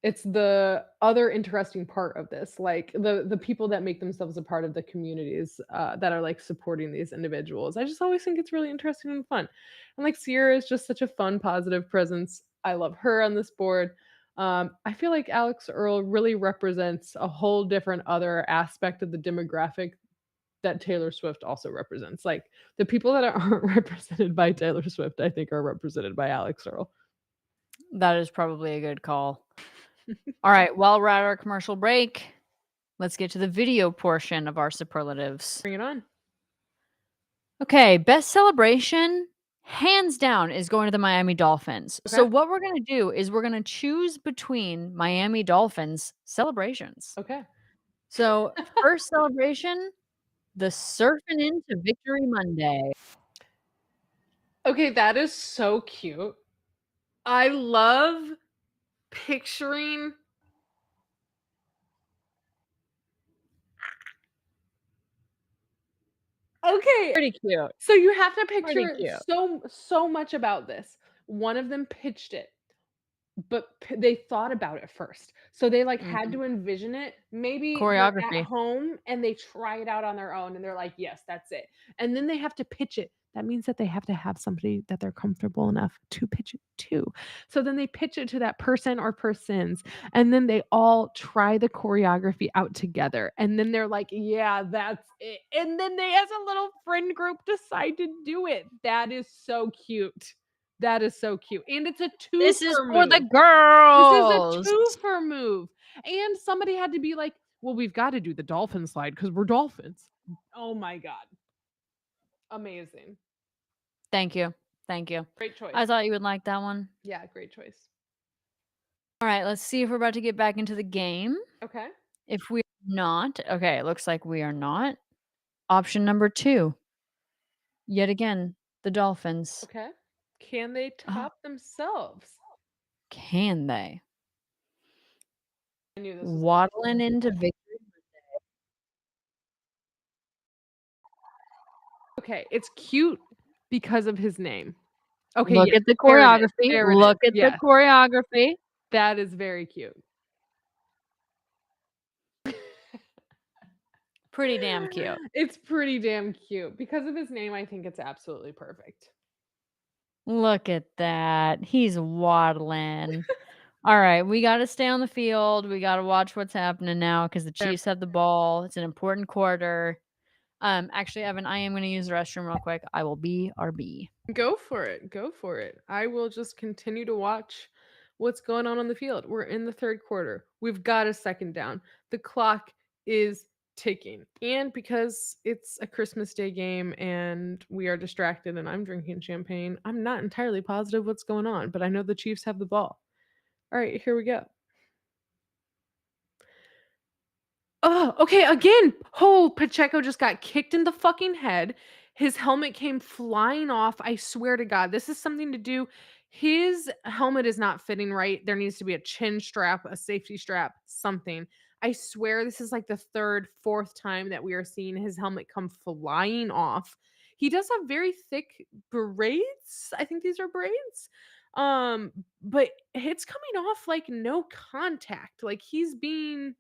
it's the other interesting part of this, like, the people that make themselves a part of the communities, that are, like, supporting these individuals. I just always think it's really interesting and fun. And, like, Sierra is just such a fun, positive presence. I love her on this board. I feel like Alex Earl really represents a whole different other aspect of the demographic that Taylor Swift also represents. Like, the people that aren't represented by Taylor Swift, I think, are represented by Alex Earl. That is probably a good call. All right. While we're at our commercial break, let's get to the video portion of our superlatives. Bring it on. Okay. Best celebration, hands down, is going to the Miami Dolphins. So, Okay, what we're going to do is we're going to choose between Miami Dolphins celebrations. okay. So, first celebration, the surfing into Victory Monday. Okay, that is so cute. I love picturing okay, Pretty cute. so you have to Pretty picture cute. so much about this. One of them pitched it. But they thought about it first. So they, like, had Mhm. to envision it. Maybe they're at Choreography. home and they try it out on their own and they're like, "Yes, that's it." And then they have to pitch it. That means that they have to have somebody that they're comfortable enough to pitch it to. So then they pitch it to that person or persons, and then they all try the choreography out together, and then they're like, "Yeah, that's it." And then they, as a little friend group, decide to do it. That is so cute. That is so cute, and it's a This is twofer for the move. This is a girls. twofer move, and somebody had to be like, "Well, we've gotta do the dolphin slide because 'cause we're dolphins." Oh my god. Amazing. Thank you. Thank you. Great choice. I thought you would like that one. Yeah, great choice. All right, let's see if we're about to get back into the game. Okay. If we're not. Okay, it looks like we are not. Option number 2, yet again, the Dolphins. Okay. Can they Oh, top themselves? can they? I knew this was gonna Waddling into victory. Okay, it's cute because of his name. Okay, Look yes, at the there it is, choreography. there it is, Look at the yes, choreography. that is very cute. Pretty damn cute. It's pretty damn cute. Because of his name, I think it's absolutely perfect. Look at that. He's waddling. All right, we gotta stay on the field. We gotta watch what's happening now because the Okay, Chiefs have the ball. It's an important quarter. Actually, Evan, I am gonna use the restroom real quick. I will be RB. go for it, go for it. I will just continue to watch what's going on the field. We're in the 3rd quarter. We've got a 2nd down. The clock is ticking. And because it's a Christmas Day game and we are distracted and I'm drinking champagne, I'm not entirely positive what's going on, but I know the Chiefs have the ball. All right, here we go. Oh, okay, again. Oh, Pacheco just got kicked in the fucking head. His helmet came flying off. I swear to God, this is something to do. His helmet is not fitting right. There needs to be a chin strap, a safety strap, something. I swear this is like the 3rd, 4th time that we are seeing his helmet come flying off. He does have very thick braids. I think these are braids. But it's coming off like no contact. Like he's being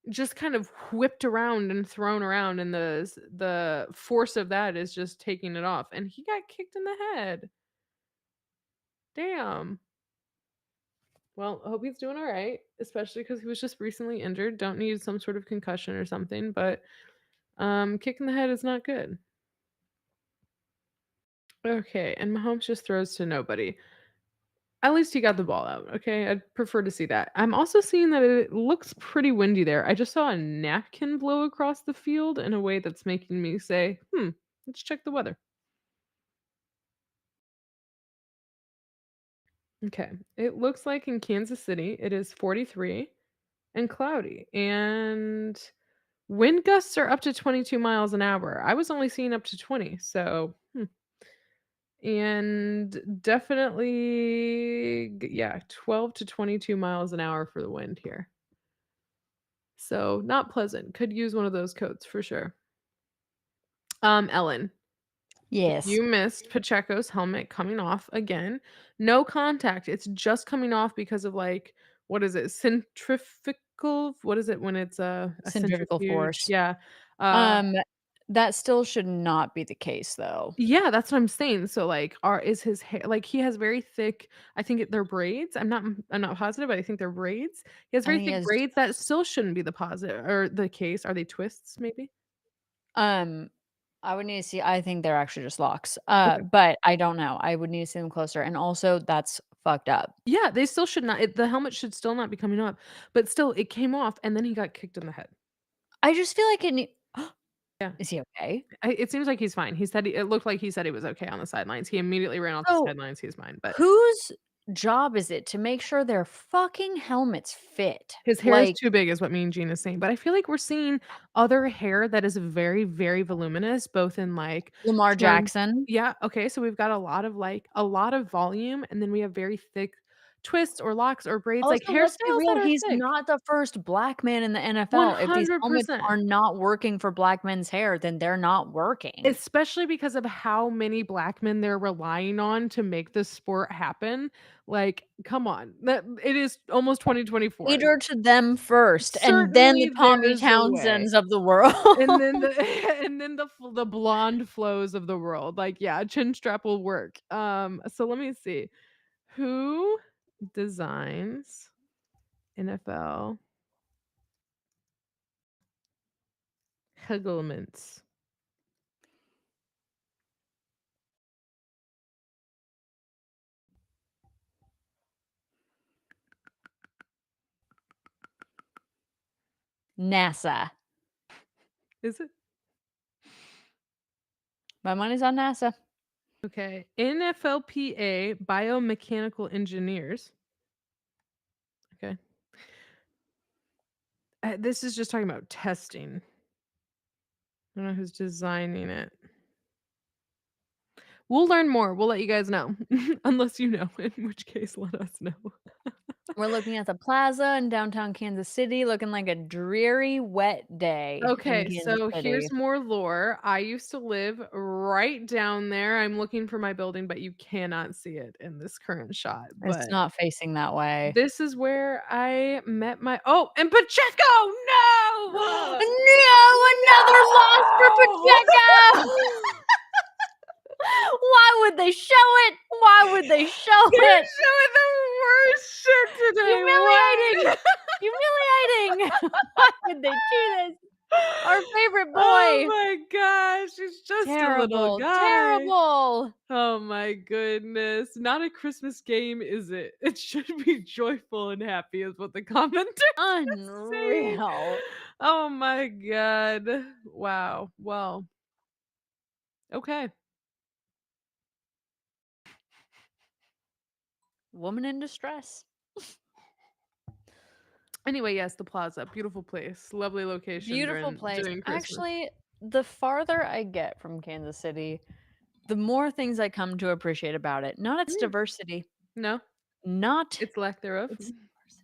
just kind of whipped around and thrown around, and the force of that is just taking it off, and he got kicked in the head. Damn. Well, I hope he's doing alright, especially because he was just recently injured, don't need some sort of concussion or something, but, kick in the head is not good. Okay, and Mahomes just throws to nobody. At least he got the ball out, okay? I'd prefer to see that. I'm also seeing that it looks pretty windy there. I just saw a napkin blow across the field in a way that's making me say, let's check the weather. Okay. It looks like in Kansas City it is 43 and cloudy, and wind gusts are up to 22 miles an hour. I was only seeing up to 20, so and definitely yeah, 12 to 22 miles an hour for the wind here. So, not pleasant. Could use one of those coats for sure. Ellen, Yes. you missed Pacheco's helmet coming off again. No contact. It's just coming off because of like what is it? Centrifugal? What is it when it's a Centrifugal centrifuge? force. Yeah. Uh Um, that still should not be the case, though. yeah, that's what I'm saying. So like are is his hair like he has very thick I think they're braids. I'm not positive, but I think they're braids. He has I very think he thick has braids that still shouldn't be the positive or the case. Are they twists maybe? um, I would need to see I think they're actually just locks. Okay. But I don't know. I would need to see them closer, and also that's fucked up. Yeah, they still should not the helmet should still not be coming off, but still, it came off, and then he got kicked in the head. I just feel like it nee Yeah, Is he okay? it seems like he's fine. It looked like he said he was okay on the sidelines. He immediately ran off the So, sidelines, he's fine, but whose job is it to make sure their fucking helmets fit? his hair is Like, too big is what me and Gene is saying, but I feel like we're seeing other hair that is very, very voluminous, both in, like, Lamar term Jackson? yeah, okay, so we've got a lot of volume, and then we have very thick twists or locks or braids, like Also, let's be hairstyles that real, are he's thick. not the first black man in the NFL. If these helmets 100%. are not working for black men's hair, then they're not working. Especially because of how many black men they're relying on to make this sport happen. Like, come on. That it is almost 2024. Cater to them first, and then the Certainly Tommy there's a way. Townsends of the world. And then the and then the blonde flows of the world. Like, yeah, a chin strap will work. So let me see. Who designs NFL helmets? NASA. Is it? My money's on NASA. Okay. NFLPA biomechanical engineers. Okay. This is just talking about testing. I don't know who's designing it. We'll learn more. We'll let you guys know. Unless you know, in which case let us know. We're looking at the plaza in downtown Kansas City, looking like a dreary, wet day in Okay, Kansas so City. here's more lore. I used to live right down there. I'm looking for my building, but you cannot see it in this current shot. It's But not facing that way. this is where I met my and Pacheco! No! No, another loss for No! Pacheco! Why would they show it? Why would they show They're it? showing the worst shit today. Humiliating! What? Humiliating! Why would they do this? Our favorite Oh boy. my gosh, he's just a little Terrible, guy. terrible. Oh my goodness. Not a Christmas game, is it? It should be joyful and happy, is what the commenters are saying. Unreal. Oh my god. Wow. Well, okay. Woman in distress. Anyway, yes, the plaza. Beautiful place. Lovely location Beautiful place. during Christmas. Actually, the farther I get from Kansas City, the more things I come to appreciate about it. Not its diversity. No, Not it's lack thereof. its diversity.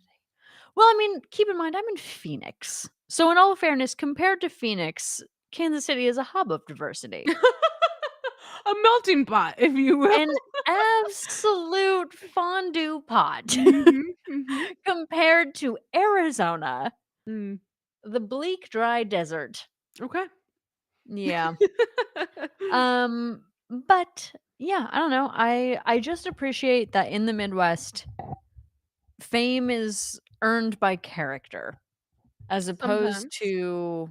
Well, I mean, keep in mind, I'm in Phoenix. So, in all fairness, compared to Phoenix, Kansas City is a hub of diversity. A melting pot, if you will. An absolute fondue pot Mhm, mhm. compared to Arizona, Mm, the bleak, dry desert. okay. Yeah. But yeah, I don't know. I just appreciate that in the Midwest, fame is earned by character as opposed Sometimes. to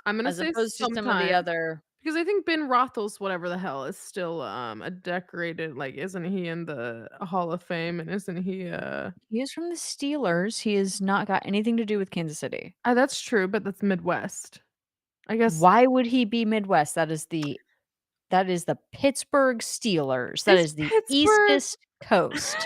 I'm gonna as say opposed to some of the sometimes. other. Because I think Ben Roethlis, whatever the hell, is still a decorated like isn't he in the Hall of Fame and isn't he He is from the Steelers. He has not got anything to do with Kansas City. that's true, but that's Midwest. I guess Why would he be Midwest? That is the Pittsburgh Steelers. That is is the Pittsburgh. Eastest Coast.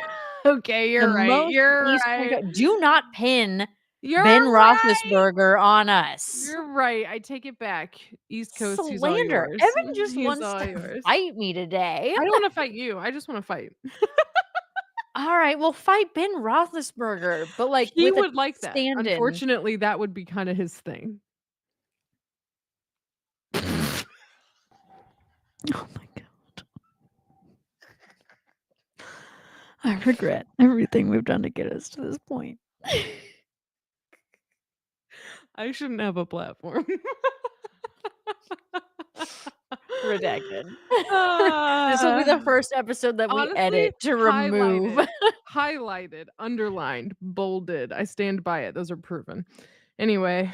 Okay, The you're right. most You're eastern right. do not pin You're Ben right. Roethlisberger on us. You're right. I take it back. East Coast, he's all Slander. yours. Evan just He's wants all to yours. fight me today. I don't want to fight you. I just want to fight. All right, well, fight Ben Roethlisberger, but, like, He with a would like that. stand-in. Unfortunately, that would be kind of his thing. Oh my god. I regret everything we've done to get us to this point. I shouldn't have a platform. Redacted. This will be the first episode that we Honestly, edit to remove. highlighted, underlined, bolded. I stand by it. Those are proven. Anyway,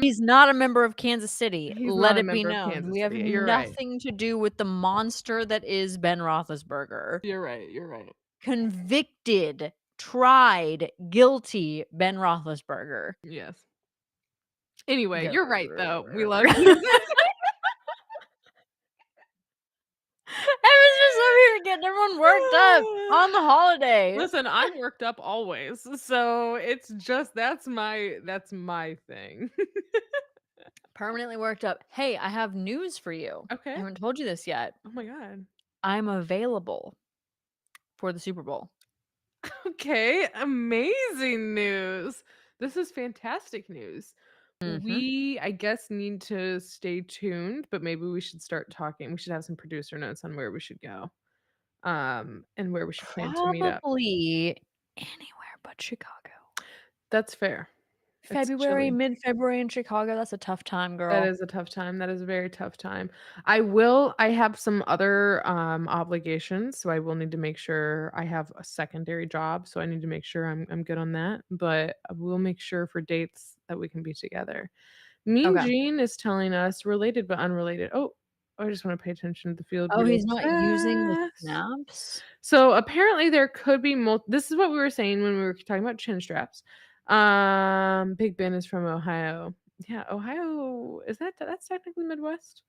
He's not a member of Kansas City. he's Let not a it be member of known. Kansas We have City. You're right. nothing to do with the monster that is Ben Roethlisberger. You're right. You're right. Convicted, tried, guilty Ben Roethlisberger. Yes. Anyway, Go. you're right though. We love Kansas. I was just over here getting everyone worked up on the holiday. Listen, I'm worked up always. So it's just that's my thing. Permanently worked up. Hey, I have news for you. Okay. I haven't told you this yet. Oh my god. I'm available for the Super Bowl. Okay, amazing news. This is fantastic news. We, I guess, need to stay tuned, but maybe we should start talking. We should have some producer notes on where we should go, and where we should plan to meet up. Probably anywhere but Chicago. That's fair. It's February, chilly. mid-February in Chicago, that's a tough time, girl. That is a tough time. That is a very tough time. I have some other obligations, so I will need to make sure I have a secondary job, so I need to make sure I'm good on that, but I will make sure for dates that we can be together. Mean Okay. Gene is telling us related but unrelated. Oh, I just want to pay attention to the field Oh, real he's not using the fast. snaps? So apparently there could be this is what we were saying when we were talking about chin straps. Big Ben is from Ohio. Yeah, Ohio is that's technically Midwest.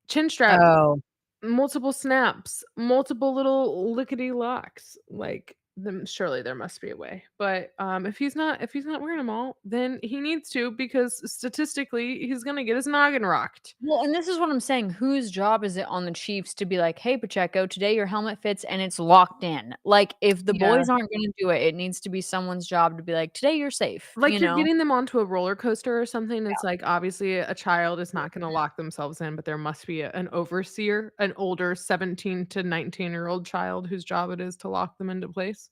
Chin straps, Oh. multiple snaps, multiple little lickety locks. Like then surely there must be a way. But if he's not wearing them all, then he needs to because statistically he's gonna get his noggin rocked. Well, and this is what I'm saying. Whose job is it on the Chiefs to be like, "Hey, Pacheco, today your helmet fits and it's locked in." Like, if the Yeah. boys aren't gonna do it, it needs to be someone's job to be like, "Today you're safe," you Like you're know? getting them onto a roller coaster or something. It's like obviously a child is not gonna lock themselves in, but there must be an overseer, an older 17 to 19-year-old child whose job it is to lock them into place.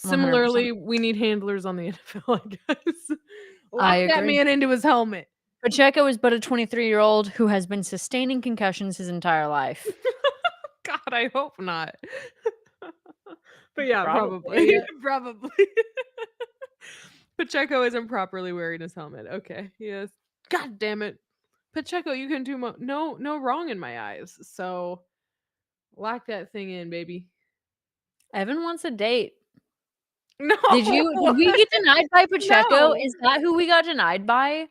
100%. Similarly, we need handlers on the NFL, I guess. I Lock that agree. man into his helmet. Pacheco is but a 23-year-old who has been sustaining concussions his entire life. God, I hope not. But yeah, Probably. probably. Probably. Pacheco isn't properly wearing his helmet. Okay. Yes. God damn it. Pacheco, you can do no wrong in my eyes. So lock that thing in, baby. Evan wants a date. No. Did we get denied by Pacheco? No. Is that who we got denied by?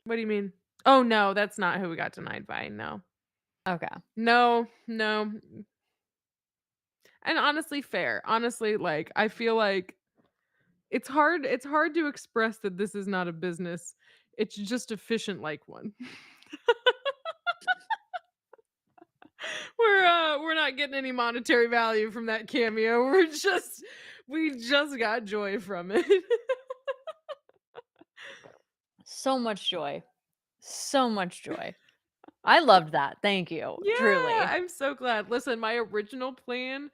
What do you mean? Oh no, that's not who we got denied by. No. Okay. No, no. And honestly, fair. Honestly, like I feel like it's hard to express that this is not a business. It's just efficient like one. We're not getting any monetary value from that cameo. We just got joy from it. So much joy. So much joy. I loved that. Thank you. Yeah, Truly. I'm so glad. Listen, my original plan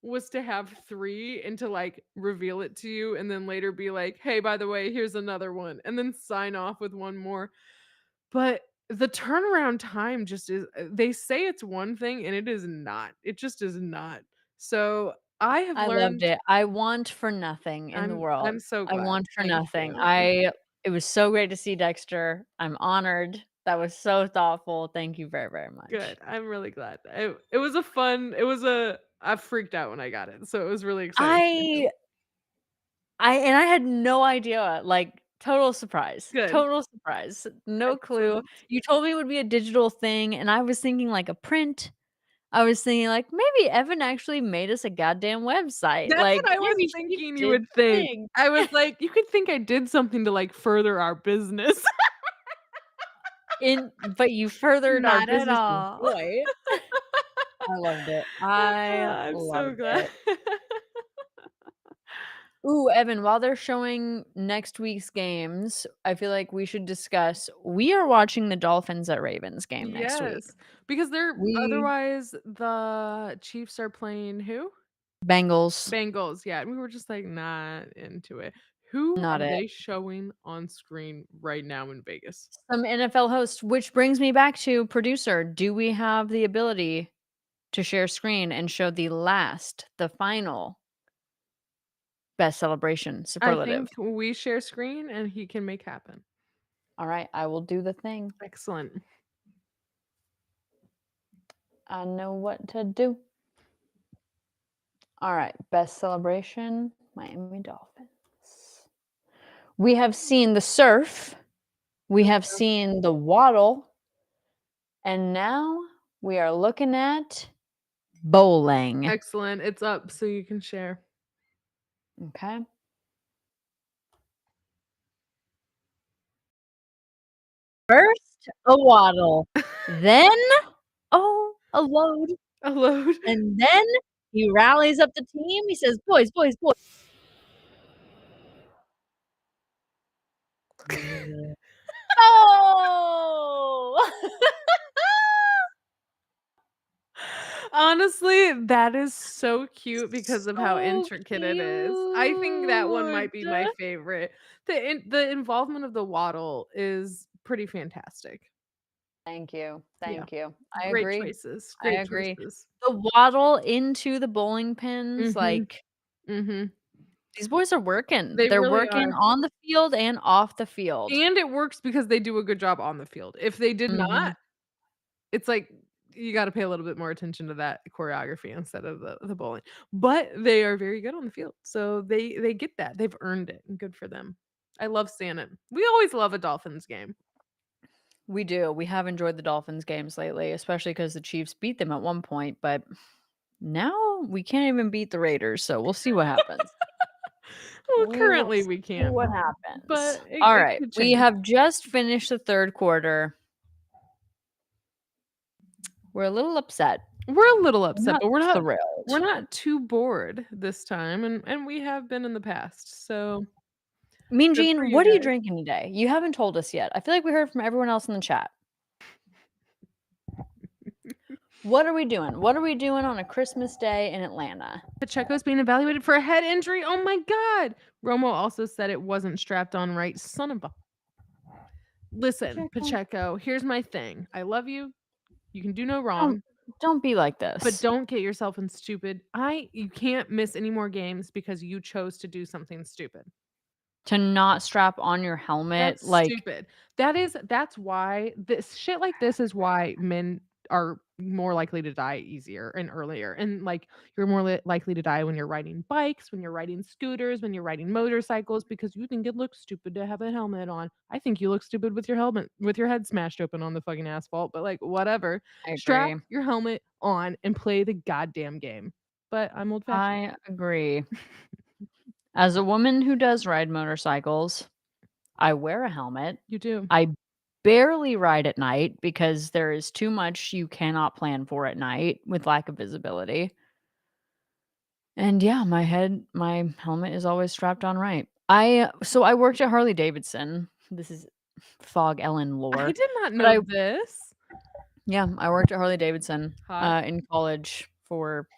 was to have 3 and to, like, reveal it to you and then later be like, "Hey, by the way, here's another one," and then sign off with one more. But the turnaround time just is they say it's one thing and it is not. It just is not. So, I have I loved learned it. I want for nothing in the I'm world. so I glad. want for Thank nothing. you. I It was so great to see Dexter. I'm honored. That was so thoughtful. Thank you very, very much. Good. I'm really glad. It was a fun I freaked out when I got it, so it was really exciting for me too. I I had no idea, like, total surprise. Good. Total surprise. No clue. Excellent. You told me it would be a digital thing, and I was thinking like a print. I was thinking like, maybe Evan actually made us a goddamn website. That's Like, what I was maybe she thinking you did would the think. thing. I was like, "You could think I did something to, like, further our business." But you furthered our Not at business with all. joy. I loved it. I I'm so loved glad. it. Ooh, Evan, while they're showing next week's games, I feel like we should discuss we are watching the Dolphins at Ravens game next week. Yes, because they're We otherwise the Chiefs are playing who? Bengals, Bengals, yeah, and we were just, like, not into it. Who not are it. they showing on screen right now in Vegas? Some NFL hosts, which brings me back to producer. Do we have the ability to share screen and show the final best celebration I superlative? think we share screen and he can make happen. All right, I will do the thing. Excellent. I know what to do. All right, best celebration, Miami Dolphins. We have seen the surf, we have seen the waddle, and now we are looking at bowling. Excellent. It's up so you can share. Okay. First, a waddle, then, oh, a load, A load. and then he rallies up the team. He says, "Boys, boys, boys." Oh! Honestly, that is so cute because of how So intricate it is. I think that one cute. might be my favorite. The involvement of the waddle is pretty fantastic. Thank you, Yeah. thank you. I Great agree, choices. I Great agree. choices. The waddle into the bowling pins, Mhm. like, Mhm. these boys are working. They They're really working are. on the field and off the field. And it works because they do a good job on the field. If they did Mhm. not, it's like you gotta pay a little bit more attention to that choreography instead of the bowling. But they are very good on the field, so they get that. They've earned it, and good for them. I love seeing it. We always love a Dolphins game. We do. We have enjoyed the Dolphins games lately, especially because the Chiefs beat them at one point, but Now we can't even beat the Raiders, so we'll see what happens. Well, We will currently we see can't, what happens. but All it right, could we change. have just finished the third quarter. We're a little upset. We're a little We're upset, not but we're thrilled. not too bored this time, and we have been in the past. So Mean good for Gene, you what are you guys. drinking today? You haven't told us yet. I feel like we heard from everyone else in the chat. What are we doing? What are we doing on a Christmas day in Atlanta? Pacheco's being evaluated for a head injury. Oh my god. Romo also said it wasn't strapped on right. Son of a. Listen, Pacheco, here's my thing. I love you. You can do no Don't wrong, don't be like but this. don't get yourself in stupid. You can't miss any more games because you chose to do something stupid. To not strap on your helmet, That's like stupid. That's why this shit like this is why men are more likely to die easier and earlier. And like you're more likely to die when you're riding bikes, when you're riding scooters, when you're riding motorcycles because you think it looks stupid to have a helmet on. I think you look stupid with your helmet with your head smashed open on the fucking asphalt, but like whatever. I Strap agree. your helmet on and play the goddamn game. But I'm old fashioned. I agree. As a woman who does ride motorcycles, I wear a helmet. You do. I barely ride at night because there is too much you cannot plan for at night with lack of visibility. And yeah, my helmet is always strapped on right. I worked at Harley Davidson. This is Fog Ellen I lore. did not But know this. I worked at Harley Davidson Hot. in college for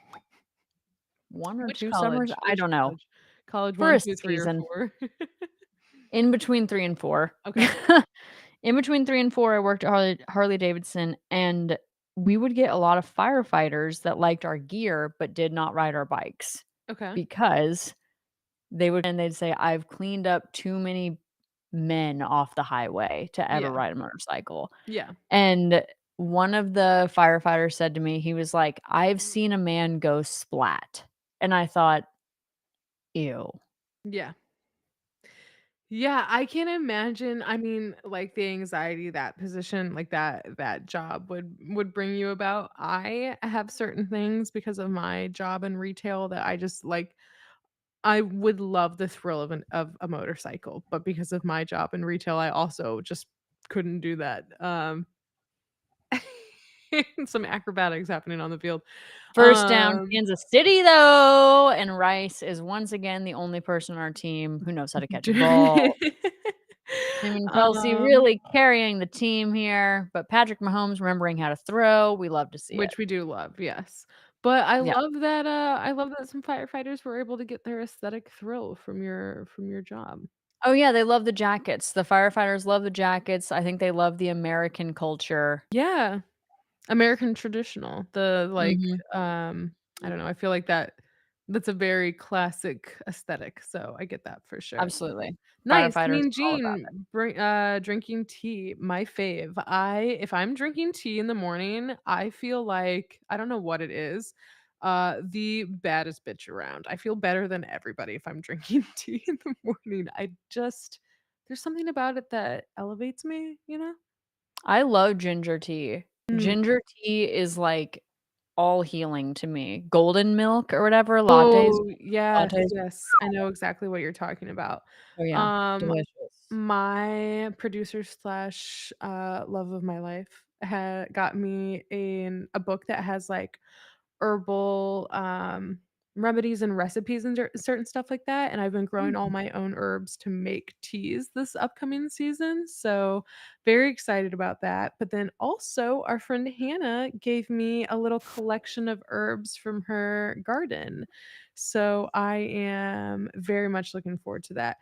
1 or Which 2 summers, college? I Which don't know, college? College for 1, a 2, 3, or season. 4? In between 3 and 4. Okay. In between 3 and 4, I worked at Harley Davidson, and we would get a lot of firefighters that liked our gear but did not ride our bikes Okay. because they'd say, "I've cleaned up too many men off the highway to ever Yeah. ride a motorcycle." Yeah. And one of the firefighters said to me, he was like, "I've seen a man go splat." And I thought, "Ew." Yeah. Yeah, I can imagine, I mean, like, the anxiety that position, like, that job would bring you about. I have certain things because of my job in retail that I just, like I would love the thrill of a motorcycle, but because of my job in retail, I also just couldn't do that. Some acrobatics happening on the field. First down, Um Kansas City, though, and Rice is once again the only person on our team who knows how to catch a ball. Him and Kelsey Um, really carrying the team here, but Patrick Mahomes remembering how to throw, we love to see it. which we do love, yes. But Yeah. I love that some firefighters were able to get their aesthetic thrill from your job. Oh, yeah, they love the jackets. The firefighters love the jackets. I think they love the American culture. Yeah. American traditional. The, like, Mhm. I don't know, I feel like that's a very classic aesthetic, so I get that for sure. Absolutely. Nice. Firefighters Mean are all about it. Gene, drinking tea, my fave. If I'm drinking tea in the morning, I feel like I don't know what it is, the baddest bitch around. I feel better than everybody if I'm drinking tea in the morning. There's something about it that elevates me, you know? I love ginger tea. Mm. Ginger tea is, like, all healing to me. Golden milk or whatever, Oh, yes, lattes. yes. I know exactly what you're talking about. Oh, yeah. Um, Delicious. my producer slash love of my life had got me in a book that has like herbal remedies and recipes and certain stuff like that. And I've been growing all Mm. my own herbs to make teas this upcoming season. So very excited about that. But then also our friend Hannah gave me a little collection of herbs from her garden. So I am very much looking forward to that.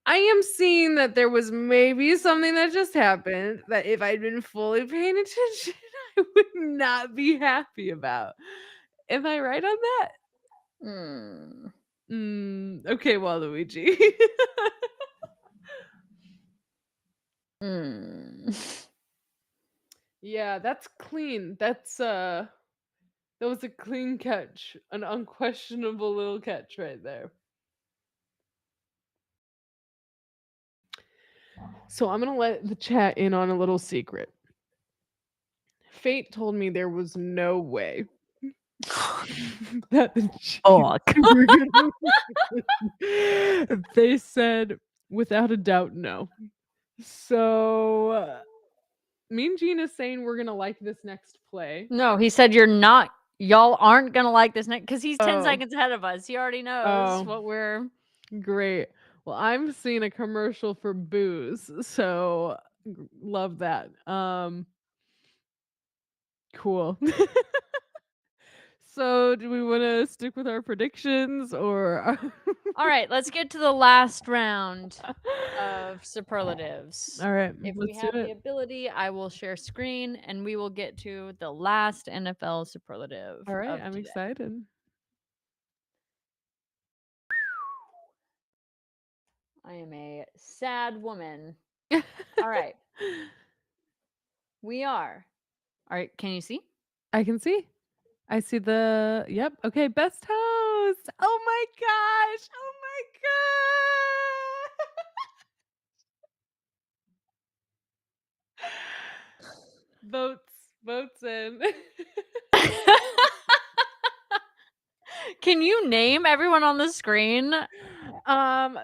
I am seeing that there was maybe something that just happened that if I'd been fully paying attention, I would not be happy about. Am I right on that? Mm. Okay, Waluigi. Mm. Yeah, that's clean. That was a clean catch. An unquestionable little catch right there. So I'm gonna let the chat in on a little secret. Fate told me there was no way. that the Chiefs Fuck. were gonna win. They said without a doubt no. So Mean Gene is saying we're gonna like this next play. No, he said y'all aren't gonna like this next because he's 10 Oh. seconds ahead of us. He already knows Oh. what we're. Great. Well, I'm seeing a commercial for booze, so love that. Cool. So, do we want to stick with our predictions or? All right, let's get to the last round of superlatives. All right, If we let's do have the it. ability, I will share screen and we will get to the last NFL superlative. All right, of I'm today. excited. I am a sad woman. All right. We are. All right, can you see? I can see. I see the. Yep. Okay, best host. Oh my gosh. Oh my god. Votes in. Can you name everyone on the screen?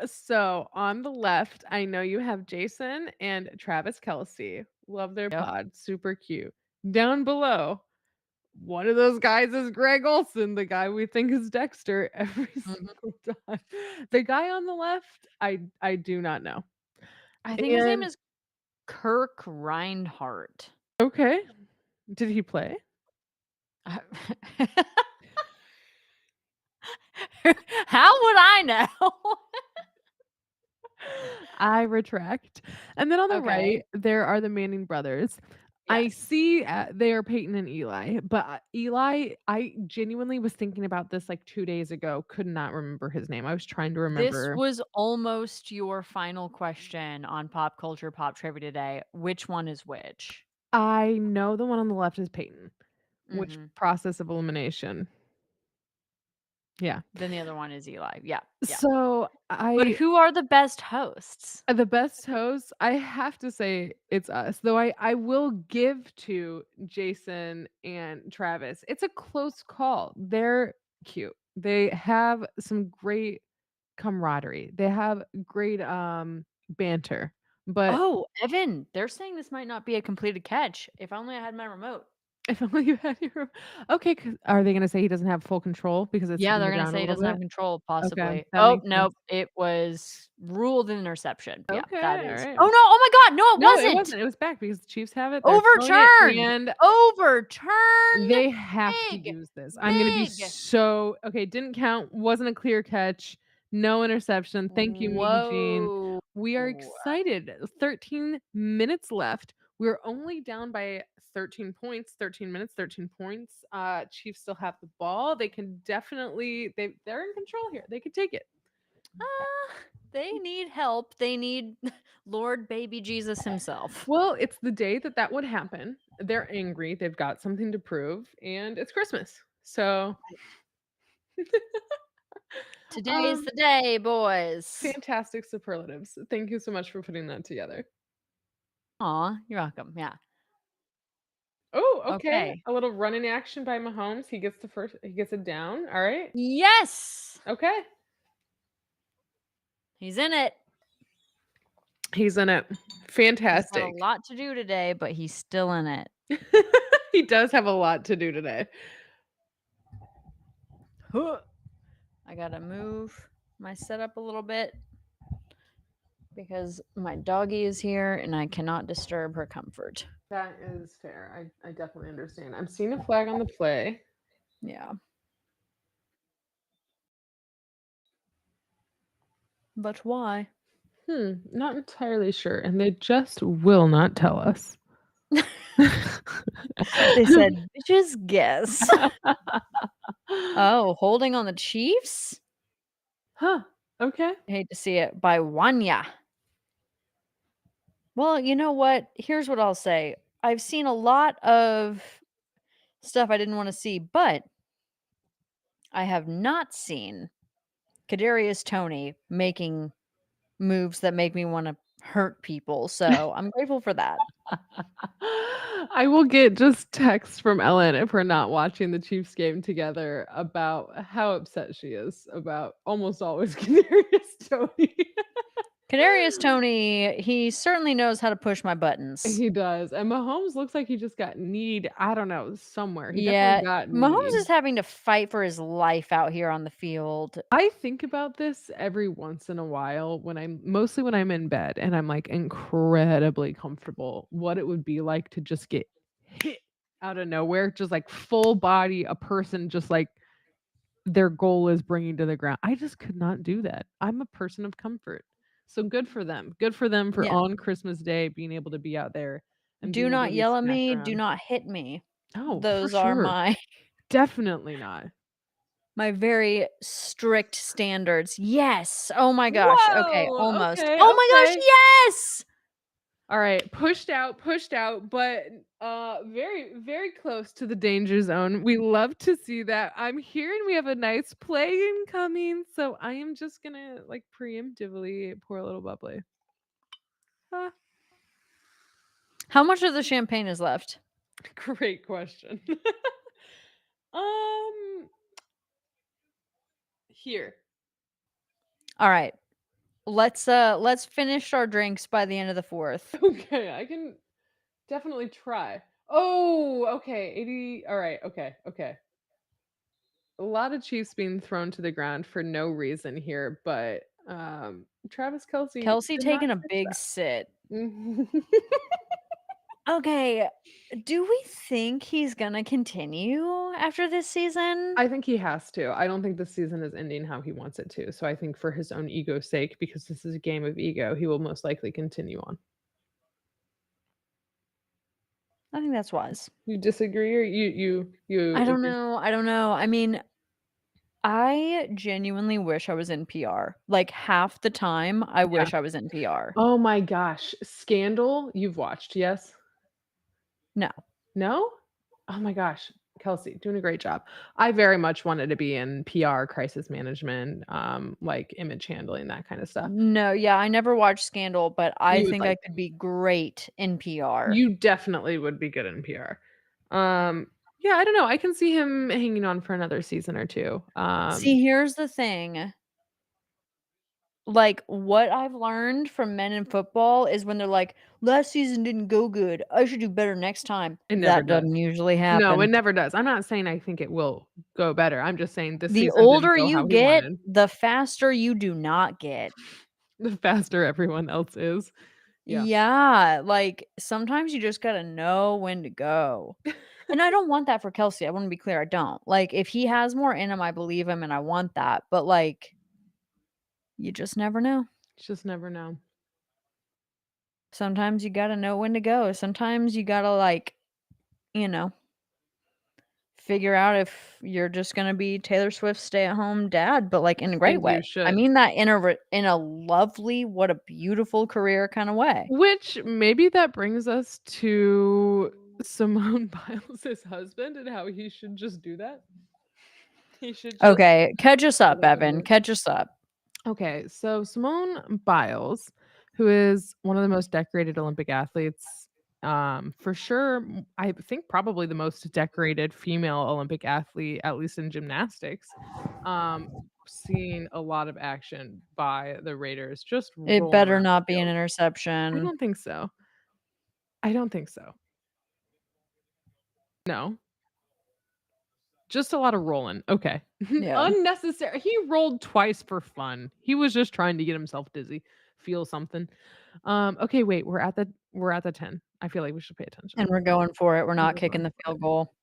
So on the left, I know you have Jason and Travis Kelsey. Love their Yep. pod, super cute. Down below, one of those guys is Greg Olson, the guy we think is Dexter every single time. The guy on the left, I do not know. I think his name And is Kirk Reinhardt. okay, did he play? How would I know? I retract. And then on the Okay. right, there are the Manning brothers. I Yes. see they are Peyton and Eli, but Eli, I genuinely was thinking about this like 2 days ago. Could not remember his name. I was trying to This remember. was almost your final question on pop culture, pop trivia today. Which one is which? I know the one on the left is Peyton, which Mhm. process of elimination. Yeah. Then the other one is Eli. Yeah. Yeah. So But who are the best hosts? the best hosts, I have to say it's us. Though I will give to Jason and Travis. It's a close call. They're cute. They have some great camaraderie. They have great banter. But Oh, Evan, they're saying this might not be a completed catch. If only I had my remote. if only you had your okay, 'cause are they gonna say he doesn't have full control because it's Yeah, sitting they're the gonna ground a say he little doesn't have bit? control, Okay, possibly. that Oh, makes sense. nope, it was ruled an interception. Yeah, that Okay, all is. right. Oh no! Oh my God! No, it No, it wasn't. wasn't. It was back because the Chiefs have it. They're throwing it, Overturned. and Overturned. they have to Big. use this. I'm gonna be Big. so okay, didn't count, wasn't a clear catch, no interception. Thank you, Mean Gene. Whoa. We are excited. 13 minutes left. We're only down by 13 points, 13 minutes, 13 points. Chiefs still have the ball. They can definitely they're in control here. They could take it. They need help. They need Lord Baby Jesus himself. Well, it's the day that that would happen. They're angry. They've got something to prove, and it's Christmas. So Today is the day, boys. fantastic superlatives. Thank you so much for putting that together. Aw, you're welcome. Yeah. Oh, okay. Okay. A little running action by Mahomes. He gets the first. He gets it down. All right. Yes. Okay. He's in it. He's in it. He's Fantastic. got a lot to do today, but he's still in it. He does have a lot to do today. I gotta move my setup a little bit because my doggy is here and I cannot disturb her comfort. That is fair. I definitely understand. I'm seeing a flag on the play. Yeah. But why? Not entirely sure. And they just will not tell us. They said, bitches guess. Oh, holding on the Chiefs? Huh. Okay. I hate to see it. By Wanya. Well, you know what? Here's what I'll say. I've seen a lot of stuff I didn't want to see, but I have not seen Kadarius Toney making moves that make me want to hurt people. So I'm grateful for that. I will get just text from Ellen if we're not watching the Chiefs game together about how upset she is about almost always Kadarius Toney. Kadarius Toney, he certainly knows how to push my buttons. He does, and Mahomes looks like he just got kneed, I don't know, somewhere. He definitely Yeah, got Mahomes kneed. is having to fight for his life out here on the field. I think about this every once in a while mostly when I'm in bed and I'm, like, incredibly comfortable, what it would be like to just get hit out of nowhere, just, like, full body, a person just, like, their goal is bringing to the ground. I just could not do that. I'm a person of comfort. So good for them. Good for them for Yeah. on Christmas Day being able to be out there and Do being able not to be yell at smacked me, do around. not hit me. Oh, for Those are sure. my Definitely not. my very strict standards. Yes. Oh my gosh. Okay, Whoa! almost. Okay, Oh my gosh, okay. yes! All right, pushed out, but very very close to the danger zone. We love to see that. I'm hearing we have a nice play incoming, so I am just gonna like preemptively pour a little bubbly. Ah, How much of the champagne is left? great question. um, here. All right. Let's finish our drinks by the end of the 4th. Okay, I can definitely try. Oh, okay, 80. All right, okay, okay. A lot of Chiefs being thrown to the ground for no reason here, but, Travis Kelce Kelsey did not taking a catch big that. sit. Mhm. Okay, do we think he's gonna continue after this season? I think he has to. I don't think the season is ending how he wants it to, so I think for his own ego's sake, because this is a game of ego, he will most likely continue on. I think that's wise. You disagree or you I don't agree? know, I don't know. I mean, I genuinely wish I was in PR. Like, half the time, I Yeah. wish I was in PR. Oh my gosh, Scandal, you've watched, yes? No. No? Oh my gosh, Kelsey, doing a great job. I very much wanted to be in PR, crisis management, like image handling, that kind of stuff. No, yeah, I never watched Scandal, but I You would think like I could be great in PR. you definitely would be good in PR. Yeah, I don't know, I can see him hanging on for another season or 2. See, here's the thing. Like, what I've learned from men in football is when they're like, "Last season didn't go good. I should do better next time." It never That does. doesn't usually No, it happen. never does. I'm not saying I think it will go better, I'm just saying this The season didn't older go you how he get, wanted. the faster you do not get. The faster everyone else is. Yeah. Yeah, like, sometimes you just gotta know when to go. And I don't want that for Kelsey, I wanna be clear, I don't. Like, if he has more in him, I believe him and I want that, but, like, you just never know. Just never know. Sometimes you gotta know when to go. Sometimes you gotta, like, you know, figure out if you're just gonna be Taylor Swift's stay-at-home dad, but, like, in a great And way. you I should. mean that in a lovely, what a beautiful career kinda way. Which maybe that brings us to Simone Biles' husband and how he should just do that. He should just Okay, catch us let up, it Evan, go. catch us up. Okay, so Simone Biles, who is one of the most decorated Olympic athletes, for sure, I think probably the most decorated female Olympic athlete, at least in gymnastics, um, seeing a lot of action by the Raiders just It rolling better around the not be an field. I interception. don't think so. I don't think so. No. Just a lot of rolling. Okay. Yeah. Unnecessary. He rolled twice for fun. He was just trying to get himself dizzy, feel something. Okay, wait, we're at the 10. I feel like we should pay attention. And we're going for it, we're not We're kicking going the for field it. goal.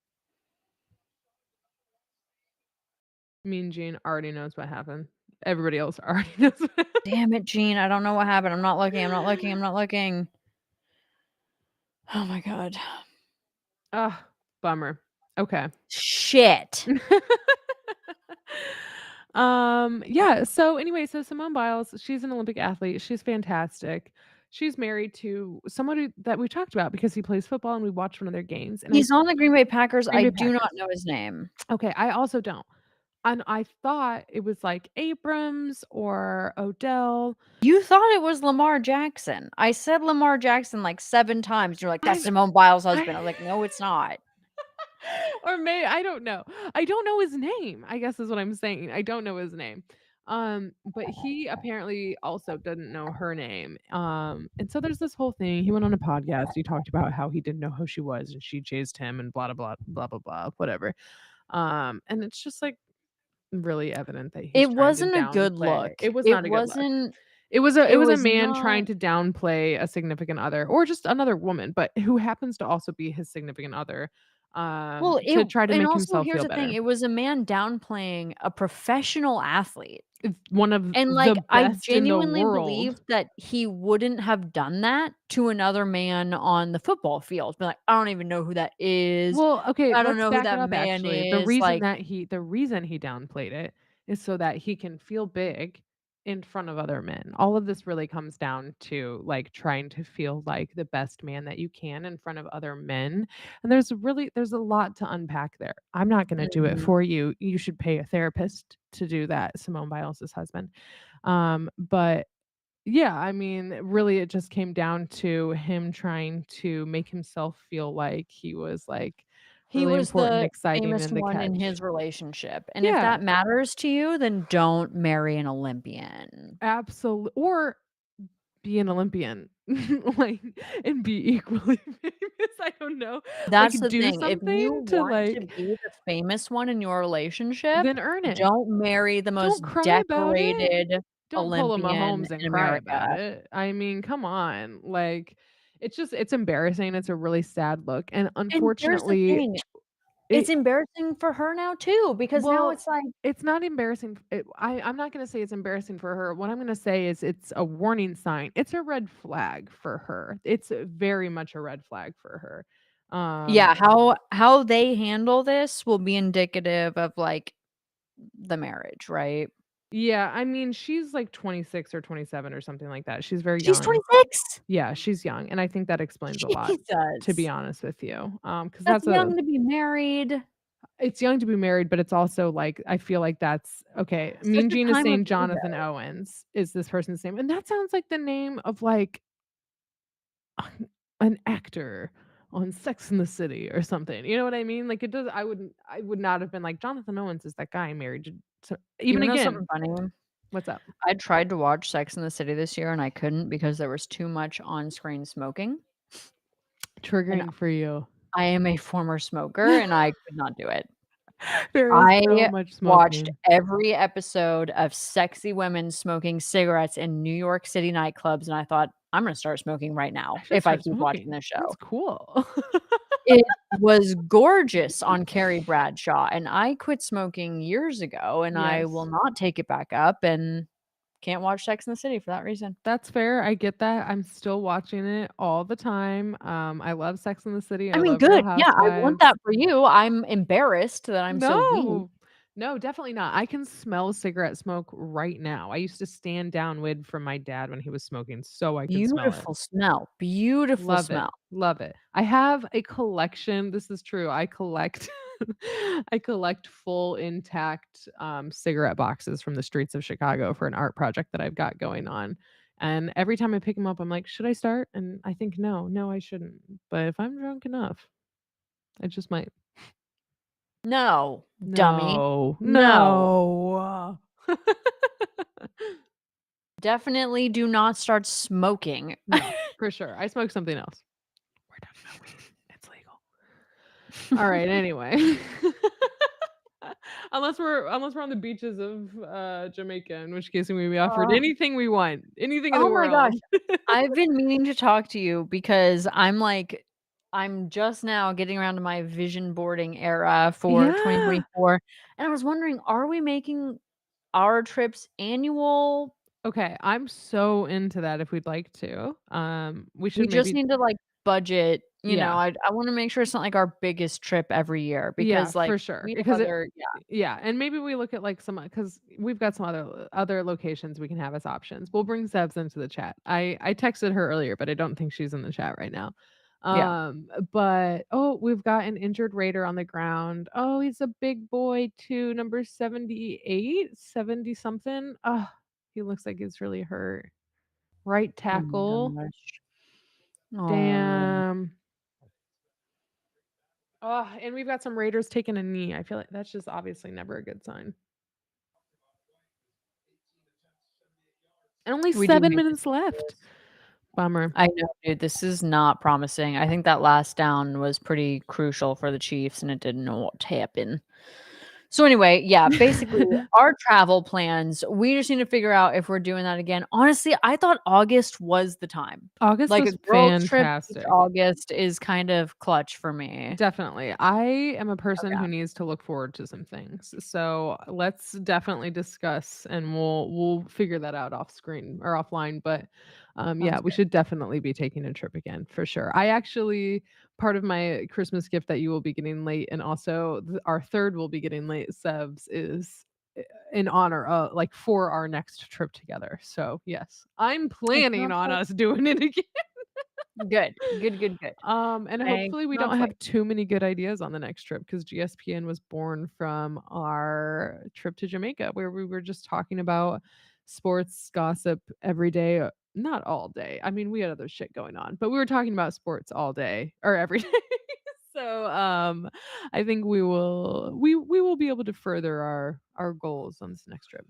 Mean Gene already knows what happened. Everybody else already knows what happened. Damn it, Gene, I don't know what happened. I'm not looking, I'm not looking, I'm not looking. Oh my god. Ah, bummer. Okay. Shit. Yeah, so anyway, so Simone Biles, she's an Olympic athlete. She's fantastic. She's married to somebody that we talked about because he plays football and we watched one of their games. And I He's on the Green Bay Packers, Green I Bay do not Packers. know his name. Okay, I also don't. and I thought it was like Abrams or Odell. You thought it was Lamar Jackson. I said Lamar Jackson like 7 times. You're like, "That's I Simone Biles' husband." I was I like, "No, it's not." or may I don't know. I don't know his name, I guess is what I'm saying. I don't know his name. But he apparently also didn't know her name. And so there's this whole thing. He went on a podcast. He talked about how he didn't know who she was and she chased him and blah blah blah blah blah blah whatever. And it's just like really evident that he's It trying to wasn't a good downplay. look. It was It not a good look. wasn't It it was a was man trying not to downplay a significant other or just another woman, but who happens to also be his significant other, well, it to try to and make also himself here's feel the thing, better. it was a man downplaying a professional athlete. It's one of And, the like, I best in the genuinely believe world. that he wouldn't have done that to another man on the football field. Be like, "I don't even know who that is. Well, okay, I don't let's know who back it that up man actually. The is." reason Like, that the reason he downplayed it is so that he can feel big in front of other men. All of this really comes down to like trying to feel like the best man that you can in front of other men. And there's a lot to unpack there. I'm not going to do it mhm. for you. You should pay a therapist to do that, Simone Biles' husband. But yeah, I mean, really it just came down to him trying to make himself feel like he was, like, He really was important, the exciting famous in the one in catch. his relationship, and if Yeah, that matters to you, then don't marry an Olympian. or be an Olympian, like, and be equally famous, I don't know, like, That's the do thing, if you something to, want to like be the famous one in your relationship, then earn it. don't marry the Don't most cry about it. decorated Don't pull a Olympian Mahomes and in cry America. about it. I mean, come on, like, it's embarrassing, it's a really sad look, and And here's the unfortunately, thing, it's it embarrassing for her now too, because now well, it's like, it's not embarrassing I'm not gonna say it's embarrassing for her, what I'm gonna say is it's a warning sign. It's a red flag for her. It's very much a red flag for her. yeah, how they handle this will be indicative of, like, the marriage, right? Yeah, I mean, she's, like, 26 or 27 or something like that. She's very She's young. 26? Yeah, she's young, and I think that explains a lot, to be Jesus. honest with you. Because That's that's a young to be married. it's young to be married, but it's also, like, I feel like that's okay, Such Mean a Gene is time of saying ego. Jonathan Owens is this person's name, and that sounds like the name of, like, an actor on Sex and the City or something, you know what I mean? Like, it does I would not have been like, "Jonathan Owens is that guy married to" You even wanna know again something funny? what's up? I tried to watch Sex and the City this year, and I couldn't because there was too much on-screen smoking, and Triggering for you. I am a former smoker, and I could not do it. There is so I much watched smoking. every episode of sexy women smoking cigarettes in New York City nightclubs, and I thought, "I'm gonna start smoking right I now should if I start keep watching smoking. this That's show." cool. It was gorgeous on Carrie Bradshaw, and I quit smoking years ago, and I will Yes. not take it back up, and can't watch Sex and the City for that reason. That's fair, I get that, I'm still watching it all the time, I love Sex and the City, I I mean, love Real good, yeah, I want Housewives. that for you. I'm embarrassed that I'm so weak. No. No, definitely not, I can smell cigarette smoke right now. I used to stand downwind from my dad when he was smoking so I could smell it. Beautiful smell, beautiful Love it, smell. love it. I have a collection, this is true, I collect I collect full intact, cigarette boxes from the streets of Chicago for an art project that I've got going on, and every time I pick them up, I'm like, "Should I start?" And I think, "No, no, I shouldn't," but if I'm drunk enough, I just might. No, dummy. No, No. no. Definitely do not start smoking. No, for sure, I smoke something else. We're talking about weed, it's legal. Alright, anyway. Unless we're on the beaches of, Jamaica, in which case we be offered Uh, anything we want, anything in the oh my gosh. world. I've been meaning to talk to you because I'm just now getting around to my vision boarding era for Yeah. 2024, and I was wondering, are we making our trips annual? Okay, I'm so into that if we'd like to. We We should just maybe need to, like, budget, yeah. I wanna make sure it's not, like, our biggest trip every year Yeah, because, like, for sure, we have because it other yeah. yeah, and maybe we look at, like, some because we've got some other locations we can have as options. We'll bring Zebs into the chat. I texted her earlier, but I don't think she's in the chat right now. Yeah. But oh, we've got an injured Raider on the ground. Oh, he's a big boy too, number 78, 70 something. Oh, he looks like he's really hurt. Right Oh my tackle. gosh. Oh. Damn. Oh, and we've got some Raiders taking a knee. I feel like that's just obviously never a good sign. And only We do 7 hate to minutes see left. this. Bummer. I know, dude, this is not promising. I think that last down was pretty crucial for the Chiefs, and it didn't know what happened. So anyway, yeah, basically our travel plans, we just need to figure out if we're doing that again. Honestly, I thought August was the time. August Like a was girls trip each fantastic. August is kind of clutch for me. Definitely. I am a person Okay. who needs to look forward to some things. So let's definitely discuss and we'll figure that out off screen or offline. But yeah, Sounds we good. should definitely be taking a trip again for sure. I actually part of my Christmas gift that you will be getting late and also our third will be getting late, Sebs, is in honor like for our next trip together. So yes, I'm I planning cannot on wait. us doing it again. Good. Good, good, good. And I hopefully we cannot don't wait. have too many good ideas on the next trip because GSPN was born from our trip to Jamaica where we were just talking about sports gossip every day. Not all day. I mean, we had other shit going on, but we were talking about sports all day or every day. So I think we will be able to further our goals on this next trip.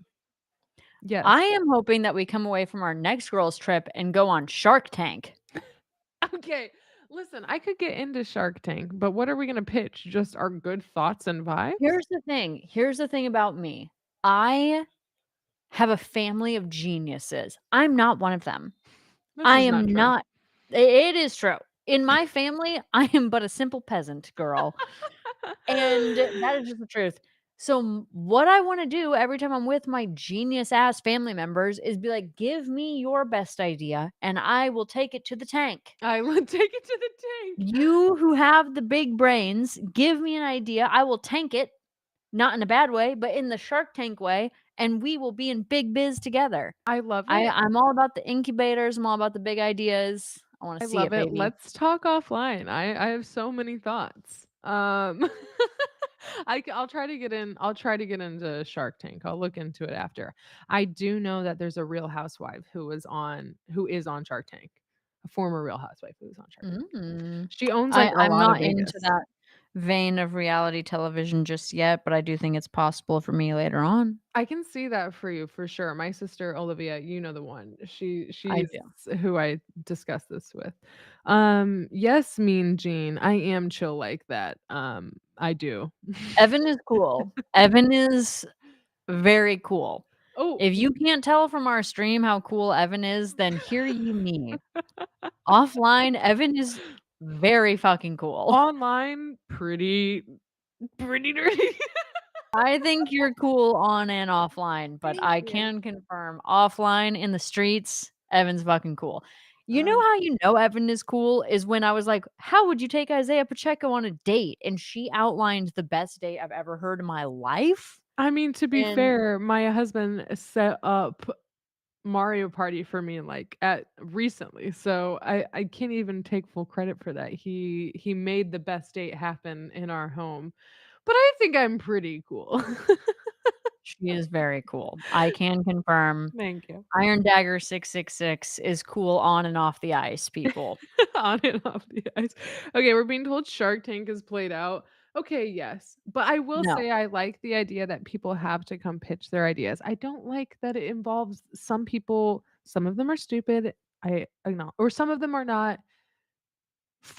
Yes. I am hoping that we come away from our next girls trip and go on Shark Tank. Okay. Listen, I could get into Shark Tank, but what are we gonna pitch? Just our good thoughts and vibes? Here's the thing about me. I have a family of geniuses. I'm not one of them. This I is not am true. not it is true. In my family, I am but a simple peasant girl, and that is just the truth. So, what I wanna do every time I'm with my genius ass family members is be like, "Give me your best idea, and I will take it to the tank. I will take it to the tank. You who have the big brains, give me an idea, I will tank it, not in a bad way, but in the Shark Tank way, and we will be in big biz together." I love it. I'm all about the incubators, I'm all about the big ideas. I wanna I see love it, it. baby. Let's talk offline. I have so many thoughts. I'll try to get in. I'll try to get into Shark Tank. I'll look into it after. I do know that there's a Real Housewife who is on Shark Tank, a former Real Housewife who is on Shark Tank. Mm. She owns like a I'm lot of not into Vegas. that vein of reality television just yet, but I do think it's possible for me later on. I can see that for you for sure. My sister Olivia, you know the one. I She's do. who I discussed this with. Yes, Mean Gene. I am chill like that. I do. Evan is cool. Evan is very cool. Oh, If you can't tell from our stream how cool Evan is, then hear ye me. Offline, Evan is very fucking cool. online, pretty nerdy. I think you're cool on and offline, but Thank I you. can confirm offline in the streets, Evan's fucking cool. You know Um, how you know Evan is cool is when I was like, "How would you take Isaiah Pacheco on a date?" And she outlined the best date I've ever heard in my life. I mean, to be And fair, my husband set up Mario Party for me like at recently. So I can't even take full credit for that. He made the best date happen in our home. But I think I'm pretty cool. she is very cool. I can confirm Thank you. Iron Dagger 666 is cool on and off the ice, people. On and off the ice. Okay, we're being told Shark Tank is played out. Okay, yes. But I will No. say I like the idea that people have to come pitch their ideas. I don't like that it involves some people, some of them are stupid. I know. Or some of them are not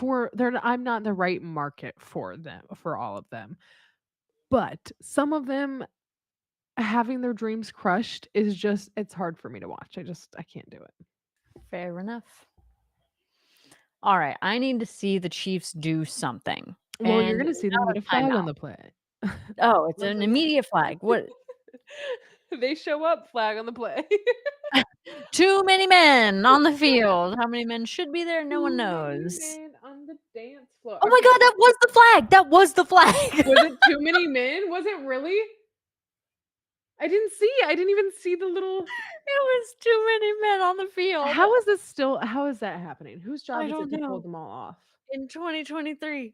I'm not in the right market for them, for all of them. But some of them having their dreams crushed is just it's hard for me to watch. I can't do it. Fair enough. All right, I need to see the Chiefs do something, Well, you're and gonna see them not get a a flag on timeout. the play. Oh, it's an Listen. immediate flag. What? They show up, flag on the play. Too many men on the field. How many men should be there? No one Too many knows. men on the dance floor. Oh my Okay. god, that was the flag! That was the flag! Was it too many men? Was it really? I didn't see. I didn't even see the little It was too many men on the field. how is that happening? Whose job I is it don't to pull know. them all off? in 2023.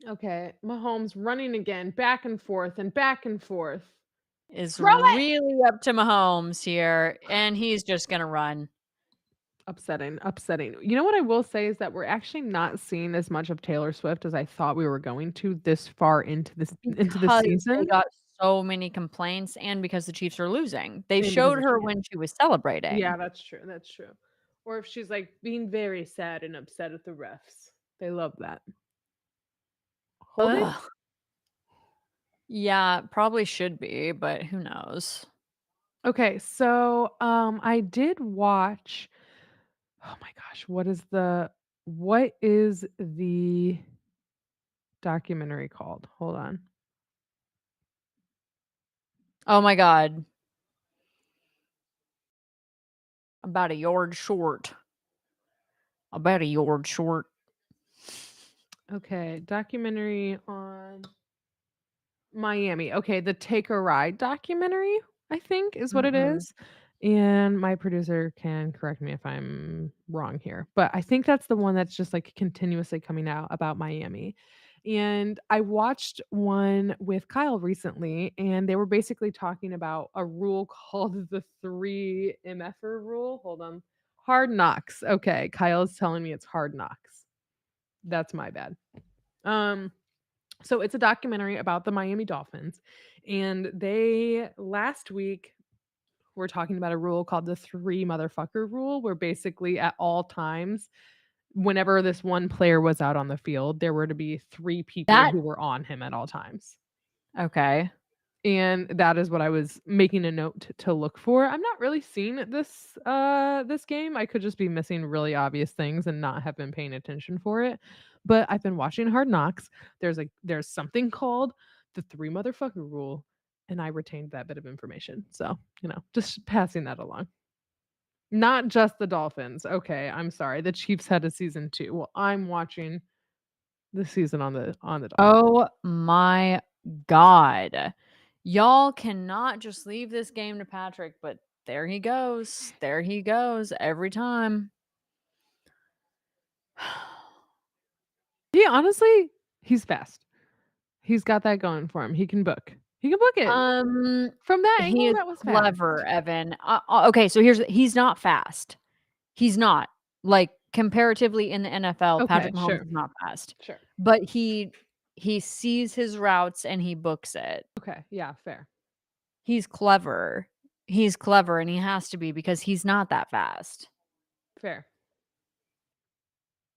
Okay, Mahomes running again, back and forth and back and forth. Is Throw it! really up to Mahomes here, and he's just gonna run. Upsetting, upsetting. You know what I will say is that we're actually not seeing as much of Taylor Swift as I thought we were going to this far into the Because they season. got so many complaints and because the Chiefs are losing. They And because showed of her Chiefs. when she was celebrating. Yeah, that's true. That's true. Or if she's like being very sad and upset at the refs. They love that. Holding? Ugh. Yeah, probably should be, but who knows? Okay, so I did watch oh my gosh, what is the documentary called? Hold on. Oh my god. About a yard short. About a yard short. Okay, documentary on Miami. Okay, the Take a Ride documentary, I think is what it Mhm. is. And my producer can correct me if I'm wrong here, but I think that's the one that's just like continuously coming out about Miami. And I watched one with Kyle recently, and they were basically talking about a rule called the 3 MFer rule. Hold on. Hard knocks. Okay, Kyle is telling me it's hard knocks. That's my bad. Um so it's a documentary about the Miami Dolphins, and they last week were talking about a rule called the 3 motherfucker rule, where basically at all times, whenever this one player was out on the field, there were to be 3 people That who were on him at all times. okay. And that is what I was making a note to look for. I'm not really seeing this game. I could just be missing really obvious things and not have been paying attention for it. But I've been watching Hard Knocks. There's something called the 3 motherfucker rule, and I retained that bit of information. So, just passing that along. Not just the Dolphins. Okay, I'm sorry. The Chiefs had a season 2. Well, I'm watching the season on the Dolphins. Oh my god. Y'all cannot just leave this game to Patrick, but there he goes. There he goes every time. Yeah, honestly, he's fast. He's got that going for him. He can book. He can book it. Um, From that he angle, is that was fast. clever, Evan. Okay, so he's not fast. He's not. Like, comparatively in the NFL, Okay, Patrick Mahomes sure, is not fast. sure. But he sees his routes and he books it. Okay, yeah, fair, He's clever. He's clever, and he has to be because he's not that fast. fair.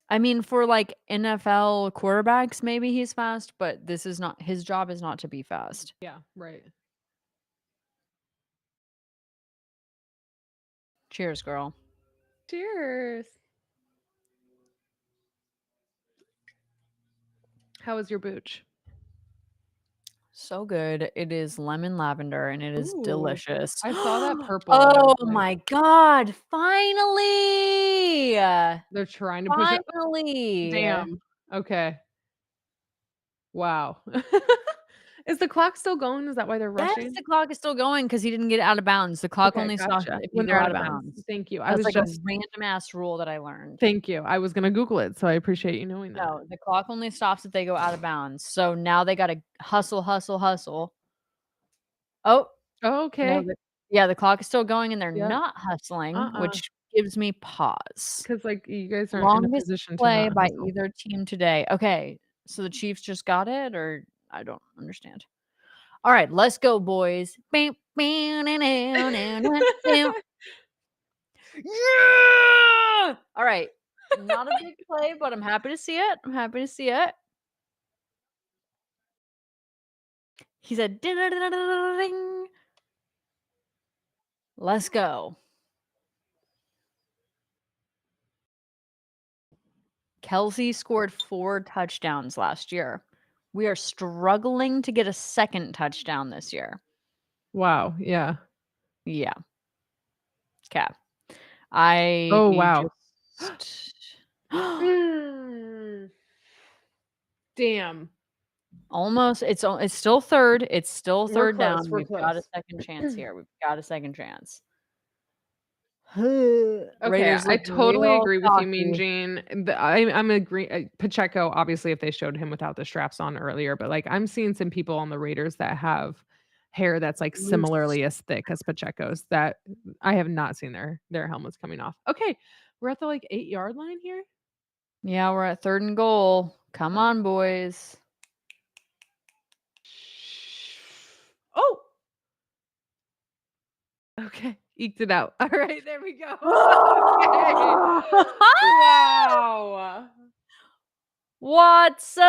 I mean, for, like, NFL quarterbacks, maybe he's fast, but this is not his job is not to be fast. Yeah, right. Cheers, girl. Cheers. How was your booch? So good. It is lemon lavender, and it is Ooh, delicious. I saw that purple and I was Oh like, my god, finally! they're trying to push it. Finally! Damn. Okay. Wow. Is the clock still going? Is that why they're Yes, rushing? the clock is still going because he didn't get out of bounds. The clock Okay, only stops gotcha. if you When go they're out out of of bounds. bounds. Thank you. I That's was like a just random ass rule that I learned. Thank you. I was gonna Google it, so I appreciate you knowing that. No, the clock only stops if they go out of bounds. So now they gotta hustle, hustle, hustle. Oh, Oh, no, okay. yeah, the clock is still going and they're Yep. not hustling, Uh-uh. which gives me pause. 'Cause, like, you guys aren't in a Longest position to play not by hustle. either team today. Okay, so the Chiefs just got it, or I don't understand. All right, let's go, boys. Yeah! All right, not a big play, but I'm happy to see it. I'm happy to see it. He said, "Ding." Let's go. Kelsey scored 4 touchdowns last year. We are struggling to get a second touchdown this year. Wow, yeah. Yeah. Okay. I Oh, wow. just Mm. Damn. almost it's still third. It's still We're third close, down. we're We've got a close. second chance here. We've got a second chance. Okay, Raiders I look totally real agree with you, Mean cocky. Jane. I'm agree. Pacheco, obviously, if they showed him without the straps on earlier, but like I'm seeing some people on the Raiders that have hair that's like Loose. similarly as thick as Pacheco's that I have not seen their helmets coming off. Okay, we're at the like 8-yard line here. Yeah, we're at 3rd and goal. Come on, boys. Oh, okay, eked it out. All right, there we go. Okay. Wow. Watson!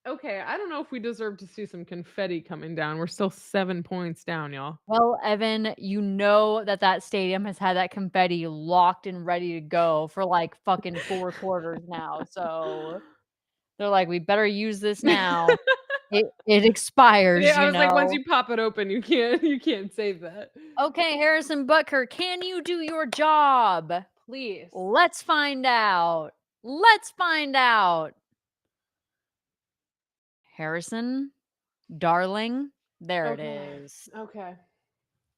Okay, I don't know if we deserve to see some confetti coming down. We're still 7 points down, y'all. Well, Evan, you know that stadium has had that confetti locked and ready to go for, like, fucking 4 quarters now, so they're like, "We better use this now. It expires, Yeah, I you was like, once know?" you pop it open, you can't save that. "Okay, Harrison Butker, can you do your job? Please. Let's find out. Let's find out." Harrison, darling, there it Okay. is. Okay.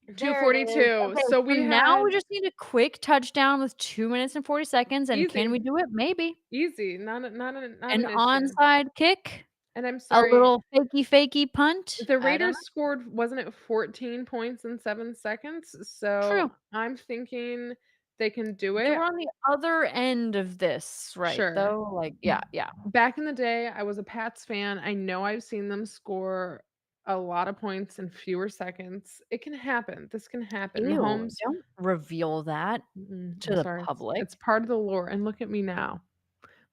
There it is. 2:42. Okay, So so we now had we just need a quick touchdown with 2 minutes and 40 seconds, and can we easy, do it? Maybe. easy, not An an issue. onside kick? And I'm A sorry, little fakey punt? the I don't Raiders know. scored, wasn't it 14 points in 7 seconds? So True. I'm thinking they can do They it. were on the other end of this, right, Sure. though? Like, yeah. Back in the day, I was a Pats fan. I know I've seen them score a lot of points in fewer seconds. It can happen. This can happen. Ew, Mahomes, don't reveal that to I'm the sorry. public. It's part of the lore. And look at me now.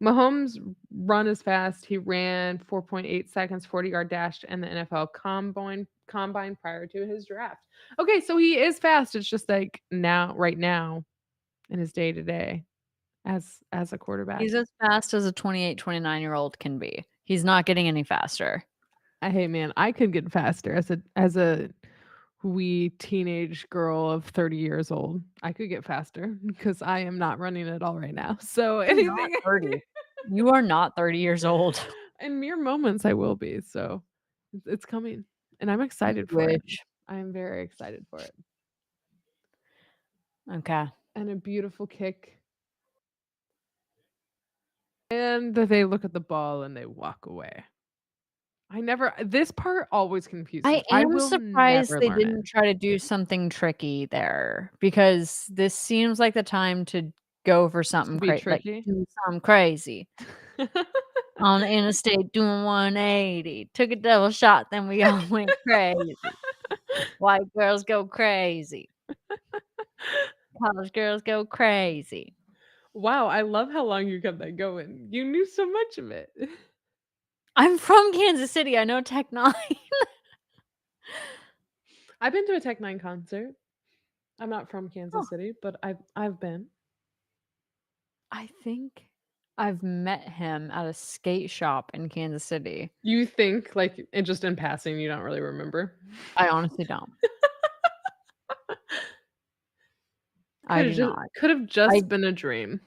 Mahomes run as fast. He ran 4.8 seconds, 40-yard dash, and the NFL combine prior to his draft. Okay, so he is fast. It's just like now, right now, in his day to day as a quarterback. He's as fast as a 28, 29-year-old can be. He's not getting any faster. Hey man, I could get faster as a wee teenage girl of 30 years old. I could get faster because I am not running at all right now. So You're not anything 30. You are not 30 years old. in mere moments I will be. So it's coming and I'm You excited for it. wish. I am very excited for it. Okay. And a beautiful kick. And they look at the ball and they walk away. This part always confuses I me. I am will surprised never they learn it. didn't try to do something tricky there, because this seems like the time to go for To something be like, tricky. do something crazy. On the interstate doing 180, took a double shot, then we all went crazy. White girls go crazy. College girls go crazy. Wow, I love how long you kept that going. You knew so much of it. I'm from Kansas City, I know Tech 9. I've been to a Tech 9 concert. I'm not from Oh, Kansas City, but I've been. I think I've met him at a skate shop in Kansas City. You think like it just in passing, you don't really remember. I honestly don't. I Could have do just not. could have I just been a dream.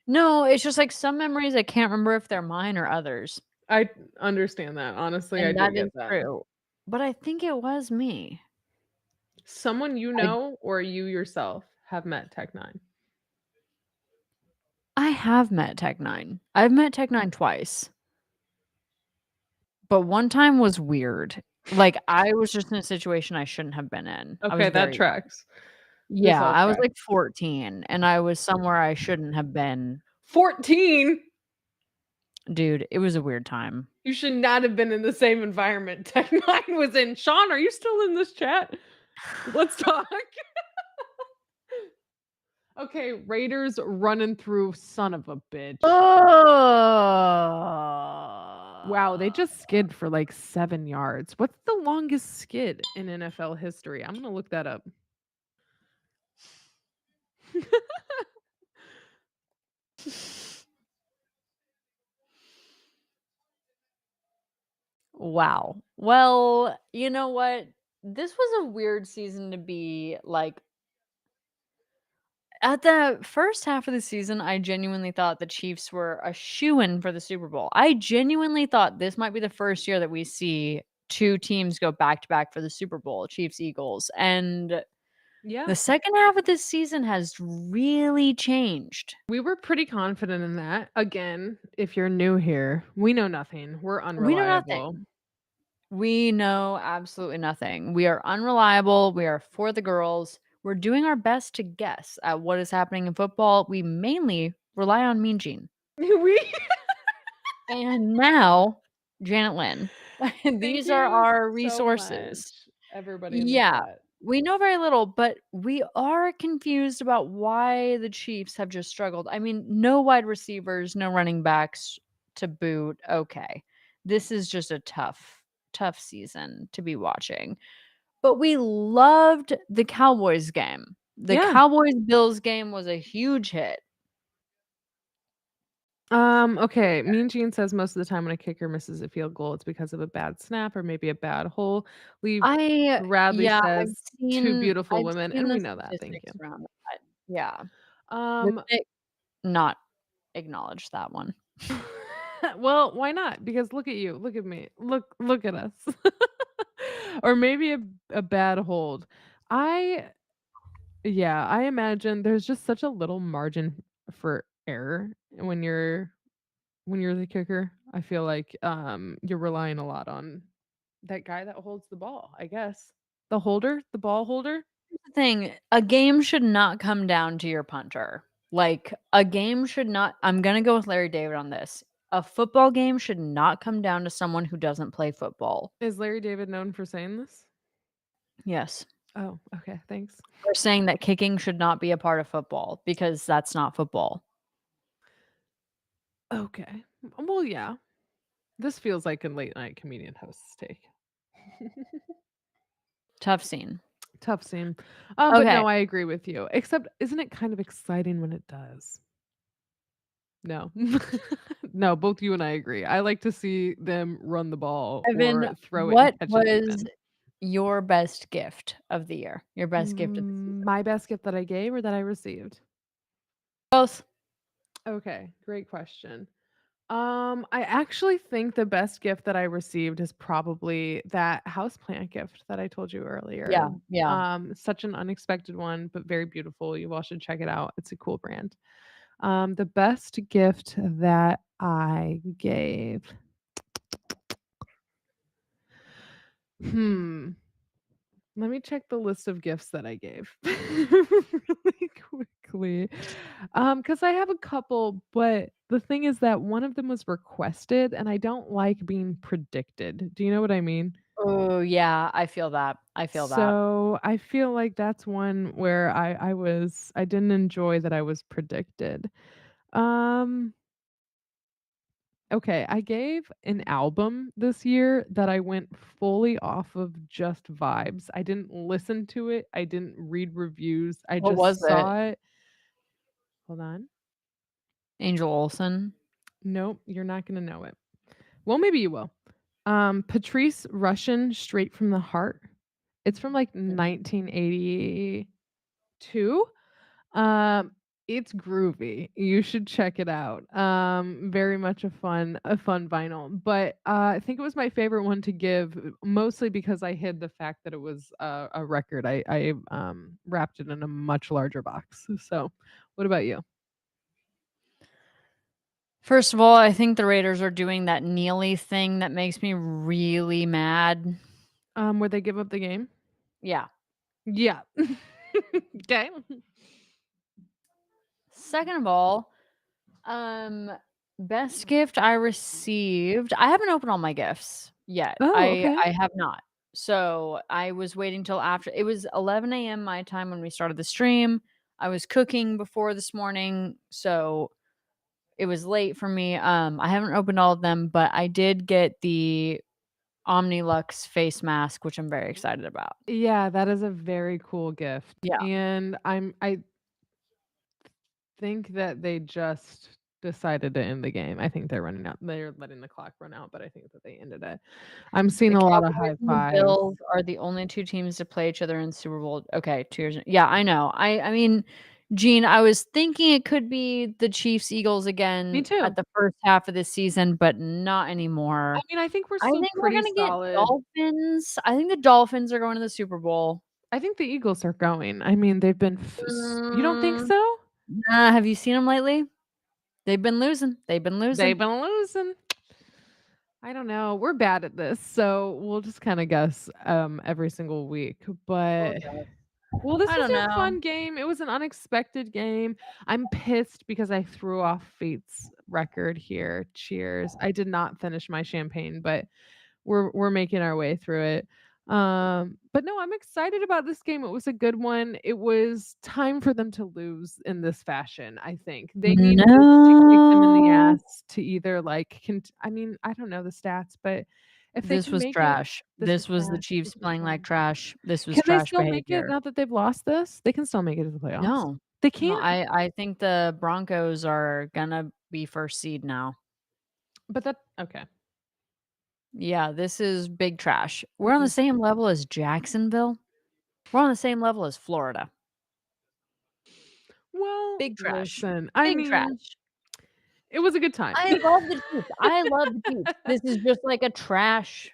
No, it's just, like, some memories I can't remember if they're mine or others, I understand that. Honestly, I and do that get is that. true, but I think it was me. Someone you I know or you yourself have met Tech 9. I have met Tech 9. I've met Tech 9 twice, but one time was weird. Like, I was just in a situation I shouldn't have been in. I was Okay, that very young. tracks. This Yeah, all I was, tracks. like, 14, and I was somewhere I shouldn't have been. 14? Dude, it was a weird time. You should not have been in the same environment Tech 9 was in. Sean, are you still in this chat? Let's talk. Okay, Raiders running through, son of a bitch. Wow, they just skid for like 7 yards. What's the longest skid in NFL history? I'm gonna look that up. Wow. Well, you know what? This was a weird season to be, like, at the first half of the season, I genuinely thought the Chiefs were a shoo-in for the Super Bowl. I genuinely thought this might be the first year that we see 2 teams go back to back for the Super Bowl, Chiefs, Eagles, and Yeah. The second half of this season has really changed. We were pretty confident in that. Again, if you're new here, we know nothing. We're We know unreliable. nothing. We know absolutely nothing. We are unreliable. We are for the girls. We're doing our best to guess at what is happening in football. We mainly rely on Mean Gene. We And now, Janet Lynn. Thank These are you our so resources. much, everybody in the Yeah, chat. we know very little, but we are confused about why the Chiefs have just struggled. I mean, no wide receivers, no running backs to boot. Okay. This is just a tough season to be watching. But we loved the Cowboys game. The Yeah. Cowboys Bills game was a huge hit. Okay. Mean Gene says most of the time when a kicker misses a field goal, it's because of a bad snap or maybe a bad hole. Lee Bradley Yeah, says two beautiful I've women, seen and the we know that. Thank statistics around that. Yeah. you. Would they not acknowledge that one? Well, why not? Because look at you. Look at me. Look at us. Or maybe a bad hold. I Yeah, I imagine there's just such a little margin for error when you're the kicker. I feel like you're relying a lot on that guy that holds the ball, I guess. The holder, the ball holder. The thing, a game should not come down to your punter. Like, a game should not I'm gonna go with Larry David on this. A football game should not come down to someone who doesn't play football. Is Larry David known for saying this? Yes. Oh, okay, thanks. Or saying that kicking should not be a part of football because that's not football. Okay. Well, yeah. This feels like a late night comedian host's take. Tough scene. Tough scene. But Okay. no, I agree with you. Except isn't it kind of exciting when it does? No. No, both you and I agree. I like to see them run the ball Evan, or throw it and what catch it was even. your best gift of the year? Your best gift of the season? My best gift that I gave or that I received? Both. Okay, great question. I actually think the best gift that I received is probably that houseplant gift that I told you Yeah, earlier. yeah. Such an unexpected one, but very beautiful. You all should check it out. It's a cool brand. The best gift that I gave. Hmm. Let me check the list of gifts that I gave really quickly. Because I have a couple, but the thing is that one of them was requested, and I don't like being predicted. Do you know what I mean? Oh, yeah, I feel that. I feel that. So I feel like that's one where I didn't enjoy that I was predicted. Um, Okay, I gave an album this year that I went fully off of just vibes. I didn't listen to it, I didn't read reviews, I What just was it? saw it. Hold on. Angel Olsen? Nope, you're not gonna know it. Well, maybe you will. Patrice Rushen, Straight from the Heart. It's from, like, Mhm. 1982. Um, it's groovy. You should check it out. Very much a fun vinyl. But I think it was my favorite one to give, mostly because I hid the fact that it was a record. I wrapped it in a much larger box. So, what about you? First of all, I think the Raiders are doing that Neely thing that makes me really mad. Where they give up the game? Yeah. Yeah. Okay. Second of all, um, best gift I received I haven't opened all my gifts yet. Oh, okay. I have not. So, I was waiting till after it was 11 a.m. my time when we started the stream. I was cooking before this morning, so it was late for me. I haven't opened all of them, but I did get the Omnilux face mask, which I'm very excited about. Yeah, that is a very cool gift. Yeah. And I think that they just decided to end the game. I think they're letting the clock run out, but I think that they ended it. I'm seeing The a lot of Cowboys high and the fives. Bills are the only 2 teams to play each other in Super Bowl. Okay, 2 years. Yeah, I know. I mean, Gene, I was thinking it could be the Chiefs Eagles Me again too. at the first half of the season, but not I anymore. mean, I think we're I still think we're pretty gonna get solid. Dolphins. I think the Dolphins are going to the Super Bowl. I think the Eagles are going. I mean, they've been you don't think Mm, so? nah, have you seen them lately? They've been losing. They've been They've losing. been losing. I don't know. We're bad at this, so we'll just kinda guess, every single week, Oh, but God. well, this I was don't a know. fun game. It was an unexpected game. I'm pissed because I threw off Fate's record here. Cheers. I did not finish my champagne, but we're making our way through it. But no, I'm excited about this game. It was a good one. It was time for them to lose in this fashion, I think. They need this to kick them in the No. ass to either like I mean, I don't know the stats, but if they This can was make it, trash. this was This was the trash. Chiefs This was playing like trash. trash. This was Can they trash still make it behavior. now that they've lost this? They can still make it to the playoffs. No. They No, can't? I think the Broncos are gonna be first seed now. But that okay. Yeah, this is big trash. We're on the Mhm. same level as Jacksonville. We're on the same level as Florida. Well, Big trash. listen, I Big mean, trash. it was a good time. I love the Chiefs. I love the Chiefs. This is just like a trash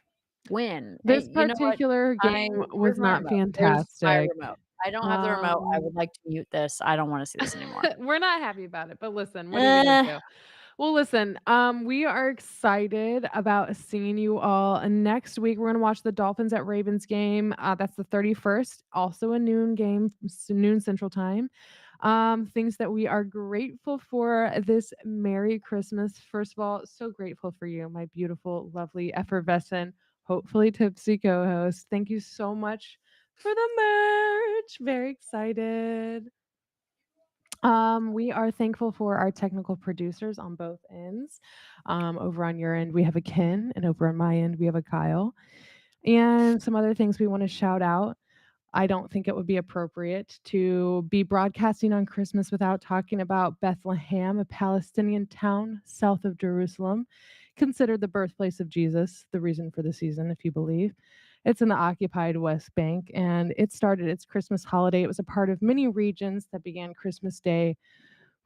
win. This You know what? particular game Where's was my not remote? Where's my fantastic. remote? I don't have the remote. I Um, would like to mute this. I don't wanna see this anymore. we're not happy about it, but listen, what are you gonna Eh, do? Well, listen, we are excited about seeing you all next week. We're gonna watch the Dolphins at Ravens game. That's the 31st, also a noon game, noon Central Time. Things that we are grateful for this Merry Christmas. First of all, so grateful for you, my beautiful, lovely, effervescent, hopefully tipsy co-host. Thank you so much for the merch. Very excited. We are thankful for our technical producers on both ends. Over on your end, we have a Ken, and over on my end, we have a Kyle. And some other things we want to shout out. I don't think it would be appropriate to be broadcasting on Christmas without talking about Bethlehem, a Palestinian town south of Jerusalem, considered the birthplace of Jesus, the reason for the season, if you believe. It's in the occupied West Bank, and it started its Christmas holiday. It was a part of many regions that began Christmas Day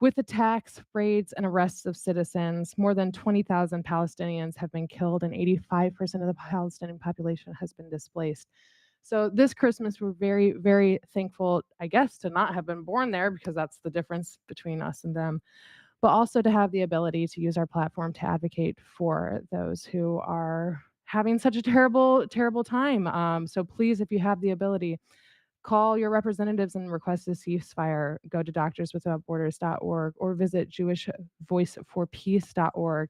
with attacks, raids, and arrests of citizens. More than 20,000 Palestinians have been killed, and 85% of the Palestinian population has been displaced. So this Christmas, we're very, very thankful, I guess, to not have been born there because that's the difference between us and them, but also to have the ability to use our platform to advocate for those who are having such a terrible, terrible time. So please, if you have the ability, call your representatives and request a ceasefire. Go to doctorswithoutborders.org or visit jewishvoiceforpeace.org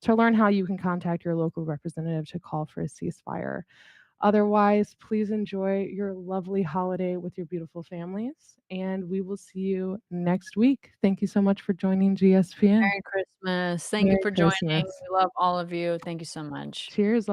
to learn how you can contact your local representative to call for a ceasefire. Otherwise, please enjoy your lovely holiday with your beautiful families, and we will see you next week. Thank you so much for joining GSPN. Merry Christmas. Thank you Merry for joining. Christmas. We love all of you. Thank you so much. Cheers.